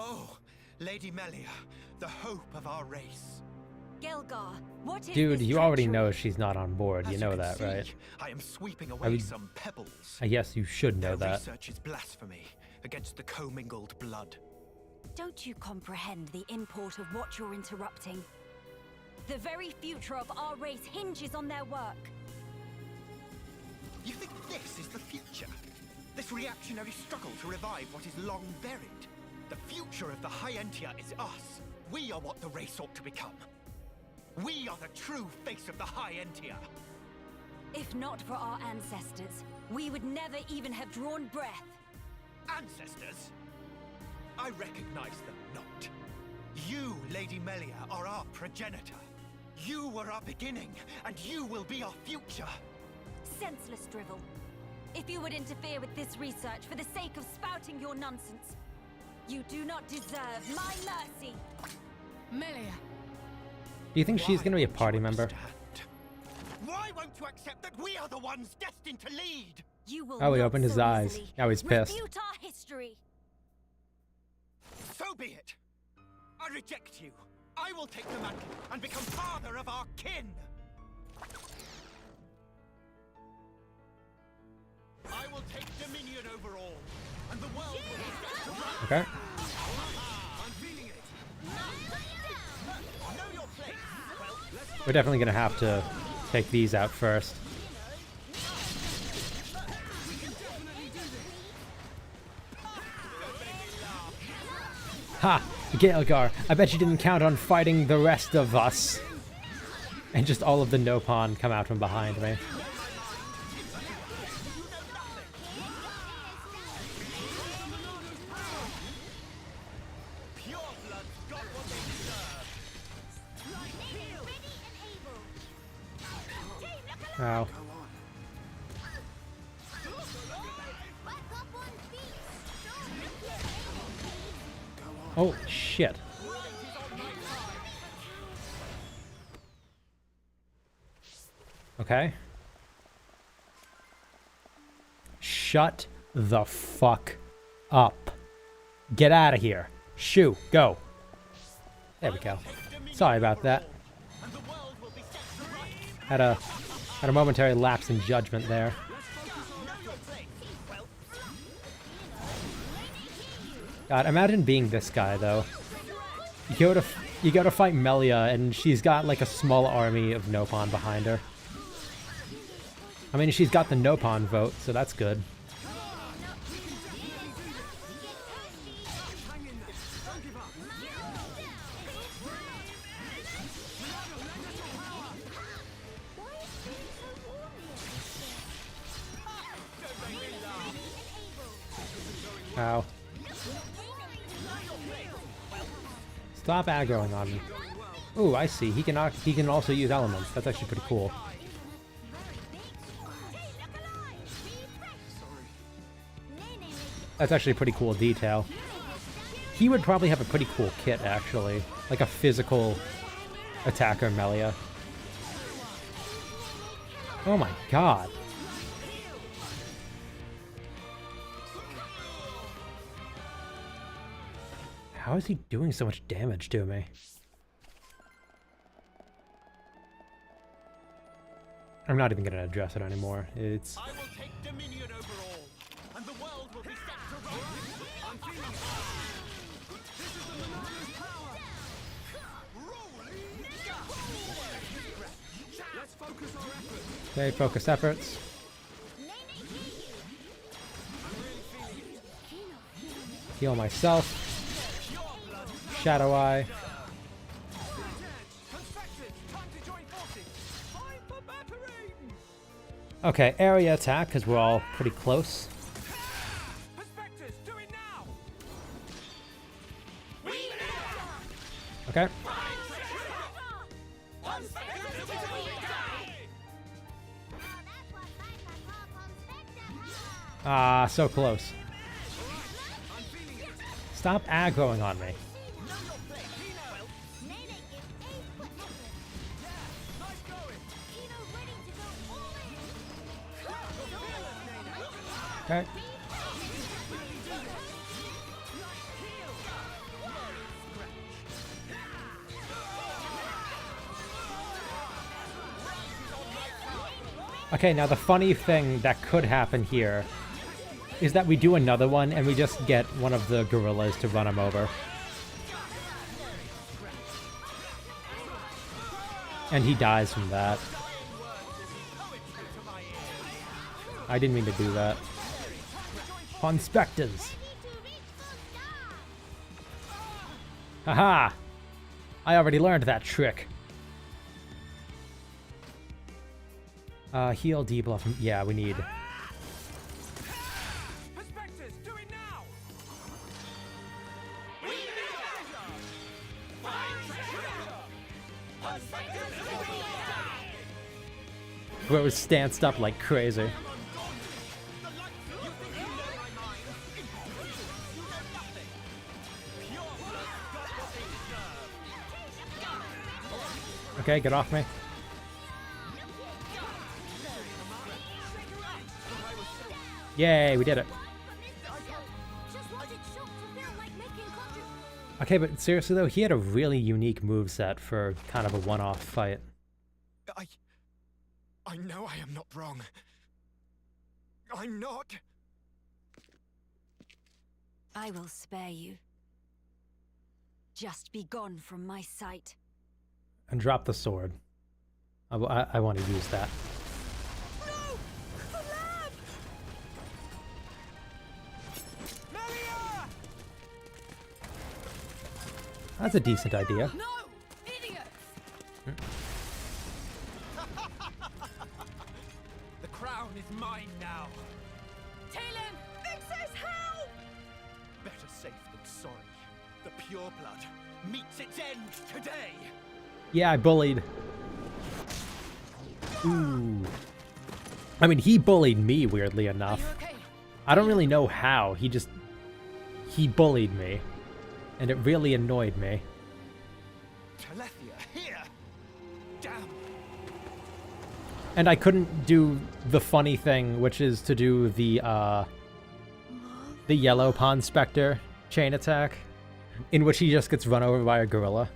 Oh, Lady Melia, the hope of our race. Gelgar, what is Dude, this you already treachery? know she's not on board. You As know can that, see, right? I am sweeping away some pebbles. I guess you should know Their that. research is blasphemy against the commingled blood. Don't you comprehend the import of what you're interrupting? The very future of our race hinges on their work. You think this is the future? This reactionary struggle to revive what is long buried? The future of the High Entia is us. We are what the race ought to become. We are the true face of the High Entia. If not for our ancestors, we would never even have drawn breath. Ancestors? I recognize them not. You, Lady Melia, are our progenitor. You were our beginning, and you will be our future. Senseless drivel. If you would interfere with this research for the sake of spouting your nonsense, you do not deserve my mercy. Melia. Do you think she's gonna be a party member? Understand? Why won't you accept that we are the ones destined to lead? You will Oh, he not opened his so eyes. easily Now he's pissed. refute our history. So be it. I reject you. I will take the mantle and become father of our kin. I will take dominion over all, and the world will be set to rights. Okay. I'm feeling it. Know your place. Well, let's We're definitely gonna have to take these out first. Ha! Gelgar, I bet you didn't count on fighting the rest of us. And just all of the Nopon come out from behind me. pure blood got what they deserve. Ow. Oh, shit. Okay. Shut the fuck up. Get out of here. Shoo, go. There we go. Sorry about that. Had a momentary lapse in judgment there. God, imagine being this guy though. You go to fight Melia, and she's got like a small army of Nopon behind her. I mean, she's got the Nopon vote, so that's good. Ow. Stop aggroing on me. Ooh, I see. He can also use elements. That's actually pretty cool. That's actually a pretty cool detail. He would probably have a pretty cool kit, actually. Like a physical attacker Melia. Oh my god. How is he doing so much damage to me? I'm not even going to address it anymore. It's... I will take dominion over all, and the world will be set to rights. I'm feeling it. This is the monotonous power. Let's focus our efforts. Okay, focus efforts. Heal myself. Shadow Eye. Okay, area attack, because we're all pretty close. Okay. Ah, so close. Stop aggroing on me. Okay. Okay, now the funny thing that could happen here is that we do another one and we just get one of the gorillas to run him over. And he dies from that. I didn't mean to do that. On Spectres! Haha! I already learned that trick. Heal, debuff. Yeah, we need. Where it was stanced up like crazy. Okay, get off me. Yay, we did it. Okay, but seriously though, he had a really unique moveset for kind of a one-off fight. I know I am not wrong. I'm not. I will spare you. Just be gone from my sight. And drop the sword. I want to use that. No! The lab! That's a decent idea. No! Idiots! The crown is mine now. Talon! Vix's help! Better safe than sorry. The pure blood meets its end today. Yeah, I bullied. Ooh. I mean, he bullied me, weirdly enough. Okay? I don't really know how. He bullied me. And it really annoyed me. Telethia, here! Damn! And I couldn't do the funny thing, which is to do the yellow Pond Spectre chain attack, in which he just gets run over by a gorilla.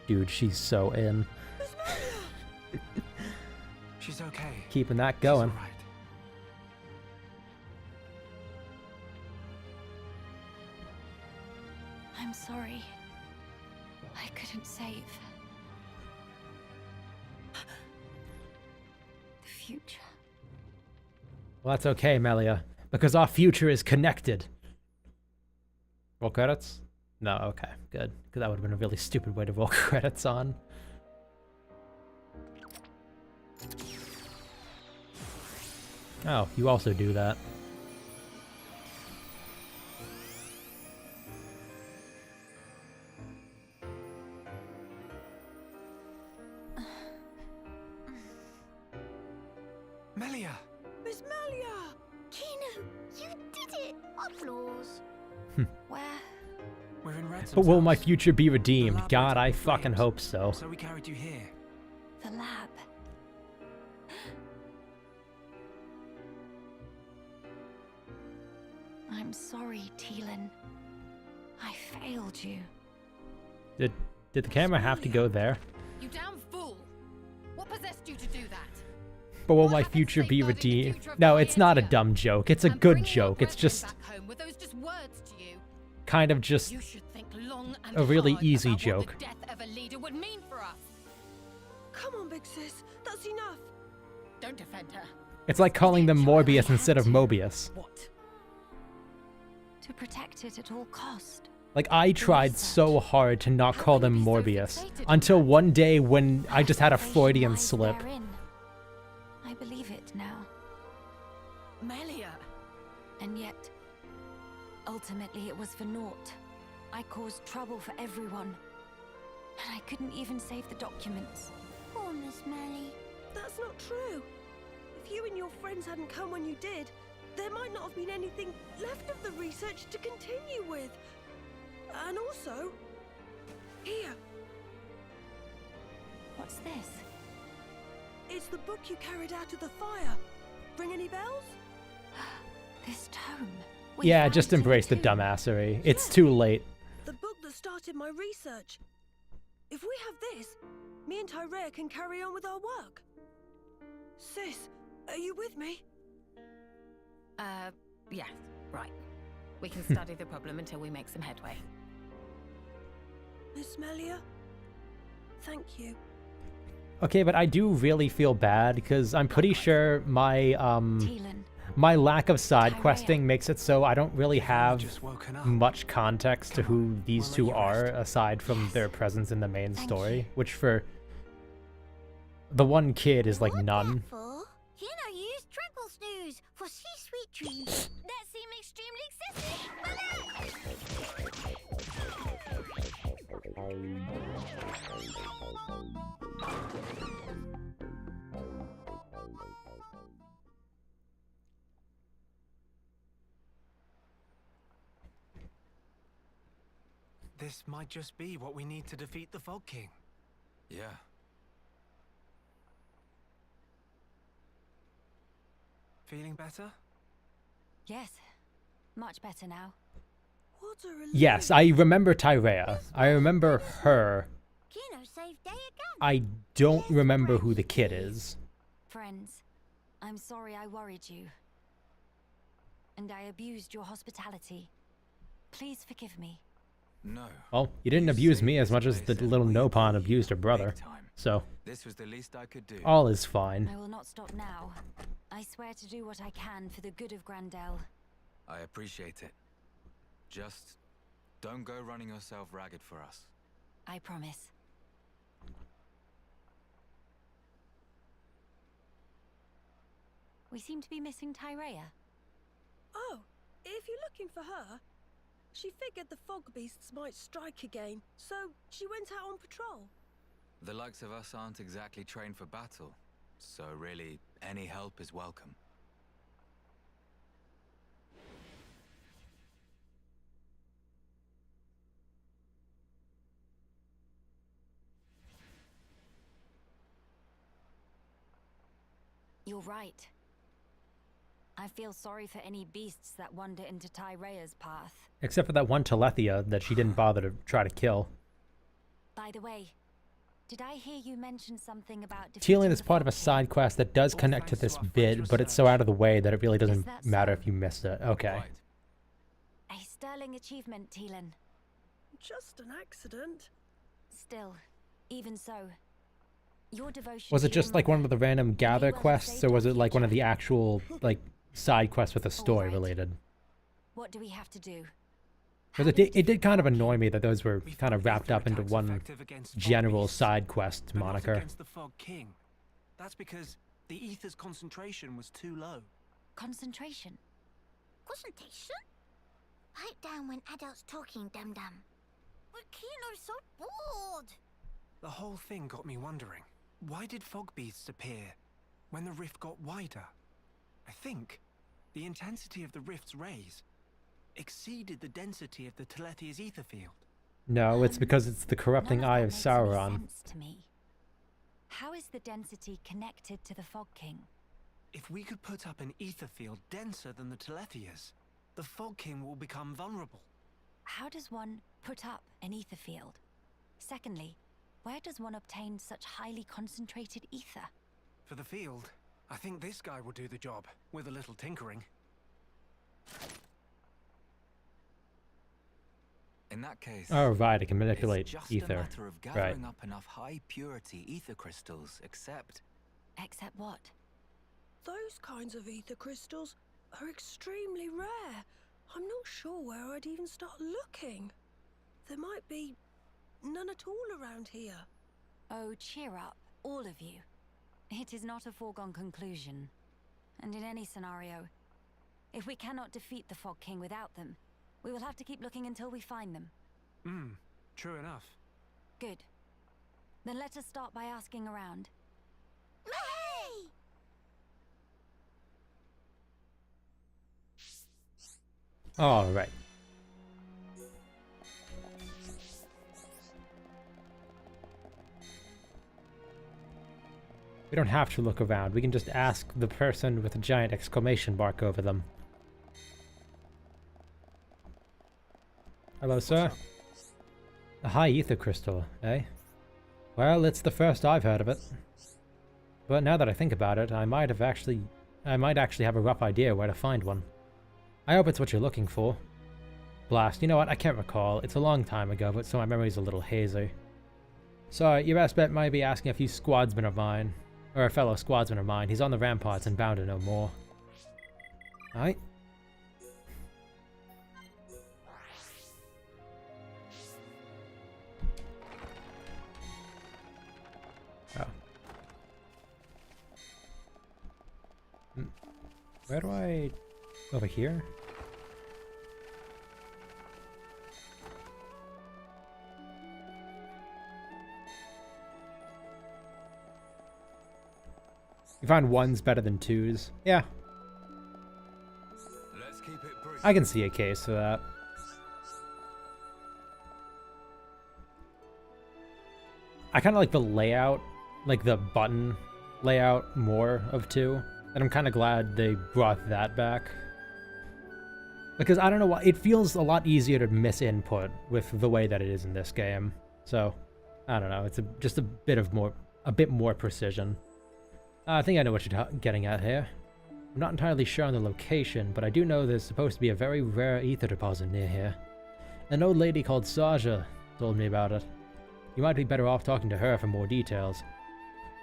Dude, she's so in. She's okay. Keeping that going. She's all right. I'm sorry. I couldn't save the future. Well, that's okay, Melia, because our future is connected. Roll credits? No, okay, good. Because that would have been a really stupid way to roll credits on. Oh, you also do that. Melia! Miss Melia! Kino, you did it! Applause. Where? We're in Redson's But will my house. future be The redeemed? lab God, I went up in fucking flames, hope so. So we carried you here. The lab. I'm sorry, Teelan. I failed you. Did the camera have to go there? You damn fool! What possessed you to do that? But will What my happened future be safeguarding the redeemed? future of No, it's not a Hyantia? dumb joke. It's a And good bringing your joke. It's brethren just back home, were those just words to you? kind of just You should think long and a really hard easy about joke. what the death of a leader would mean for us. Come on, big sis. That's enough. Don't defend her. It's like calling them Morbius instead of Mobius. What? To protect it at all cost. Like, I tried so hard to not call them Morbius, until one day when I just had a Freudian slip. I believe it now. Melia! And yet, ultimately it was for naught. I caused trouble for everyone. And I couldn't even save the documents. Poor Miss Melly. That's not true. If you and your friends hadn't come when you did, there might not have been anything left of the research to continue with. And also, here, What's this? it's the book you carried out of the fire. Ring any bells? This tome. We Yeah, found just it in embrace the tomb. dumbassery. It's too late. The book that started my research. If we have this, me and Tyrea can carry on with our work. Sis, are you with me? Yes, right. We can study the problem until we make some headway. Miss Melia? Thank you. Okay, but I do really feel bad because I'm pretty sure my Teelan, my lack of side Tyrea. questing makes it so I don't really have Just woken up. much context to Come who on, these we'll let two you are rest. aside from Yes. their presence in the main Thank story, you. which for the one kid is like none. You know, use Trickle Snooze for sweet dreams. That seems extremely excessive, but This might just be what we need to defeat the Fog King. Yeah. Feeling better? yes, much better now. What a relief. Yes, I remember Tyrea. I remember her. Kino saved day again. I don't remember who the kid is. Friends, I'm sorry I worried you. And I abused your hospitality. Please forgive me. No. Well, you didn't abuse me as much as the little Nopon abused her brother. Big time. So, This was the least I could do. all is fine. I will not stop now. I swear to do what I can for the good of Grandel. I appreciate it. Just don't go running yourself ragged for us. I promise. We seem to be missing Tyrea. Oh, if you're looking for her, she figured the fog beasts might strike again, so she went out on patrol. The likes of us aren't exactly trained for battle, so really, any help is welcome. You're right. I feel sorry for any beasts that wander into Tyrea's path. Except for that one Telethia that she didn't bother to try to kill. By the way, did I hear you mention something about Teelan defeating is the part of a Fog King? side quest that does All connect to thanks to this our friend's bit, but it's so out of the way that it really doesn't that matter so? if you missed it. Okay. Right. A sterling achievement, Teelan. Just an accident. Still, even so, your devotion Was to it just your like one mother of the random may gather well have quests, saved or our was it like one of future. the actual, like, side quests with a story right. related? What do we have to do? Because How it do we did defeat kind the of Fog King? annoy me that those were We kind of found wrapped ether up into attacks one effective against fog general beasts, side quest but not moniker. against the Fog King. That's because the ether's concentration was too low. Concentration. Concentration? Pipe down when adults talking, dum-dum. But Kino's so bored. The whole thing got me wondering, why did fog beasts appear when the rift got wider? I think the intensity of the rift's rays exceeded the density of the Telethia's ether field. No, it's because it's the corrupting None eye that of makes any Sauron. sense to me. How is the density connected to the Fog King? If we could put up an ether field denser than the Telethia's, the Fog King will become vulnerable. How does one put up an ether field? Secondly, where does one obtain such highly concentrated ether? For the field, I think this guy will do the job, with a little tinkering. In that case, Oh, right, it can it's manipulate just a ether. matter of gathering up enough high-purity ether crystals, except... Except what? Those kinds of ether crystals are extremely rare. I'm not sure where I'd even start looking. There might be none at all around here. Oh, cheer up, all of you. It is not a foregone conclusion. And in any scenario, if we cannot defeat the Fog King without them, we will have to keep looking until we find them. True enough. Good. Then let us start by asking around. Hey! All right. We don't have to look around. We can just ask the person with a giant exclamation mark over them. Hello, sir. A high ether crystal, eh? Well, it's the first I've heard of it. But now that I think about it, I might actually have a rough idea where to find one. I hope it's what you're looking for. Blast, you know what, I can't recall. It's a long time ago, but so my memory's a little hazy. Sorry, your best bet might be asking a few squadsmen of mine. Or a fellow squadsman of mine. He's on the ramparts and bound to know more. Alright. Oh. Where do I... Over here? You find ones better than twos. Yeah. Let's keep it brief. I can see a case for that. I kind of like the layout, like the button layout more of 2. And I'm kind of glad they brought that back. Because I don't know why, it feels a lot easier to miss input with the way that it is in this game. So, I don't know, it's just a bit more precision. I think I know what you're getting at here. I'm not entirely sure on the location, but I do know there's supposed to be a very rare ether deposit near here. An old lady called Saja told me about it. You might be better off talking to her for more details.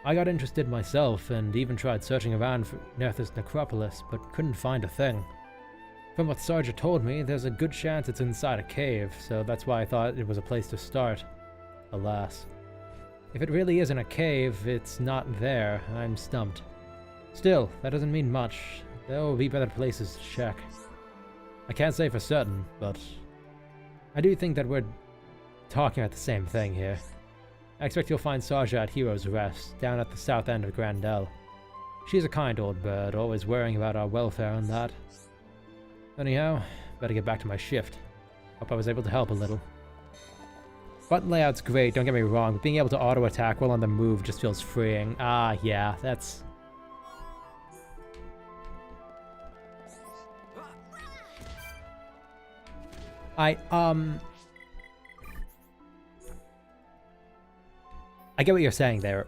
I got interested myself, and even tried searching around for Nerthus necropolis, but couldn't find a thing. From what Saja told me, there's a good chance it's inside a cave, so that's why I thought it was a place to start. Alas. If it really isn't a cave, it's not there. I'm stumped. Still, that doesn't mean much. There will be better places to check. I can't say for certain, but I do think that we're talking about the same thing here. I expect you'll find Saja at Hero's Rest, down at the south end of Grandel. She's a kind old bird, always worrying about our welfare and that. Anyhow, better get back to my shift. Hope I was able to help a little. Button layout's great, don't get me wrong, but being able to auto-attack while on the move just feels freeing. Ah, yeah, that's... I get what you're saying there.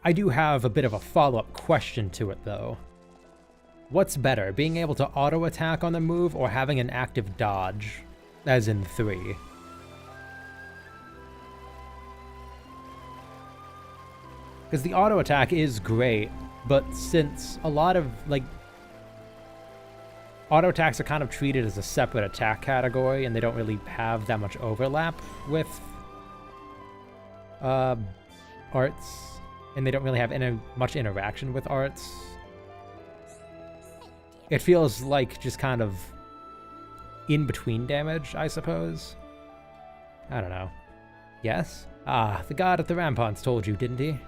I do have a bit of a follow-up question to it, though. What's better, being able to auto-attack on the move or having an active dodge, as in 3? Because the auto-attack is great, but since a lot of, like, auto-attacks are kind of treated as a separate attack category, and they don't really have that much overlap with arts, and they don't really have much interaction with arts, it feels like just kind of in-between damage, I suppose. I don't know. Yes? Ah, the guard at the ramparts told you, didn't he?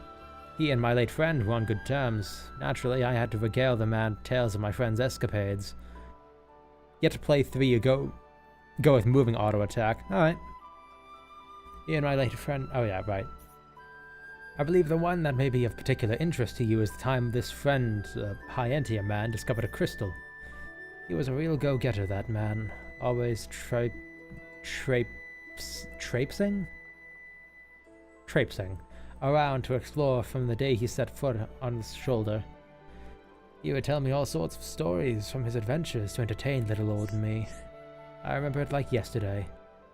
He and my late friend were on good terms. Naturally, I had to regale the man tales of my friend's escapades. Yet to play 3, you go with moving auto-attack. Alright. He and my late friend... Oh yeah, right. I believe the one that may be of particular interest to you is the time this friend, Hyentia man, discovered a crystal. He was a real go-getter, that man. Always traipsing around to explore from the day he set foot on his shoulder. He would tell me all sorts of stories from his adventures to entertain little old me. I remember it like yesterday.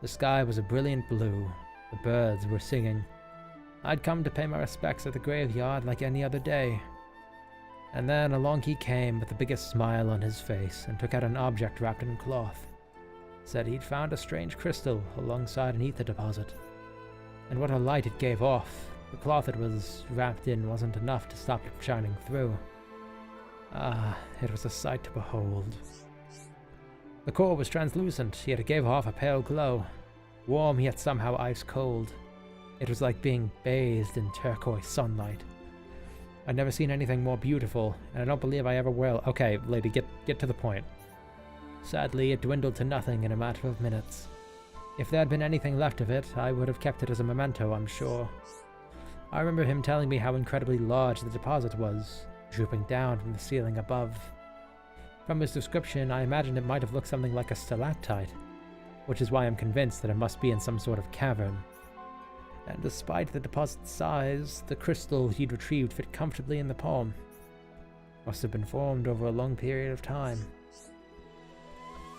The sky was a brilliant blue. The birds were singing. I'd come to pay my respects at the graveyard like any other day. And then along he came with the biggest smile on his face and took out an object wrapped in cloth. Said he'd found a strange crystal alongside an ether deposit. And what a light it gave off. The cloth it was wrapped in wasn't enough to stop it shining through. Ah, it was a sight to behold. The core was translucent, yet it gave off a pale glow. Warm, yet somehow ice-cold. It was like being bathed in turquoise sunlight. I'd never seen anything more beautiful, and I don't believe I ever will. Okay, lady, get to the point. Sadly, it dwindled to nothing in a matter of minutes. If there had been anything left of it, I would have kept it as a memento, I'm sure. I remember him telling me how incredibly large the deposit was, drooping down from the ceiling above. From his description, I imagined it might have looked something like a stalactite, which is why I'm convinced that it must be in some sort of cavern. And despite the deposit's size, the crystal he'd retrieved fit comfortably in the palm. Must have been formed over a long period of time.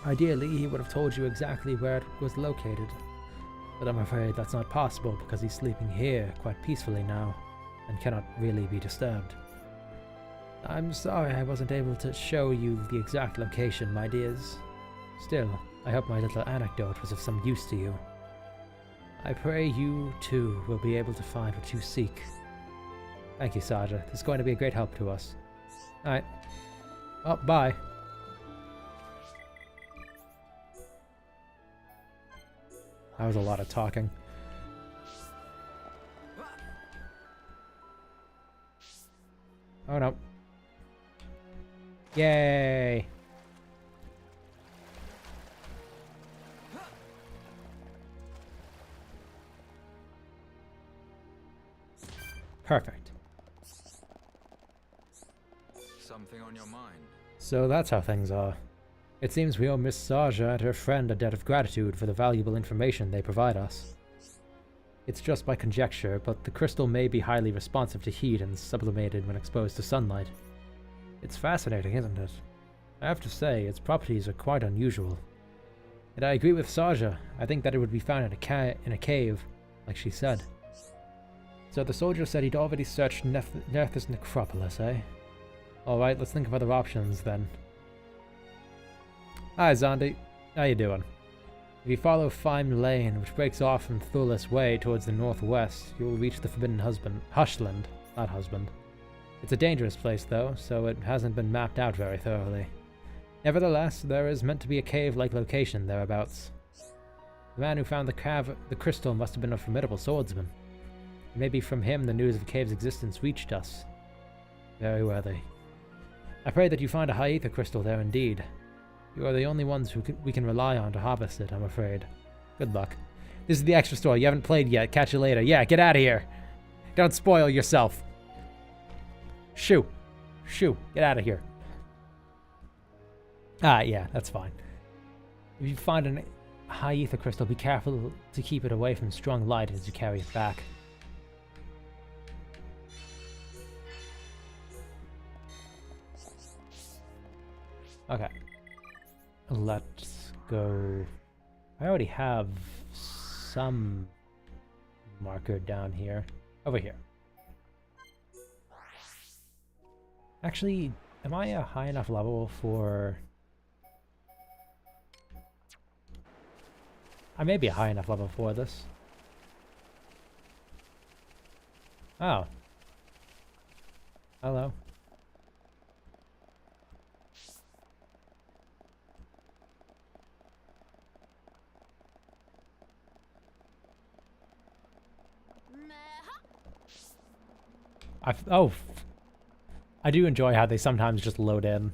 Ideally, he would have told you exactly where it was located, but I'm afraid that's not possible because he's sleeping here quite peacefully now, and cannot really be disturbed. I'm sorry I wasn't able to show you the exact location, my dears. Still, I hope my little anecdote was of some use to you. I pray you, too, will be able to find what you seek. Thank you, Saja. This is going to be a great help to us. Alright. Well, bye. That was a lot of talking. Oh no. Yay! Perfect. Something on your mind? So that's how things are. It seems we owe Miss Saja and her friend a debt of gratitude for the valuable information they provide us. It's just by conjecture, but the crystal may be highly responsive to heat and sublimated when exposed to sunlight. It's fascinating, isn't it? I have to say, its properties are quite unusual. And I agree with Saja. I think that it would be found in a cave, like she said. So the soldier said he'd already searched Nerth's necropolis, eh? Alright, let's think of other options then. Hi Zondi, how you doing? If you follow Fime Lane, which breaks off from Thulis Way towards the northwest, you will reach the Forbidden Hushland, not husband. It's a dangerous place though, so it hasn't been mapped out very thoroughly. Nevertheless, there is meant to be a cave-like location thereabouts. The man who found the crystal must have been a formidable swordsman. Maybe from him the news of the cave's existence reached us. Very worthy. I pray that you find a high ether crystal there indeed. You are the only ones we can rely on to harvest it, I'm afraid. Good luck. This is the extra story. You haven't played yet. Catch you later. Yeah, get out of here. Don't spoil yourself. Shoo. Shoo. Get out of here. Ah, yeah, that's fine. If you find a high ether crystal, be careful to keep it away from strong light as you carry it back. Okay. Let's go. I already have some marker down here. Over here. Actually, am I a high enough level for... I may be a high enough level for this. Oh. Hello. I do enjoy how they sometimes just load in.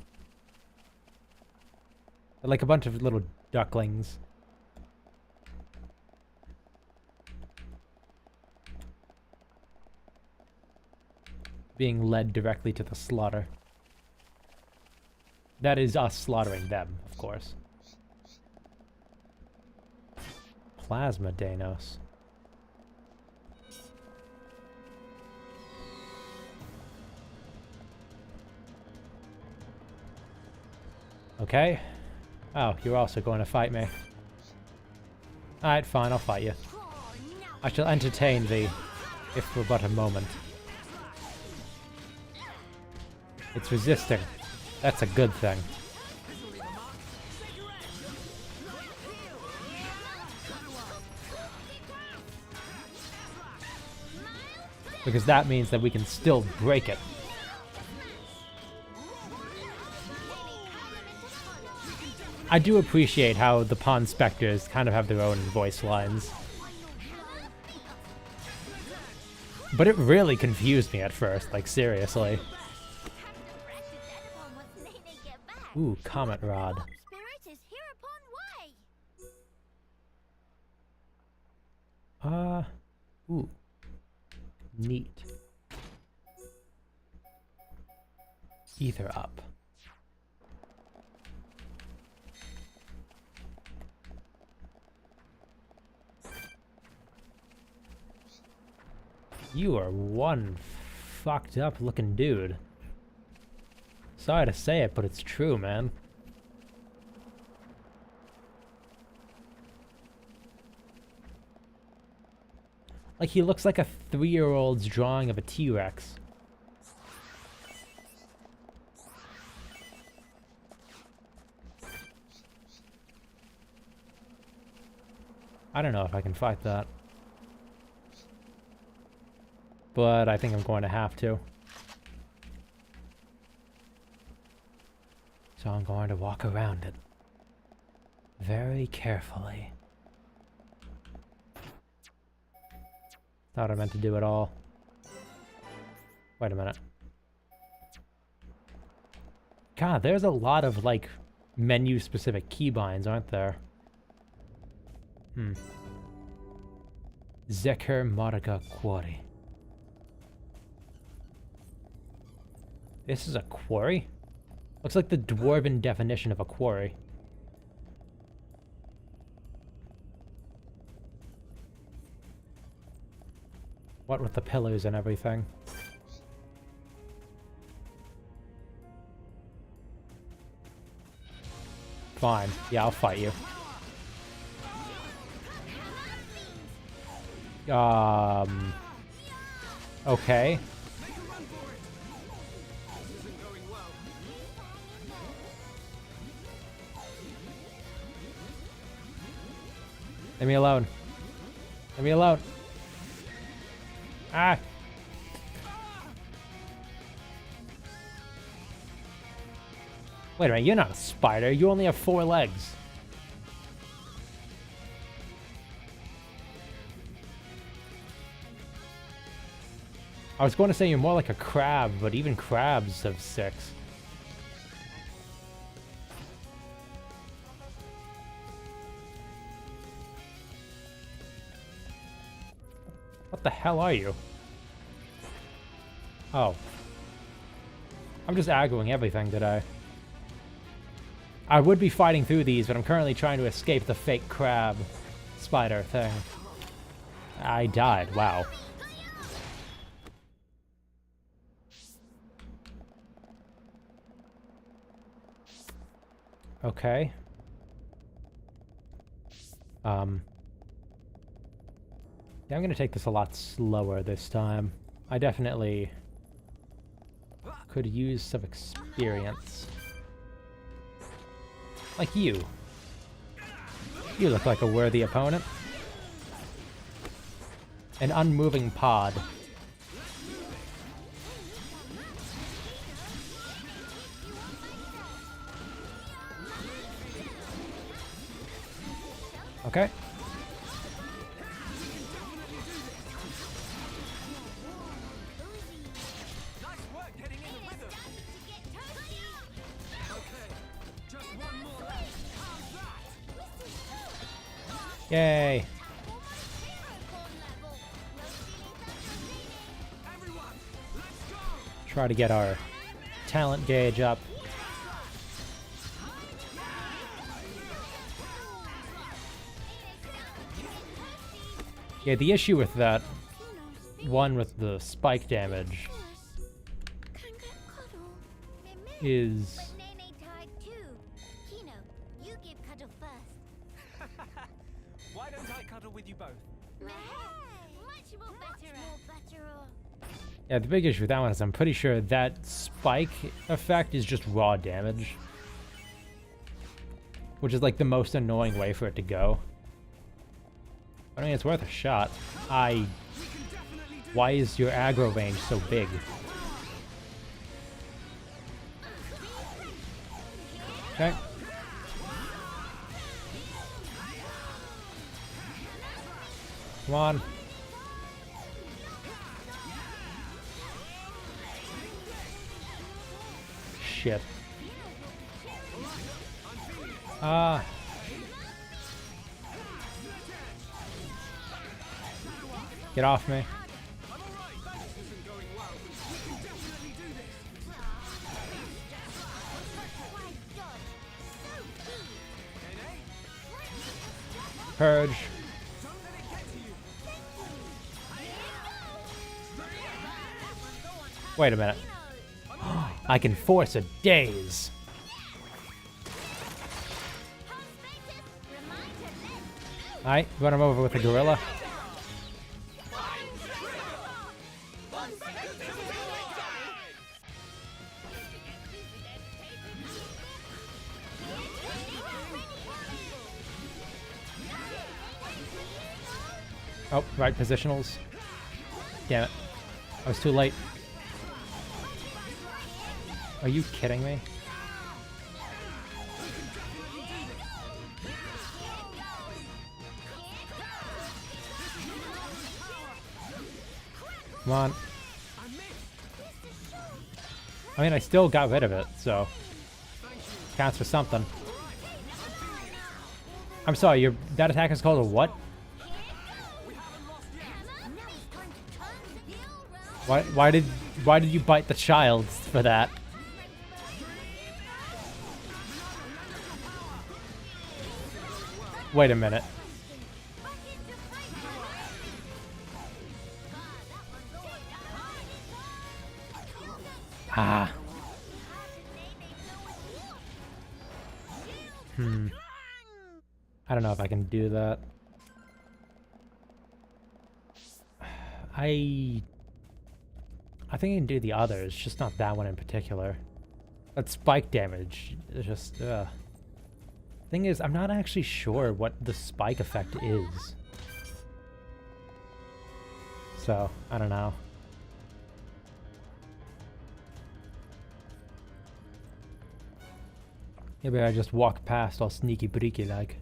They're like a bunch of little ducklings. Being led directly to the slaughter. That is us slaughtering them, of course. Plasma Danos. Okay. Oh, you're also going to fight me. Alright, fine, I'll fight you. I shall entertain thee, if for but a moment. It's resisting. That's a good thing. Because that means that we can still break it. I do appreciate how the Pawn Spectres kind of have their own voice lines. But it really confused me at first, like seriously. Ooh, Comet Rod. Ooh. Neat. Ether up. You are one fucked up looking dude. Sorry to say it, but it's true, man. Like, he looks like a 3-year-old's drawing of a T-Rex. I don't know if I can fight that. But I think I'm going to have to. So I'm going to walk around it. Very carefully. Not what I meant to do at all. Wait a minute. God, there's a lot of, like, menu-specific keybinds, aren't there? Zeker Marga Quarry. This is a quarry? Looks like the dwarven definition of a quarry. What with the pillars and everything. Fine. Yeah, I'll fight you. Okay. Leave me alone. Leave me alone. Ah! Wait a minute, you're not a spider. You only have 4 legs. I was going to say you're more like a crab, but even crabs have 6. What the hell are you? Oh. I'm just aggroing everything today. I would be fighting through these, but I'm currently trying to escape the fake crab spider thing. I died. Wow. Okay. Yeah, I'm gonna take this a lot slower this time. I definitely could use some experience. Like you. You look like a worthy opponent. An unmoving pod. Okay. Yay! Try to get our talent gauge up. Yeah, the issue with that one with the spike damage is Why don't I cuddle with you both? yeah, the big issue with that one is I'm pretty sure that spike effect is just raw damage, which is like the most annoying way for it to go. I mean, it's worth a shot. Why is your aggro range so big? Okay. Come on. Shit. Ah. Get off me. Purge. Wait a minute. I can force a daze. Alright, run him over with a gorilla. Oh, right positionals. Damn it. I was too late. Are you kidding me? Come on. I mean, I still got rid of it, so counts for something. I'm sorry, that attack is called a what? Why did you bite the child for that? Wait a minute. Ah. I don't know if I can do that. I think I can do the others, just not that one in particular. That spike damage is just, Thing is, I'm not actually sure what the spike effect is. So, I don't know. Maybe I just walk past all sneaky breaky like.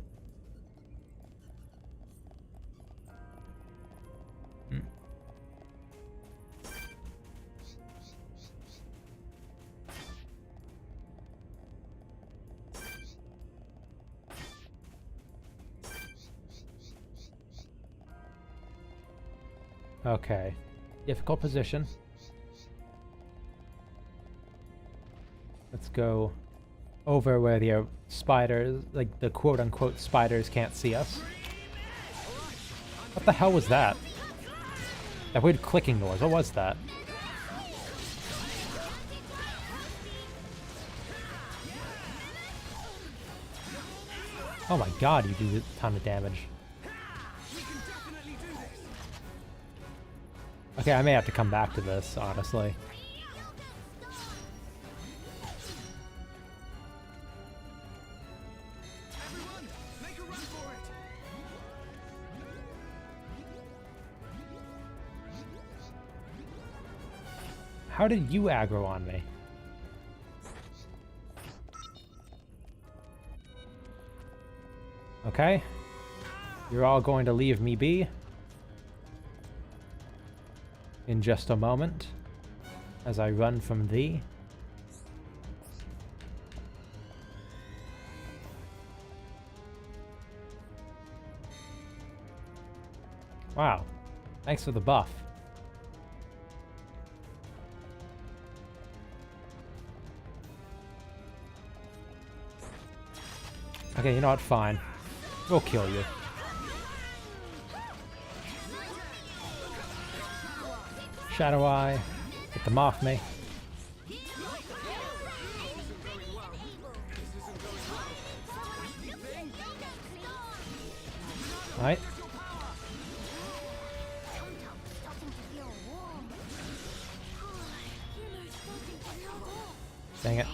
Okay. Difficult position. Let's go over where the spiders, like the quote-unquote spiders, can't see us. What the hell was that? That weird clicking noise, what was that? Oh my god, you do a ton of damage. Okay, I may have to come back to this, honestly. How did you aggro on me? Okay. You're all going to leave me be. In just a moment, as I run from thee. Wow, thanks for the buff. Okay, you know what, fine. We'll kill you. Shadow Eye, get them off me. Alright. Dang it.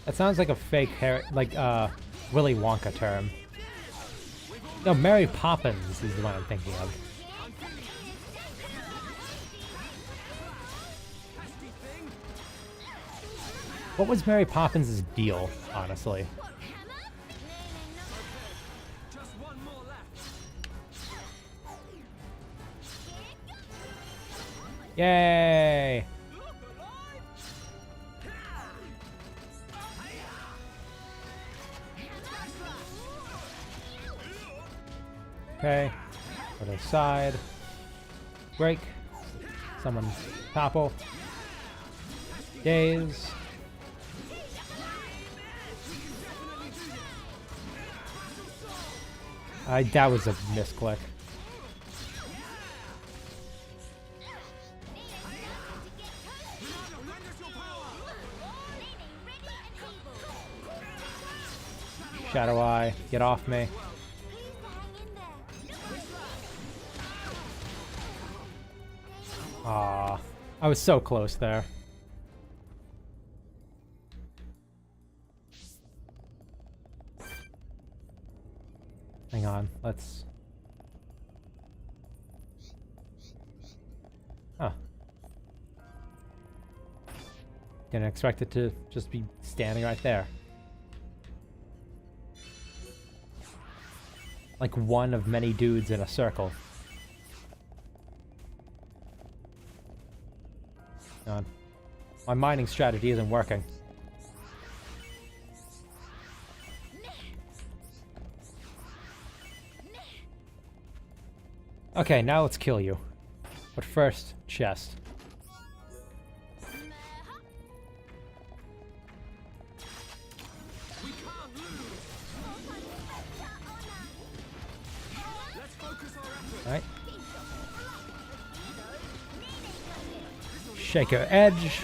That sounds like a fake hair, like Willy Wonka term. No, Mary Poppins is the one I'm thinking of. What was Mary Poppins' deal, honestly? Yay! Okay, put it aside. Break. Someone topple. Daze. That was a misclick. Shadow Eye, get off me. Aw, I was so close there. Hang on, let's... Huh. Didn't expect it to just be standing right there. Like one of many dudes in a circle. God. My mining strategy isn't working. Okay, now let's kill you. But first, chest. Alright. Shaker edge.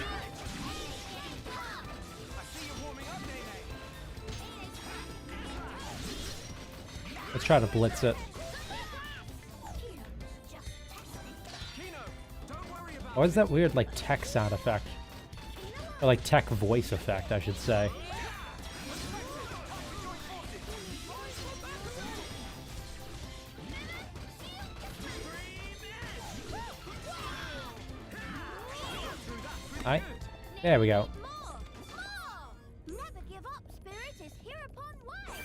Let's try to blitz it. What is that weird, like, tech sound effect? Or, like, tech voice effect, I should say. Alright. There we go. Never give up, spirit is hereupon way.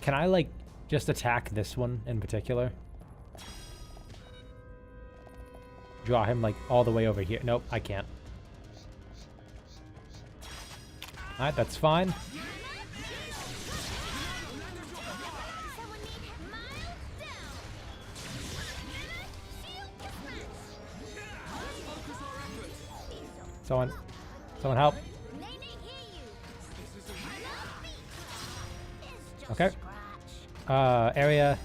Can I, like, just attack this one in particular? Draw him, like, all the way over here. Nope, I can't. Alright, that's fine. Someone help. Okay. Area.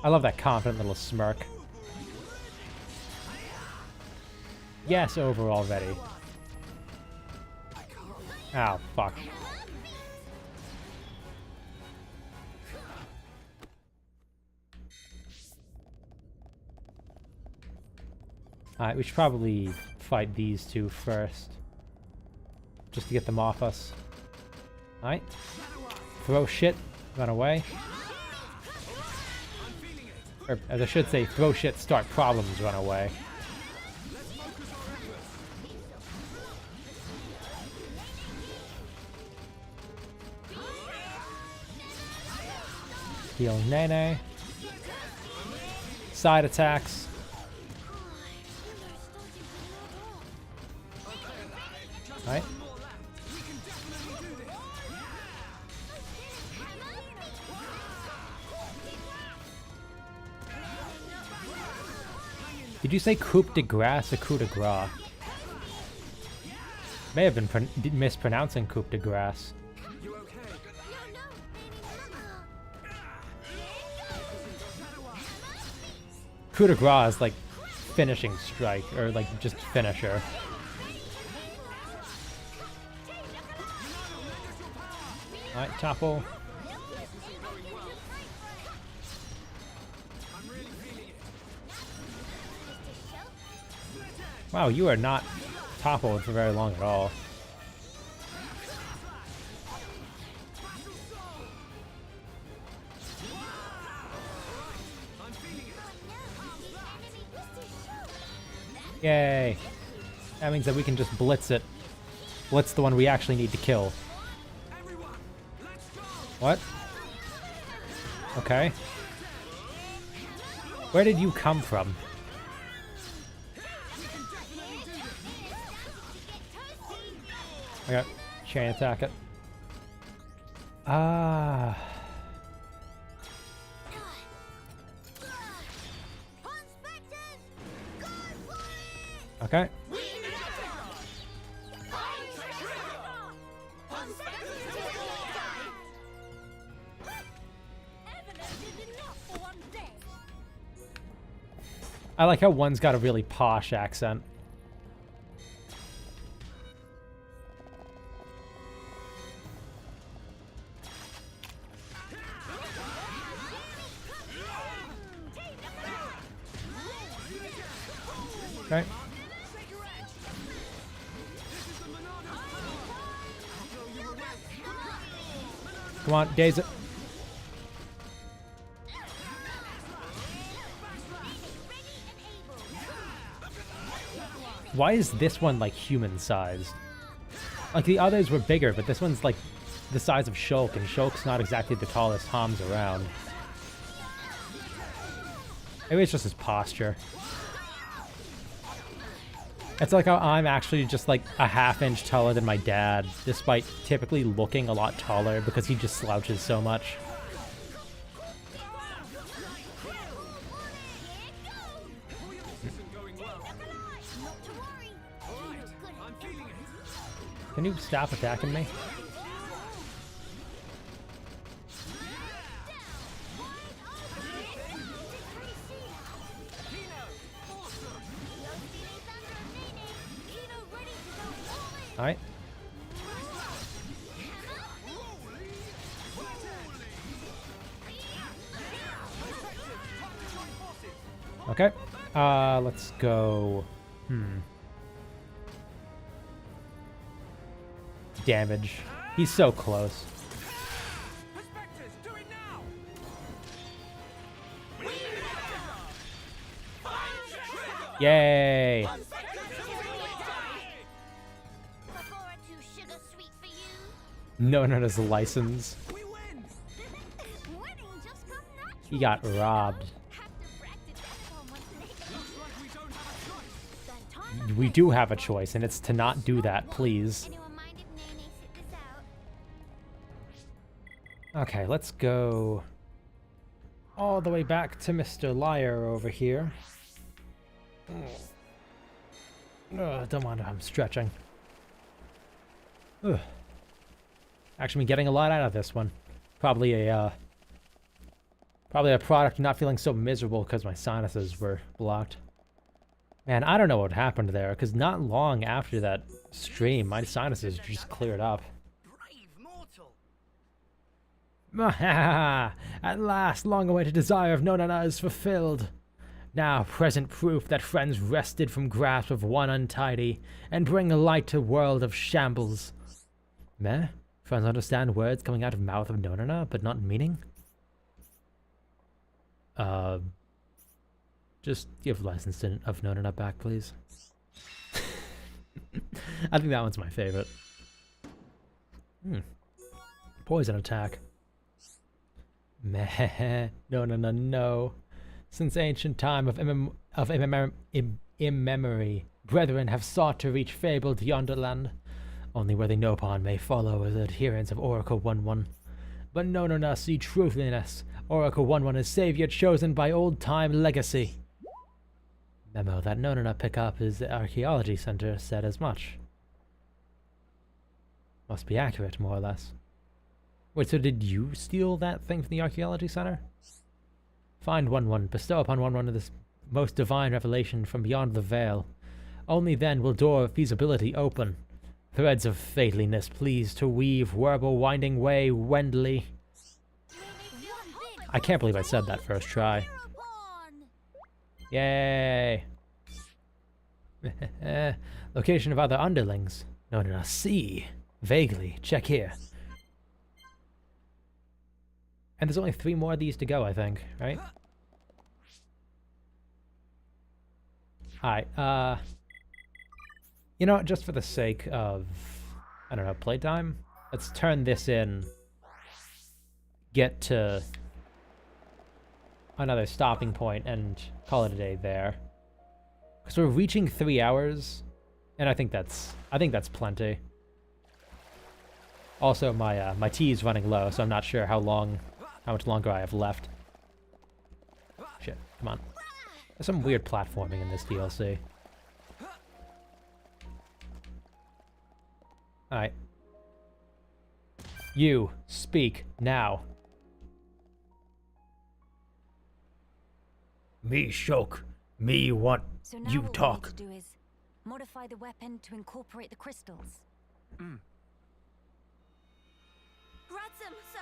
I love that confident little smirk. Yes, over already. Oh, fuck. Alright, we should probably fight these two first. Just to get them off us. Alright. Throw shit, run away. Or, as I should say, throw shit, start problems, run away. Heal Nene. Side attacks. Alright. Did you say coup de grace or coup de grace? May have been mispronouncing coup de grace. Coup de grace is like finishing strike, or like just finisher. Alright, topple. Wow, you are not toppled for very long at all. Yay. That means that we can just blitz it. Blitz the one we actually need to kill. What? Okay. Where did you come from? I got chain attack it. Ah. Okay. I like how one's got a really posh accent. Okay. Come on, daze it. Why is this one like human sized? Like the others were bigger, but this one's like the size of Shulk, and Shulk's not exactly the tallest Homs around. Maybe it's just his posture. It's like how I'm actually just like a half-inch taller than my dad, despite typically looking a lot taller because he just slouches so much. Can you stop attacking me? Alright. Okay. Let's go. Damage. He's so close. Yay! No one has a license. He got robbed. We do have a choice, and it's to not do that, please. Okay, let's go all the way back to Mr. Liar over here. Don't mind if I'm stretching. Ugh. Actually, been getting a lot out of this one. Probably a product of not feeling so miserable because my sinuses were blocked. Man, I don't know what happened there, because not long after that stream, my sinuses just cleared up. At last, long-awaited desire of Nonana is fulfilled. Now, present proof that friends wrested from grasp of one untidy, and bring a light to world of shambles. Meh? Friends understand words coming out of mouth of Nonana, but not meaning? Just give license of Nonana back, please. I think that one's my favorite. Poison attack. Meh. No. Since ancient time of immemory, brethren have sought to reach fabled yonderland. Only where they know upon may follow as adherents of Oracle 1-1. But Nonana see truthiness. Oracle 1-1 is savior chosen by old-time legacy. Memo that Nonana pick up is the archaeology center said as much. Must be accurate, more or less. Wait, so did you steal that thing from the archaeology center? Find 1-1, bestow upon 1-1 this most divine revelation from beyond the veil. Only then will door of feasibility open. Threads of fateliness please to weave, warble winding way, Wendley. I can't believe I said that first try. Yay! Location of other underlings. No, see. Vaguely. Check here. And there's only 3 more of these to go, I think, right? Alright, you know, just for the sake of, I don't know, playtime, let's turn this in, get to another stopping point, and call it a day there. Because we're reaching 3 hours, and I think that's plenty. Also, my tea is running low, so I'm not sure how much longer I have left. Shit, come on. There's some weird platforming in this DLC. Alright. You, speak, now. Me shock. Me want So now you what talk. we need to do is modify the weapon to incorporate the crystals. Ransom, sir!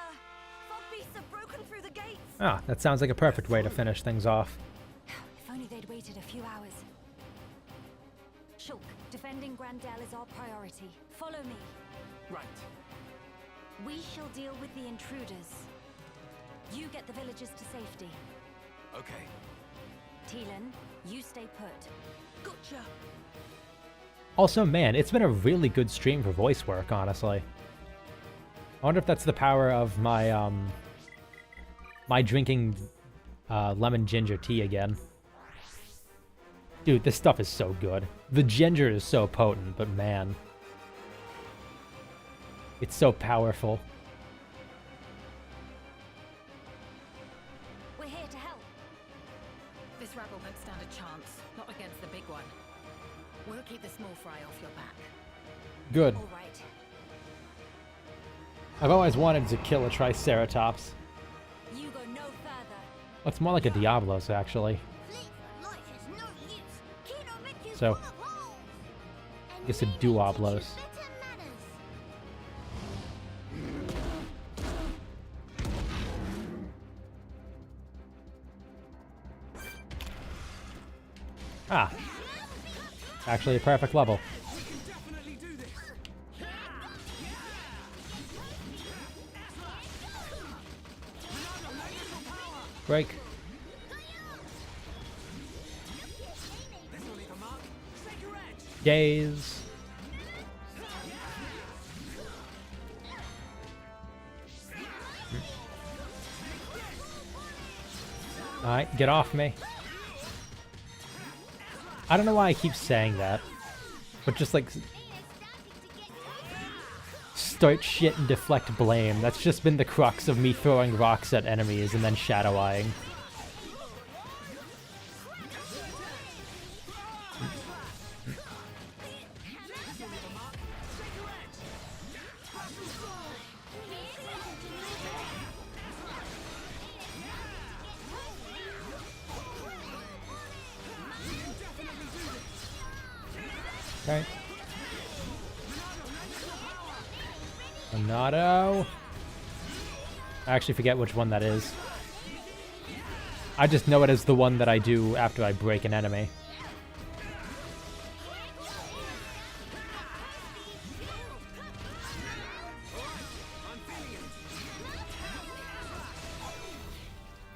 Fog beasts have broken through the gates! Ah, that sounds like a perfect way to finish things off. If only they'd waited a few hours. Shulk, defending Grandel is our priority. Follow me. Right. We shall deal with the intruders. You get the villagers to safety. Okay. Teelan, you stay put. Gotcha. Also, man, it's been a really good stream for voice work, honestly. I wonder if that's the power of my, my drinking, lemon ginger tea again. Dude, this stuff is so good. The ginger is so potent, but man. It's so powerful. We're here to help. This rabble won't stand a chance. Not against the big one. We'll keep the small fry off your back. Good. All right. I've always wanted to kill a Triceratops. You go no further. Well, it's more like a Diablos, actually. So, I guess a Duoblos. Ah. Actually a perfect level. Break. Days. Alright, get off me. I don't know why I keep saying that, but just like start shit and deflect blame. That's just been the crux of me throwing rocks at enemies and then shadow-eyeing. Okay. Monado. I actually forget which one that is. I just know it as the one that I do after I break an enemy.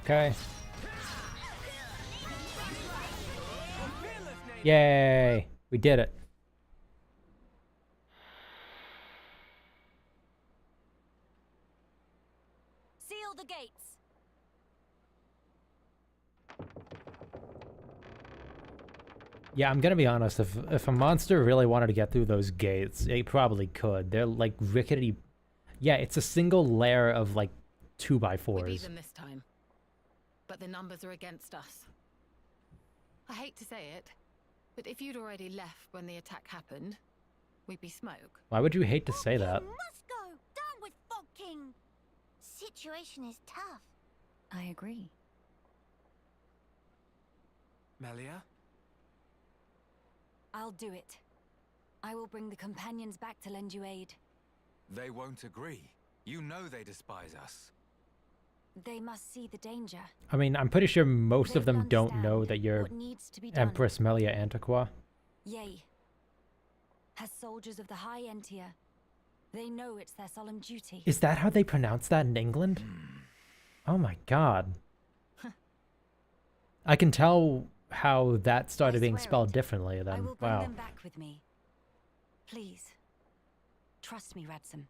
Okay. Yay! We did it. Seal the gates. Yeah, I'm gonna be honest. If a monster really wanted to get through those gates, it probably could. They're like rickety. Yeah, it's a single layer of like 2x4s. We beat them this time, but the numbers are against us. I hate to say it, but if you'd already left when the attack happened, we'd be smoke. Why would you hate to say that? Must go! Down with Fog King! Situation is tough. I agree. Melia? I'll do it. I will bring the companions back to lend you aid. They won't agree. You know they despise us. They must see the danger. I mean, I'm pretty sure most of They them don't know understand that you're what needs to be done. Empress Melia Antiqua. Yea. As soldiers of the High Entia, they know it's their solemn duty. Is that how they pronounce that in England? Oh my god. I can tell how that started being swear spelled it. differently I then. will bring Wow. them back with me. Please. Trust me, Radsum.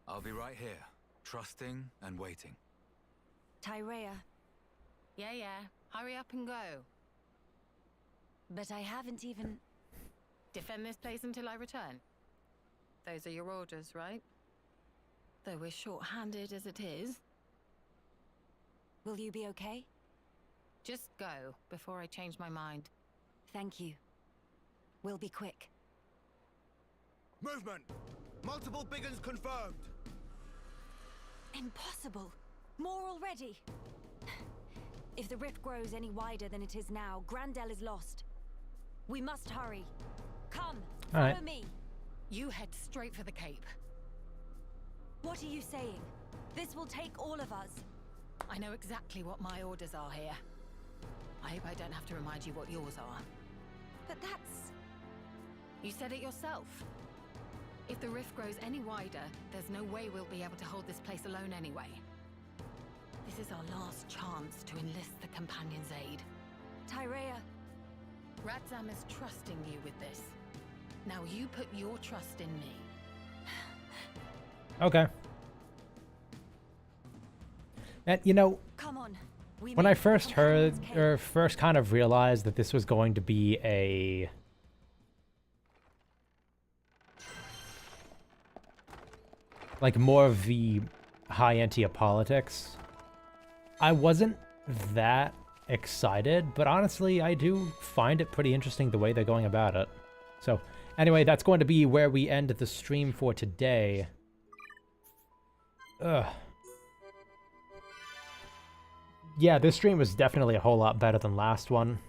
I'll be right here, trusting and waiting. Tyrea, Yeah. Hurry up and go. but I haven't even... Defend this place until I return. Those are your orders, right? Though we're short-handed as it is. Will you be okay? Just go before I change my mind. Thank you. We'll be quick. Movement! Multiple big uns confirmed! Impossible! More already! If the rift grows any wider than it is now, Grandel is lost. We must hurry. Come, follow Alright. me. You head straight for the Cape. What are you saying? This will take all of us. I know exactly what my orders are here. I hope I don't have to remind you what yours are. But that's... You said it yourself. If the rift grows any wider, there's no way we'll be able to hold this place alone anyway. This is our last chance to enlist the Companion's aid. Tyrea. Radzam is trusting you with this. Now you put your trust in me. Okay. And you know, Come on. when I first heard, or first kind of realized that this was going to be a... like more of the high Entia politics, I wasn't that excited, but honestly, I do find it pretty interesting the way they're going about it. So, anyway, that's going to be where we end the stream for today. Ugh. Yeah, this stream was definitely a whole lot better than last one.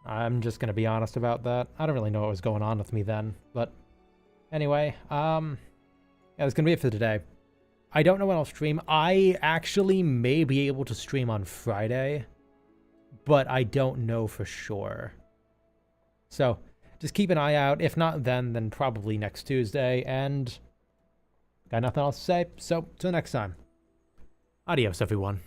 I'm just gonna be honest about that. I don't really know what was going on with me then, but anyway, yeah, that's gonna be it for today. I don't know when I'll stream. I actually may be able to stream on Friday, but I don't know for sure. So, just keep an eye out. If not then probably next Tuesday, and got nothing else to say, so till next time. Adios, everyone.